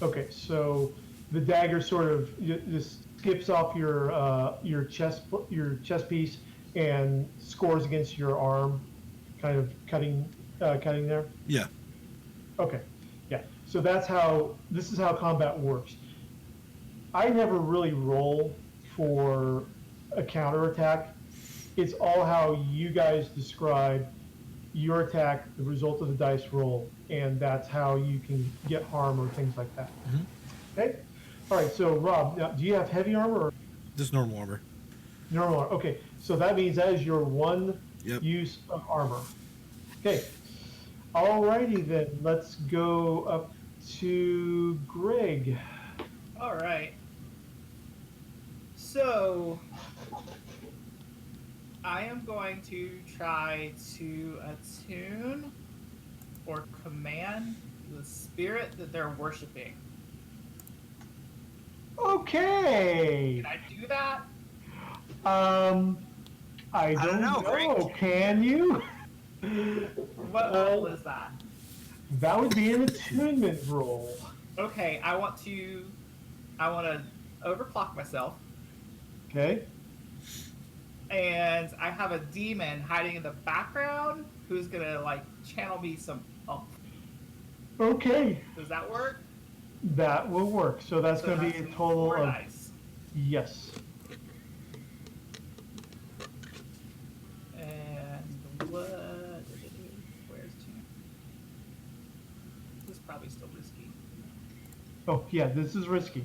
Okay, so the dagger sort of just skips off your chest piece and scores against your arm, kind of cutting there. Yeah. Okay, yeah. So this is how combat works. I never really roll for a counterattack. It's all how you guys describe your attack, the result of the dice roll, and that's how you can get harm or things like that. Mhm. Okay? All right, so Rob, now, do you have heavy armor or Just normal armor. normal armor? Okay, so that means that is your one Yep. use of armor. Okay. Alrighty then, let's go up to Greg. All right. So I am going to try to attune or command the spirit that they're worshiping. Okay. Can I do that? I don't know, know. Frank. Can you? What roll is that? That would be an attunement roll. Okay, I want to overclock myself, Okay. and I have a demon hiding in the background who's gonna like channel me some umph. Okay. Does that work? That will work. So that's So going to be that's a total 4 of dice. yes. And what? Where's chance? This is probably still risky. Oh yeah, this is risky.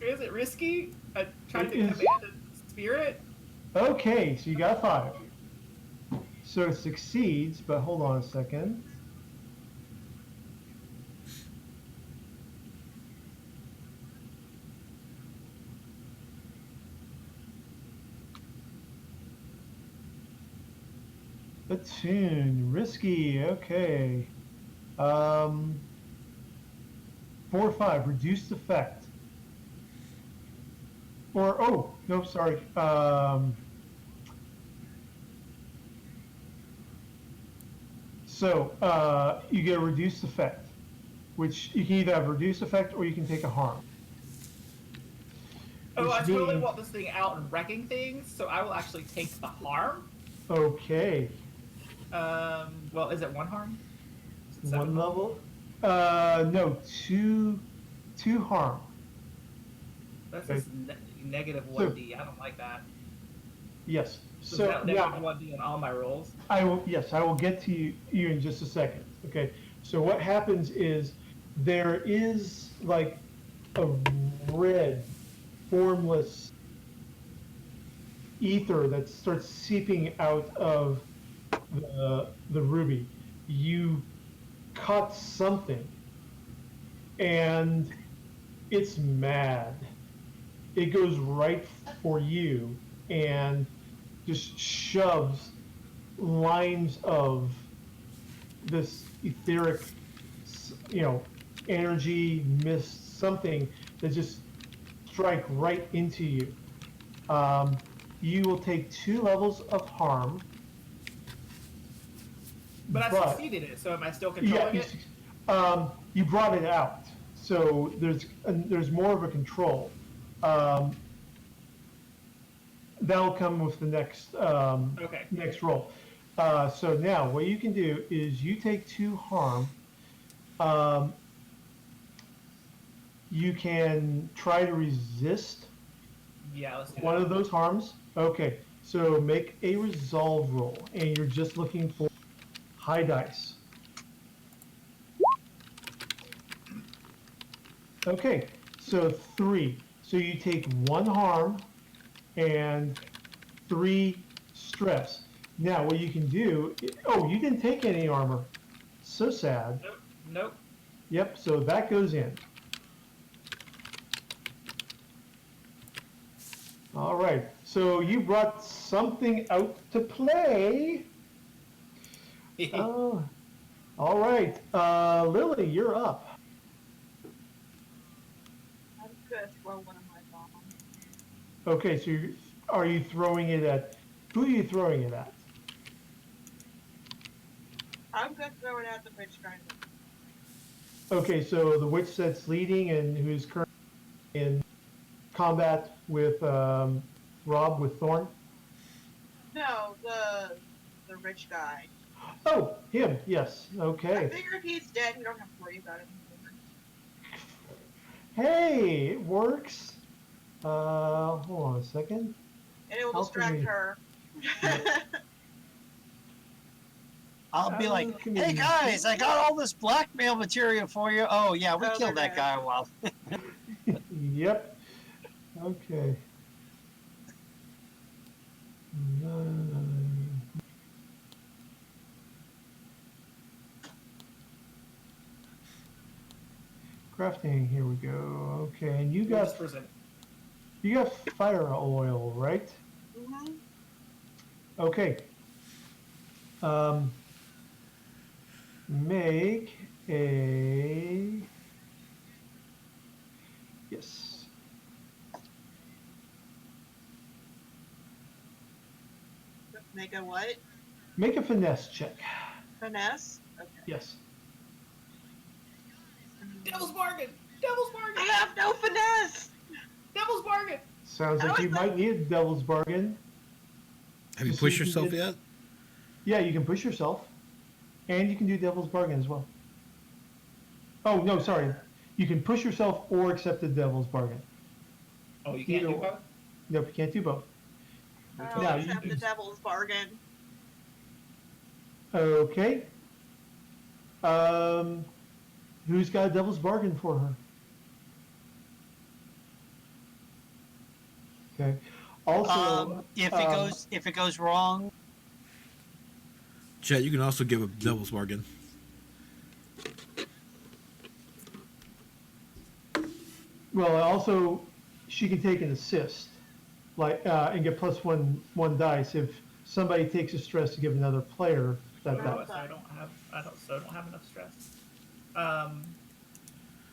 Is it risky? I tried to It is. command a spirit. Okay, so you got 5. So it succeeds, but hold on a second. Attune, risky, okay. 4 or 5, reduced effect. Or, oh, no, sorry. You get a reduced effect, which you can either have a reduced effect or you can take a harm. Oh, I Which totally means- want this thing out and wrecking things, so I will actually take the harm. Okay, Well, is it 1 harm? Is it 7 1 harm? level. No, two harm. That's Okay. just negative 1d. I don't like that. Yes. So So that now negative 1d on all my rolls. I will get to you in just a second. Okay. So what happens is there is like a red, formless ether that starts seeping out of the ruby. You caught something, and it's mad. It goes right for you and just shoves lines of this etheric, energy, mist, something that just strike right into you. You will take 2 levels of harm. But I succeeded it, so am I still controlling it? You brought it out, so there's more of a control. That'll come with the next Okay. next roll. So now what you can do is you take 2 harm. You can try to resist Yeah, let's do one that. of those harms. Okay, so make a resolve roll, and you're just looking for high dice. Okay, so 3. So you take 1 harm and 3 stress. Now what you can do, oh, you didn't take any armor. So sad. Nope. Nope. Yep, so that goes in. All right, so you brought something out to play. Oh, all right. Lily, you're up. I'm gonna throw one of my bombs. Okay, so are you throwing it at, who are you throwing it at? I'm gonna throw it at the witch guy. Okay, so the witch that's leading and who's currently in combat with Rob with Thorn? No, the rich guy. Oh, him, yes, I okay. figure if he's dead, we don't have to worry about him anymore. Hey, it works. Hold on a second. And it will How distract can her. I'll be like, can hey we- guys, I got all this blackmail material for you. Oh yeah, we Oh, killed they're that guy while. Yep. Okay. Crafting, here we go. Okay, and you got fire oil, right? Mm-hmm. Okay. Make a yes. Make a what? Make a finesse check. Finesse? Okay. Yes. Devil's bargain. Devil's bargain. I have no finesse! Devil's bargain. Sounds I like was you might need a devil's bargain. Have you Just so pushed you can yourself get- yet? Yeah, you can push yourself, and you can do devil's bargain as well. Oh no, sorry. You can push yourself or accept the devil's bargain. Oh, you can't do Either- both? Nope, you can't do both. I'll Now, you accept can- the devil's bargain. Okay. Who's got a devil's bargain for her? Okay. Also, If it goes wrong, Chet, you can also give a devil's bargain. well, also she can take an assist, like and get +1 dice if somebody takes a stress to give another player that Oh, die. so I don't have enough stress.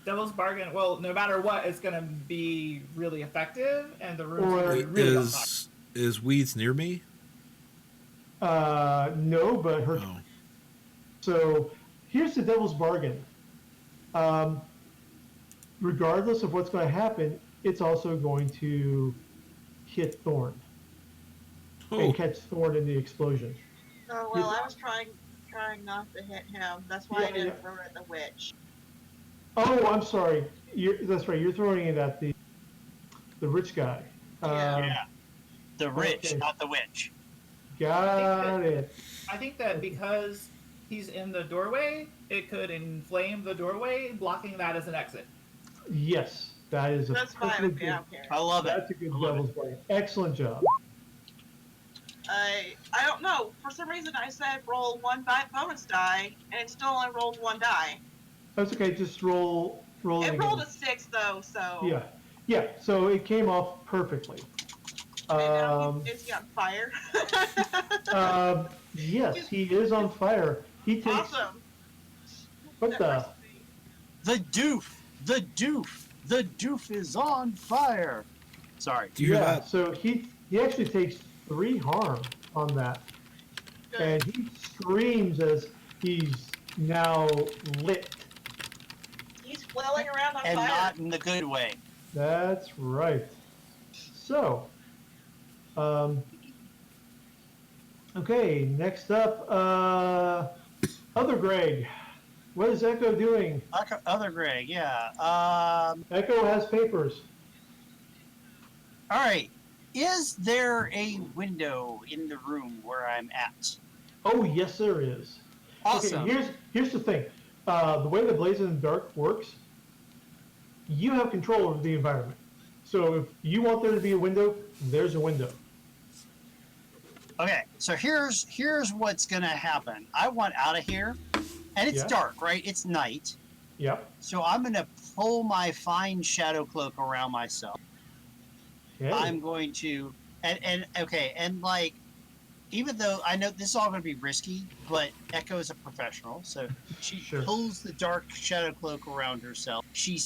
Devil's bargain. Well, no matter what, it's gonna be really effective, and the room's gonna be Wait, really on fire. is Weeds near me? No, but her. Oh. So here's the devil's bargain. Regardless of what's going to happen, it's also going to hit Thorn Oh, and catch Thorn in the explosion. Oh well, I was trying not to hit him. That's why I Yeah, didn't yeah. throw it at the witch. Oh, I'm sorry. That's right. You're throwing it at the rich guy. yeah, the rich, okay. not the witch. Got it. I think that because he's in the doorway, it could inflame the doorway, blocking that as an exit. Yes, that is a That's fine perfectly with me. I don't care. I love it. That's a good I love devil's bargain. Excellent job. I don't know. For some reason, I said roll 1 bonus die, and it still only rolled 1 die. That's okay. Just roll. It again. rolled a 6 though, so. Yeah, yeah. So it came off perfectly. Okay, now is he on fire? Yes, he is on fire. He takes. Awesome. What the? The doof is on fire. Sorry. do you hear Yeah. that? So he actually takes 3 harm on that, Good. and he screams as he's now lit. He's flailing around on And fire. not in the good way. That's right. So, okay. Next up, other Greg. What is Echo doing? Other Greg, yeah. Echo has papers. All right. Is there a window in the room where I'm at? Oh, yes, there is. Awesome. Okay, here's the thing. The way the Blaze in the Dark works, you have control over the environment. So if you want there to be a window, there's a window. Okay, so here's what's gonna happen. I want out of here, and it's Yeah. dark, right? It's night. Yep. So I'm gonna pull my fine shadow cloak around myself. Okay. I'm going to and like, even though I know this is all going to be risky, but Echo is a professional, so she Sure. pulls the dark shadow cloak around herself. She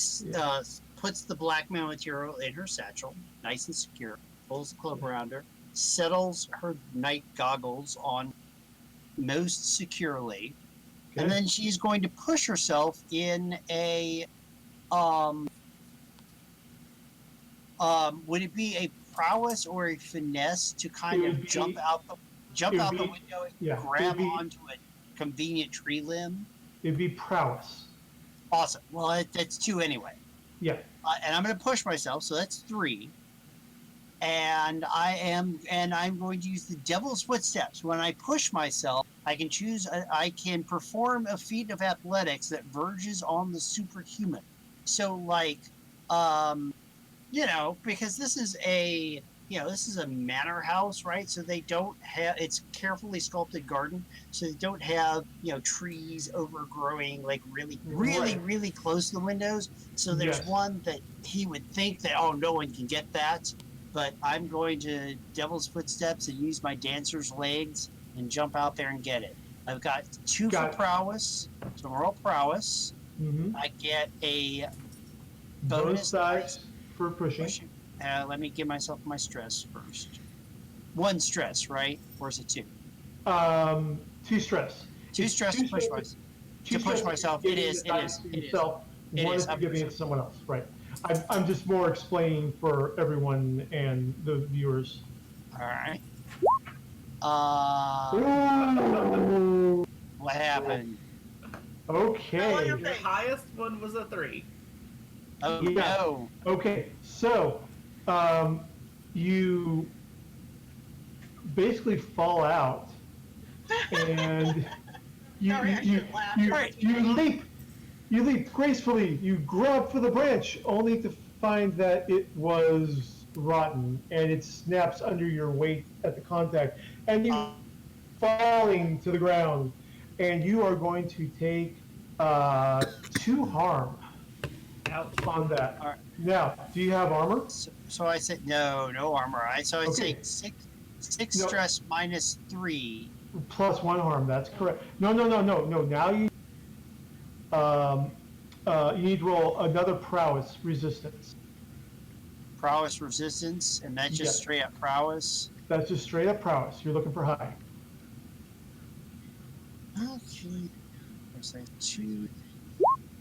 puts the black mail material in her satchel, nice and secure. Pulls the cloak around her, settles her night goggles on most securely, and then she's going to push herself in a would it be a prowess or a finesse to kind It of would be- jump out the it would be- window and yeah, it grab would be- onto a convenient tree limb? It'd be prowess. Awesome. Well, that's 2 anyway. Yeah. And I'm going to push myself, so that's 3. And I'm going to use the Devil's Footsteps. When I push myself, I can perform a feat of athletics that verges on the superhuman. So, like, because this is a manor house, right? So they don't have, it's carefully sculpted garden. So they don't have, trees overgrowing like really Right. close to the windows. So there's Yes. one that he would think that, oh, no one can get that. But I'm going to Devil's Footsteps and use my dancer's legs and jump out there and get it. I've got 2 Got for it. prowess. So roll prowess. Mm-hmm. I get a Bonus bonus dice for pushing. pushing. Let me give myself my stress first. 1 stress, right? Or is it 2? 2 stress. 2 stress to push myself. To push myself. It is. It is. It is. Yourself, It one is. if you're giving it to someone else, right? I'm just more explaining for everyone and the viewers. All right. Ooh. What happened? Okay. Your highest one was a 3. Oh Yeah. no. Okay, so you basically fall out, and Sorry, I should laugh. you leap gracefully. You grab for the branch, only to find that it was rotten, and it snaps under your weight at the contact, and you falling to the ground, and you are going to take 2 harm. Ouch. On that. All right. Now, do you have armor? So I said no armor. So I Okay. take 6 No. stress minus 3. Plus 1 harm. That's correct. No. Now you need to roll another prowess resistance. Prowess resistance, and that's just Yes. straight up prowess. That's just straight up prowess. You're looking for high. Okay. There's like 2.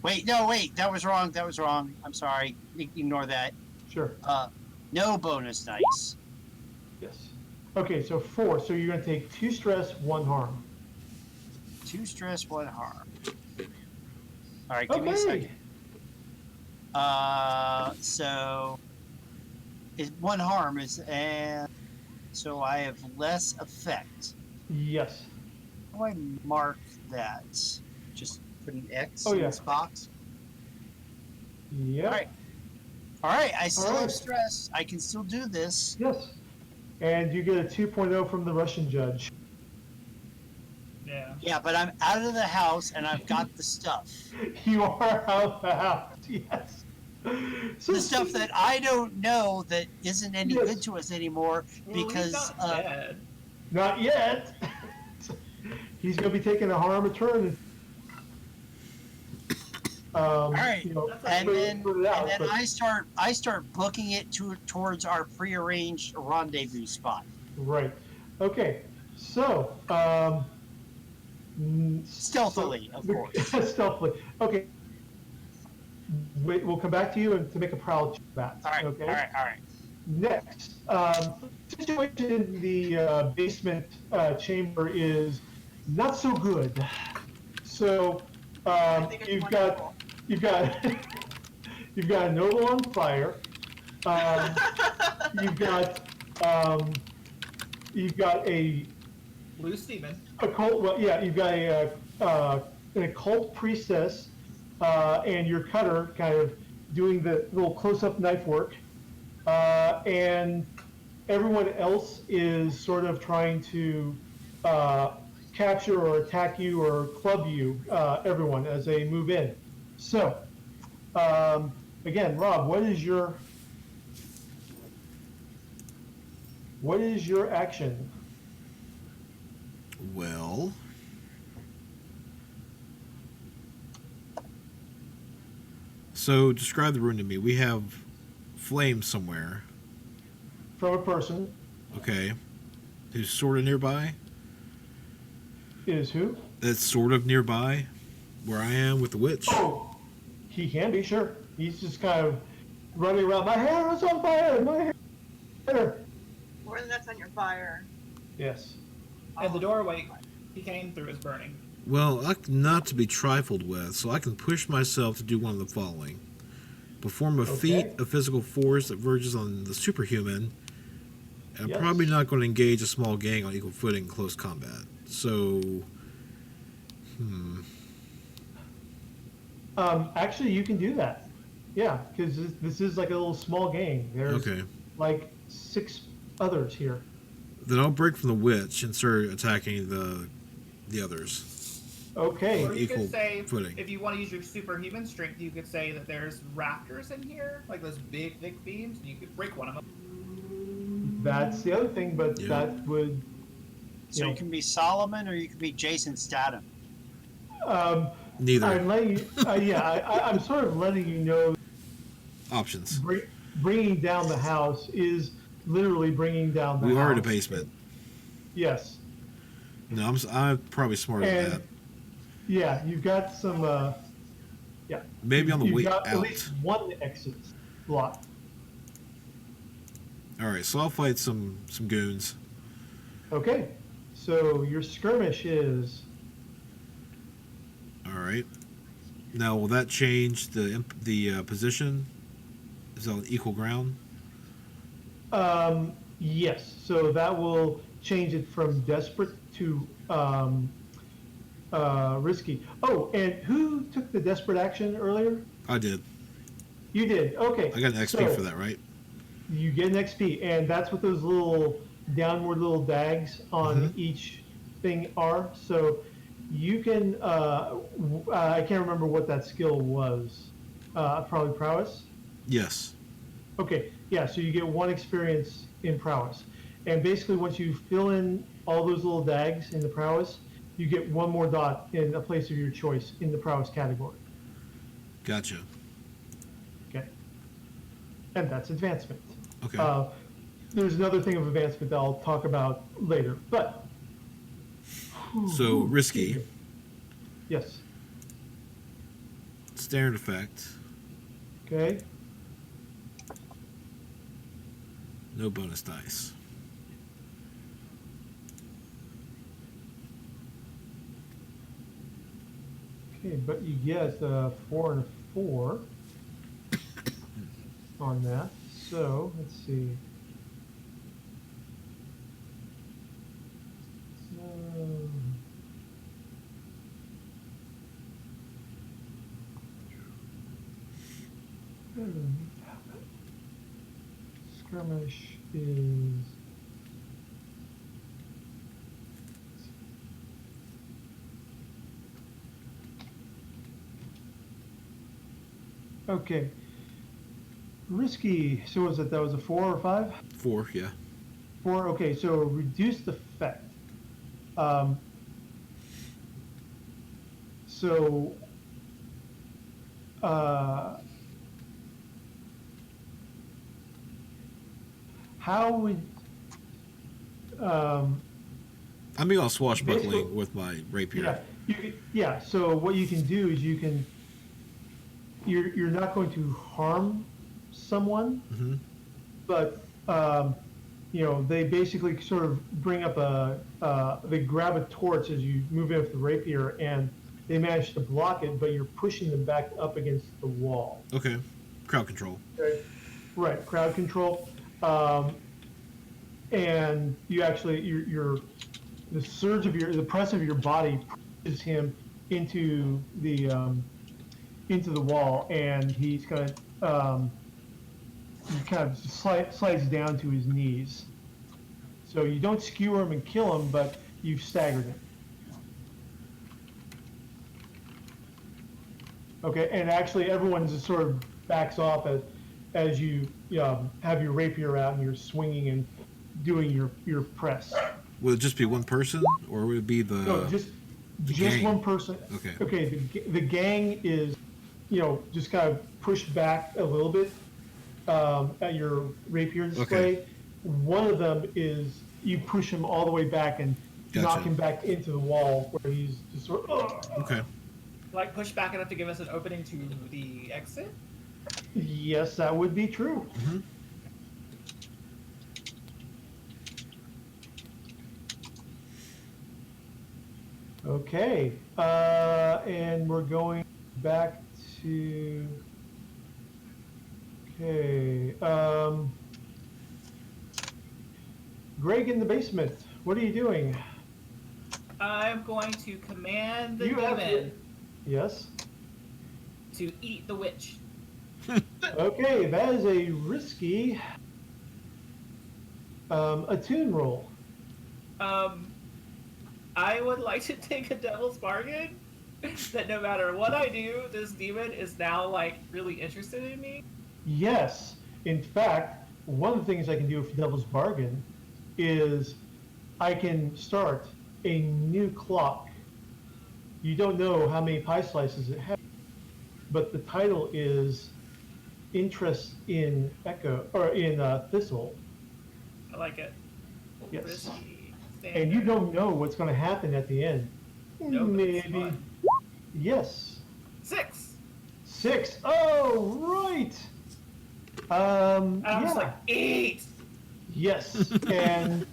Wait, that was wrong. I'm sorry. Ignore that. Sure. No bonus dice. Yes. Okay, so 4. So you're going to take 2 stress, 1 harm. 2 stress, 1 harm. All right, give me a second. So 1 harm is, and so I have less effect. Yes. How do I mark that? Just put an X Oh, in yeah. this box. Yeah. All right. I still All right. have stress. I can still do this. Yes. And you get a 2.0 from the Russian judge. Yeah. Yeah, but I'm out of the house and I've got the stuff. You are out of the house. Yes. So The stuff that I don't know that isn't any Yes. good to us anymore Well, because he's not dead. Not yet. He's going to be taking a harm return. all right, You know, and then put it out, but- I start booking it towards our prearranged rendezvous spot. Right. Okay. So, Stealthily, of course. Stealthily. Okay. Wait, we'll come back to you and to make a prowl check back. All right, Okay. all right. Next, situation in the basement chamber is not so good. So, I think it's you've wonderful. got you've got a noble on fire. You've got a Blue Steven. occult. Well, yeah, you've got an occult priestess and your cutter kind of doing the little close-up knife work, and everyone else is sort of trying to capture or attack you or club you, everyone, as they move in. So, again, Rob, what is your action? Well, so describe the room to me. We have flames somewhere. From a person Okay. Who's sort of nearby? is who? That's sort of nearby where I am with the witch. Oh, he can be, sure. He's just kind of running around. My hair is on fire. My hair. More than that's on your fire. Yes. And the doorway he came through is burning. Well, not to be trifled with, so I can push myself to do one of the following. Perform a feat Okay. of physical force that verges on the superhuman. I'm Yes. probably not going to engage a small gang on equal footing in close combat. So, Actually, you can do that. Yeah, because this is like a little small gang. There's okay. like 6 others here. Then I'll break from the witch and start attacking the others. Okay. Or you Equal could say, footing. if you want to use your superhuman strength, you could say that there's rafters in here, like those big, thick beams, and you could break one of them. That's the other thing, but Yeah. that would. So you can be Solomon or you can be Jason Statham. Neither. I'm letting you. I'm sort of letting you know. Options. Bringing down the house is literally bringing down the We are in a house. basement. Yes. No, I'm probably smarter than that. And yeah, you've got some. Yeah. Maybe on the You've way got at out. least one exit blocked. All right, so I'll fight some goons. Okay. So your skirmish is. All right. Now, will that change the position? Is that on equal ground? Yes. So that will change it from desperate to risky. Oh, and who took the desperate action earlier? I did. You did. Okay. I got an XP So for that, right? you get an XP, and that's what those little downward little dags on each thing are. So you can. I can't remember what that skill was. Probably prowess. Yes. Okay, yeah, so you get one experience in prowess. And basically, once you fill in all those little dags in the prowess, you get one more dot in a place of your choice in the prowess category. Gotcha. Okay. And that's advancement. Okay. There's another thing of advancement that I'll talk about later, but. So, risky. Yes. Standard effect. Okay. No bonus dice. Okay, but you get a 4 and a 4 on that. So, let's see. Skirmish is okay. Risky. So was it that was a 4 or 5? 4, yeah. 4. Okay, so reduced effect. So how would I mean, I'll swashbuckling with my rapier. yeah. So what you can do is you're not going to harm someone, but they basically sort of bring up they grab a torch as you move in with the rapier, and they manage to block it, but you're pushing them back up against the wall. Okay. Crowd control. Okay. Right, crowd control. And you actually, the surge of the press of your body pushes him into the wall, and he's kind of slides down to his knees. So you don't skewer him and kill him, but you've staggered him. Okay, and actually everyone just sort of backs off as you have your rapier out and you're swinging and doing your press. Will it just be one person, or would it be No, just gang? one person. Okay. Okay, the gang is, just kind of pushed back a little bit at your rapier display. Okay. One of them is you push him all the way back and knock him back into the wall where he's just sort of. Okay. Like push back enough to give us an opening to the exit? Yes, that would be true. Okay, and we're going back to. Okay, Greg in the basement. What are you doing? I'm going to command the You have demon Yes. to eat the witch. Okay, that is a risky attune roll. I would like to take a devil's bargain that no matter what I do, this demon is now like really interested in me. Yes. In fact, one of the things I can do for Devil's Bargain is I can start a new clock. You don't know how many pie slices it has, but the title is Interest in Echo or in Thistle, I like it. Yes. Risky. And you don't know what's going to happen at the end. No, but it's Maybe. fun. Yes. 6. 6. Oh, right. And I'm just Yeah. like, 8. Yes. And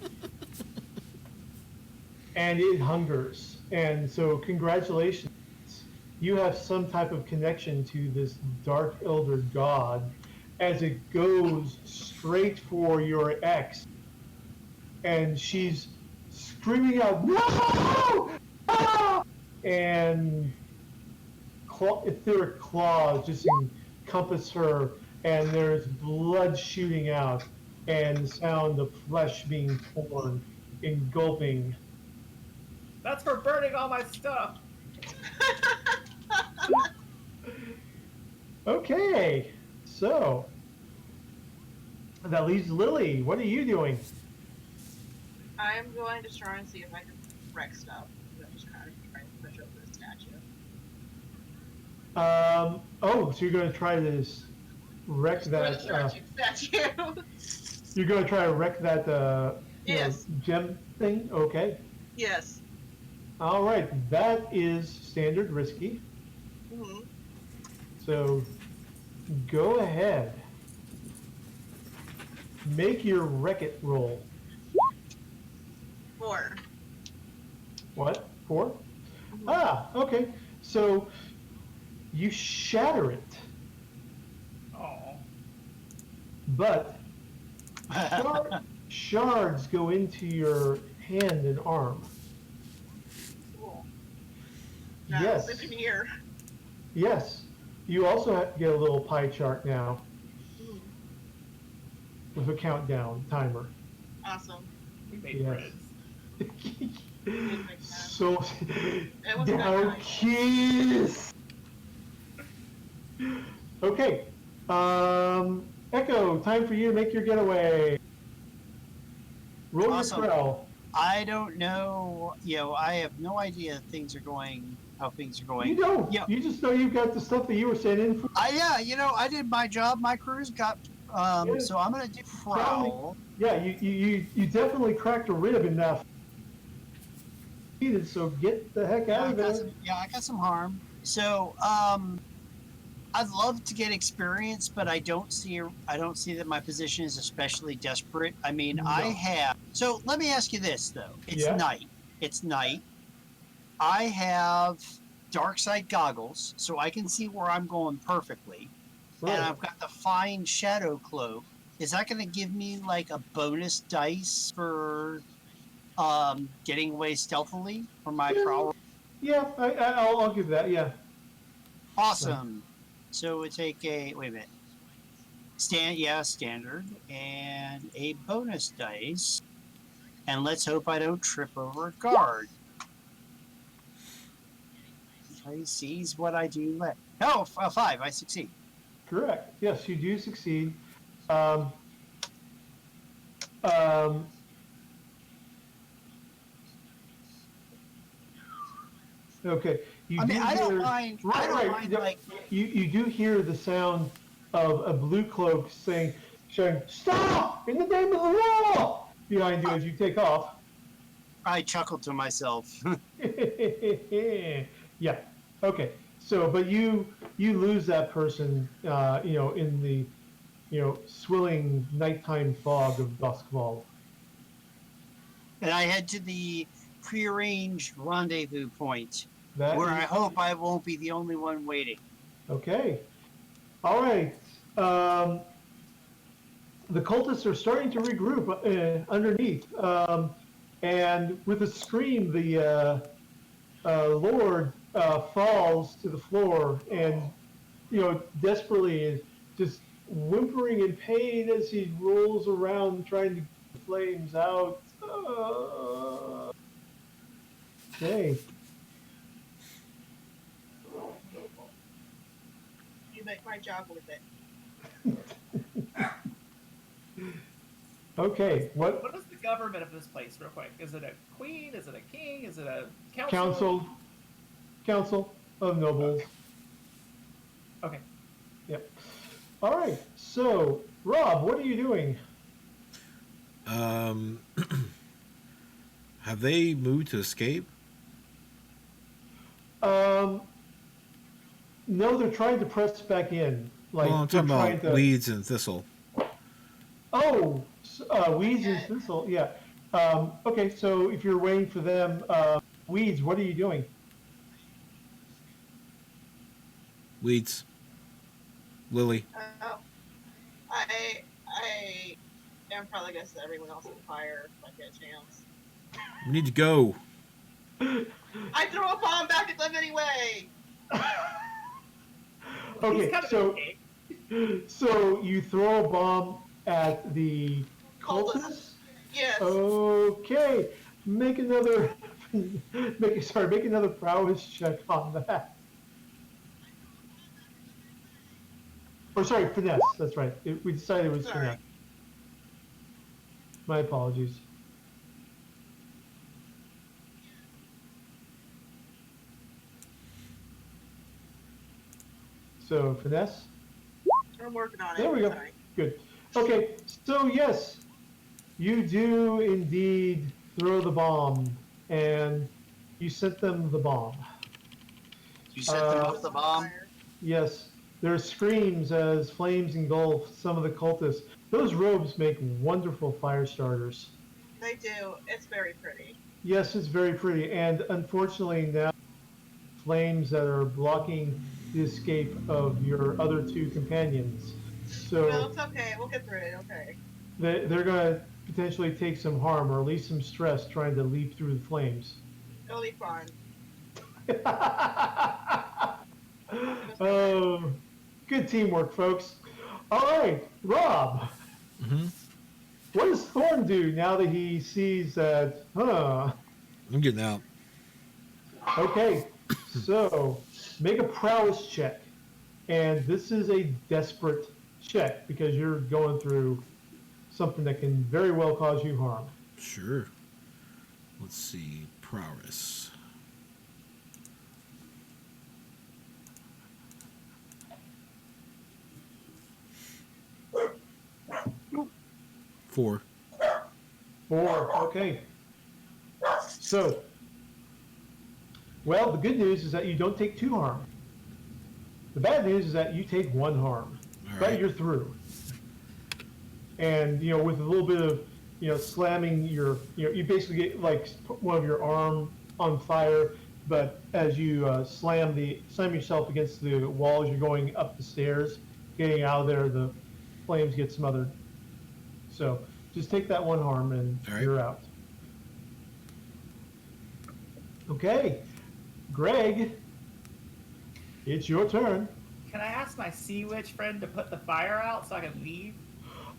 it hungers. And so congratulations. You have some type of connection to this dark elder god as it goes straight for your ex. And she's screaming out, "No! Ah!" And etheric claws just encompass her, and there's blood shooting out, and the sound of flesh being torn, engulfing. That's for burning all my stuff. Okay, so that leaves Lily. What are you doing? I am going to try and see if I can wreck stuff. I'm just kind of trying to push over the statue. Oh, so you're going to try to wreck that. Statue. You're going to try to wreck that Yes. gem thing? Okay. Yes. All right, that is standard risky. Mm-hmm. So go ahead. Make your wreck-it roll. 4. What? 4? Mhm. Ah, okay. So you shatter it, Oh. but shards go into your hand and arm. Cool. Now Yes. living here. Yes. You also have to get a little pie chart now Mm. with a countdown timer. Awesome. We made Yes. friends. So It was now nice. kiss. Okay. Echo, time for you to make your getaway. Roll Awesome. your trail. I don't know. I have no idea how things are going. You don't. Yeah. You just know you've got the stuff that you were sent in for. I did my job. My crew's got. Yeah. So I'm gonna do prowl. Yeah, you definitely cracked a rib in that. So get the heck out of there. I got some harm. So I'd love to get experience, but I don't see that my position is especially desperate. I mean, No. I have. So let me ask you this though. It's Yeah. night. It's night. I have dark side goggles, so I can see where I'm going perfectly. Right. And I've got the fine shadow cloak. Is that going to give me like a bonus dice for getting away stealthily from my prowl? Yeah, I'll give that. Yeah. Awesome. So we take a wait a minute. Standard and a bonus dice. And let's hope I don't trip over a guard. I sees what I do left. No, a 5. I succeed. Correct. Yes, you do succeed. Okay. I don't mind. I don't mind. Like you do hear the sound of a blue cloak saying, "Stop! In the name of the law!" behind you as you take off. I chuckled to myself. Yeah. Okay. So, but you lose that person, in the, swilling nighttime fog of Duskfall. And I head to the prearranged rendezvous point, That where is- I hope I won't be the only one waiting. Okay. All right. The cultists are starting to regroup underneath. And with a scream, the Lord falls to the floor and, desperately is just whimpering in pain as he rolls around trying to get the flames out. Okay. You make my job with it. Okay. What? What is the government of this place, real quick? Is it a queen? Is it a king? Is it a council? Council of nobles. Okay. Yep. All right. So, Rob, what are you doing? Um, have they moved to escape? No, they're trying to press back in. Like Well, I'm they're talking trying about to. weeds and thistle. Oh, weeds and thistle. Yeah. Okay, so if you're waiting for them, weeds, what are you doing? Weeds. Lily. Oh, I am probably gonna set everyone else on fire if I get a chance. We need to go. I throw a bomb back at them anyway. Okay, He's kind of so okay. so you throw a bomb at the Cultists. cultists? Yes. Okay, make another make another prowess check on that. Or sorry, finesse. That's right. We decided it was Sorry. finesse. My apologies. So finesse. I'm working on it. There we go. Sorry. Good. Okay, so yes, you do indeed throw the bomb, and you sent them the bomb. You set them Uh, off the bomb. Fire. Yes, there are screams as flames engulf some of the cultists. Those robes make wonderful fire starters. They do. It's very pretty. Yes, it's very pretty, and unfortunately now flames that are blocking the escape of your other two companions. No, So it's okay. We'll get through it. Okay. they're going to potentially take some harm or at least some stress trying to leap through the flames. It'll be fun. Oh, good teamwork, folks. All right, Rob. Mm-hmm. What does Thorn do now that he sees that? I'm getting out. Okay, so make a prowess check, and this is a desperate check because you're going through something that can very well cause you harm. Sure. Let's see. Prowess. Four. 4. Okay. So, well, the good news is that you don't take 2 harm. The bad news is that you take 1 harm. All But right. you're through. And with a little bit of slamming your you basically get like one of your arm on fire, but as you slam yourself against the walls, you're going up the stairs, getting out of there, the flames get smothered. So just take that 1 harm and All right. you're out. Okay, Greg, it's your turn. Can I ask my sea witch friend to put the fire out so I can leave?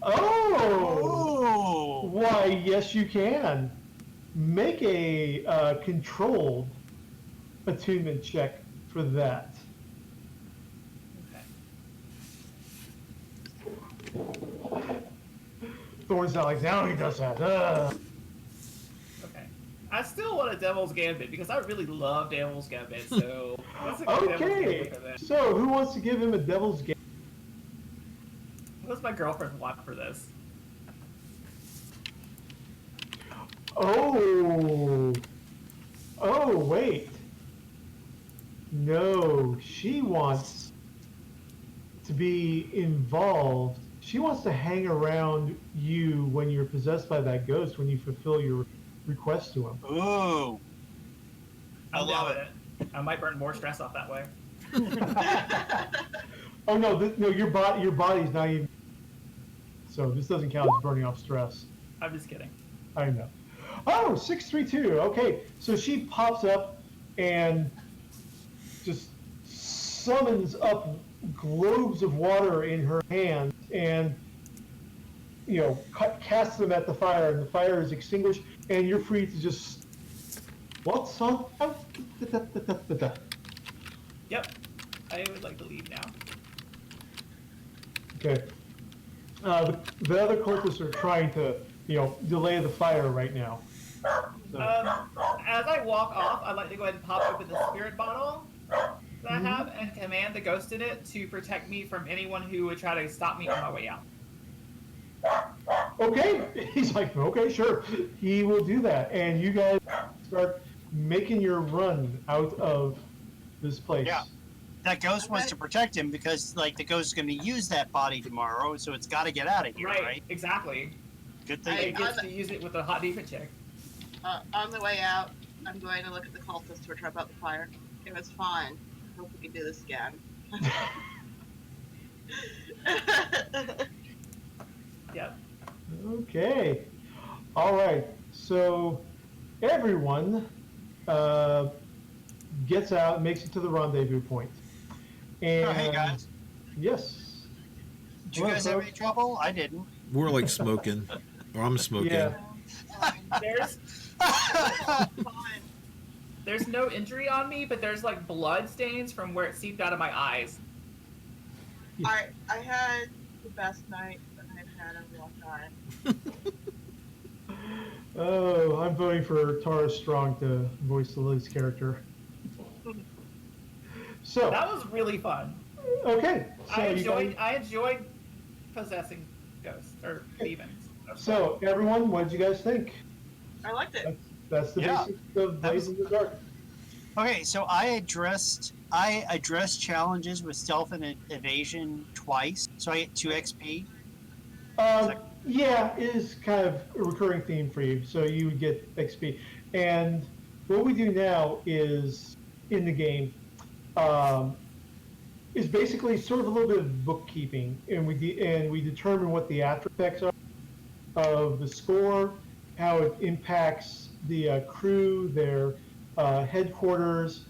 Oh, Oh, why, yes, you can. Make a controlled attunement check for that. Okay. Thorn's not like, now he does that. Okay. I still want a Devil's Gambit because I really love Devil's Gambit. So what's a good Devil's Okay, Gambit for that? so who wants to give him a devil's game? What's my girlfriend want for this? Oh, wait. No, she wants to be involved. She wants to hang around you when you're possessed by that ghost, when you fulfill your request to him. ooh. I I'm down love with it. I might burn more stress off that way. Oh no, no, your body's not even. So this doesn't count as burning off stress. I'm just kidding. I know. Oh, 632. Okay, so she pops up and just summons up globes of water in her hands and casts them at the fire, and the fire is extinguished, and you're free to just waltz on out. Yep. I would like to leave now. Okay. The other cultists are trying to, delay the fire right now. So, As I walk off, I'd like to go ahead and pop open the spirit bottle that I have and command the ghost in it to protect me from anyone who would try to stop me on my way out. Okay, he's like, okay, sure, he will do that, and you guys start making your run out of this place. Yeah. That ghost wants to protect him because, like, the ghost is going to use that body tomorrow, so it's got to get out of here, right? Exactly. Good It thing. gets to use it with a hot defense check. On the way out, I'm going to look at the cultists who are trapped about the fire. It was fine. I hope we can do this again. Yep. Okay, all right. So everyone gets out, makes it to the rendezvous point. And Oh, hey, guys. yes. Did you guys have any trouble? I didn't. We're like smoking, or I'm smoking. Yeah. Fine. There's no injury on me, but there's like blood stains from where it seeped out of my eyes. I had the best night that I've had in a long time. Oh, I'm voting for Tara Strong to voice the Liz character. So That was really fun. okay, so I enjoyed possessing ghosts or demons. So everyone, what did you guys think? I liked it. That's the basics of Blaze in the Dark. Okay, so I addressed challenges with stealth and evasion twice, so I get 2 XP. Yeah, it is kind of a recurring theme for you, so you would get XP. And what we do now is, in the game, is basically sort of a little bit of bookkeeping, and we determine what the after effects are of the score, how it impacts the crew, their headquarters.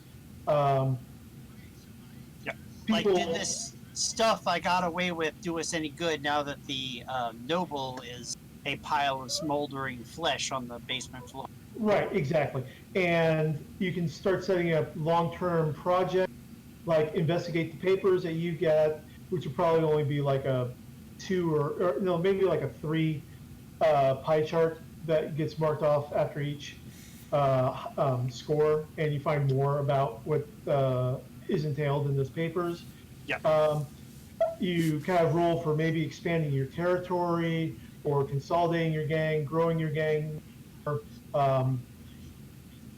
Like, did this stuff I got away with do us any good now that the noble is a pile of smoldering flesh on the basement floor? Right, exactly. And you can start setting up long-term projects, like investigate the papers that you get, which will probably only be like a 2 or no, maybe like a 3 pie chart that gets marked off after each score, and you find more about what is entailed in those papers. Yeah. You kind of roll for maybe expanding your territory or consolidating your gang, growing your gang, or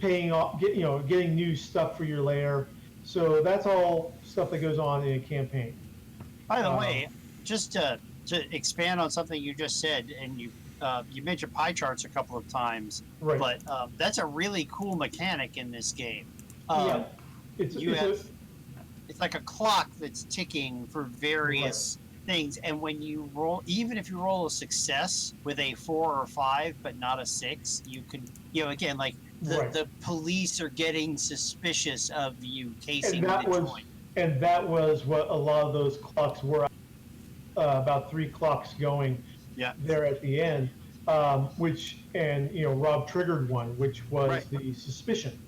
paying off, getting new stuff for your lair. So that's all stuff that goes on in a campaign. By the way, just to expand on something you just said, and you mentioned pie charts a couple of times, Right. but that's a really cool mechanic in this game. Yeah, It's like a clock that's ticking for various things, and when you roll, even if you roll a success with a 4 or 5 but not a 6, you can, again, like the police are getting suspicious of you casing the joint. And that was what a lot of those clocks were, about 3 clocks going there at the end, which, and Rob triggered one, which was the suspicion.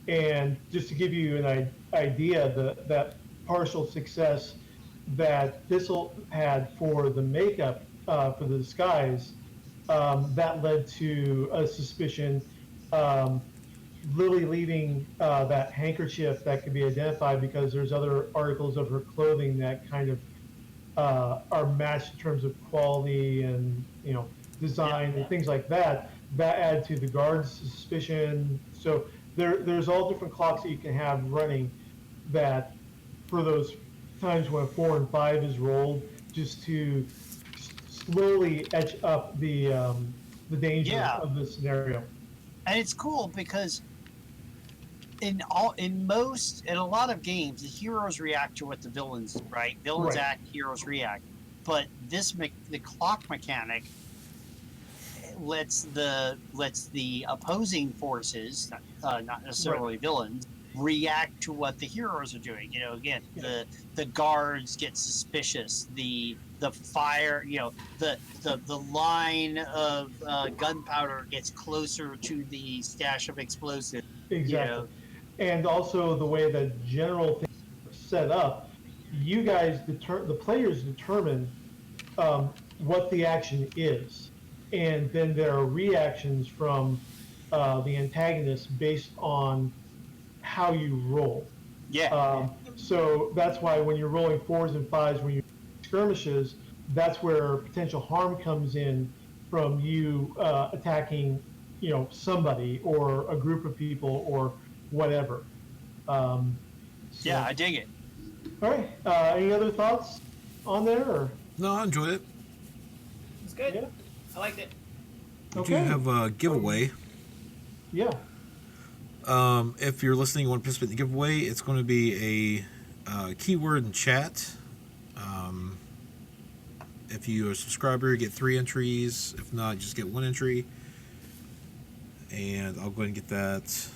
And just to give you an idea, that partial success that Thistle had for the makeup, for the disguise, that led to a suspicion. Lily leaving that handkerchief that could be identified because there's other articles of her clothing that kind of are matched in terms of quality and design and things like that. That add to the guard's suspicion. So there's all different clocks that you can have running that for those times when 4 and 5 is rolled, just to slowly edge up the danger of the scenario. And it's cool because in a lot of games, the heroes react to what the villains, right? Villains act, heroes react. But the clock mechanic lets the opposing forces, not necessarily villains, react to what the heroes are doing. Again, the guards get suspicious. The fire, the line of gunpowder gets closer to the stash of explosives. Exactly. And also the way that general things are set up, you guys the players determine what the action is, and then there are reactions from the antagonist based on how you roll. Yeah. So that's why when you're rolling 4s and 5s when you skirmishes, that's where potential harm comes in from you attacking, somebody or a group of people or whatever. So, Yeah, I dig it. all right. Any other thoughts on there? Or No, I enjoyed it. It's good. yeah, I liked it. We okay. do have a giveaway. Yeah. If you're listening and want to participate in the giveaway, it's going to be a keyword in chat. If you're a subscriber, you get 3 entries. If not, you just get 1 entry. And I'll go ahead and get that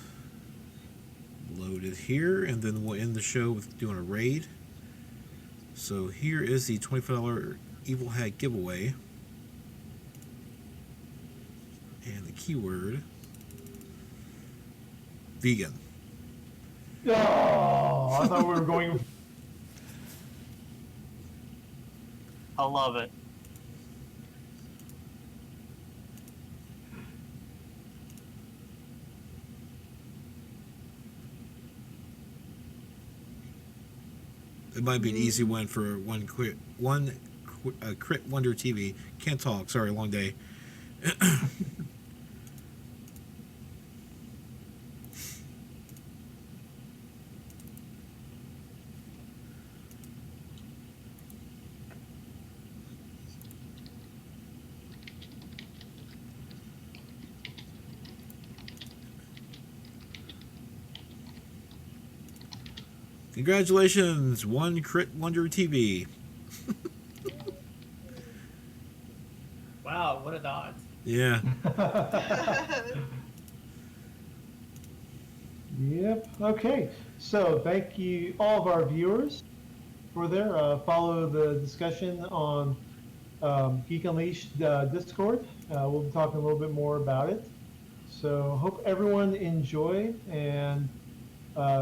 loaded here, and then we'll end the show with doing a raid. So here is the $25 Evil Hat giveaway. And the keyword, vegan. Oh, I thought we were going. I love it. It might be an easy one for Crit Wonder TV. Can't talk. Sorry, long day. Congratulations, one Crit Wonder TV. Wow, what are the odds? Yeah. Yep. Okay. So thank you, all of our viewers, for there. Follow the discussion on Geek Unleashed Discord. We'll be talking a little bit more about it. So hope everyone enjoyed, and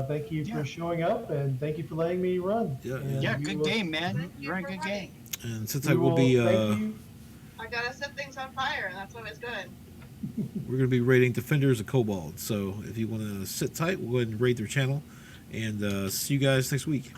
thank you for showing up, and thank you for letting me run. Yeah, And Yeah, we good will- game, man. Thank you You ran a for good running. game. And since we I will be, thank you. I gotta set things on fire, and that's always good. we're going to be raiding Defenders of Cobalt. So if you want to sit tight, we'll go ahead and raid their channel. And see you guys next week.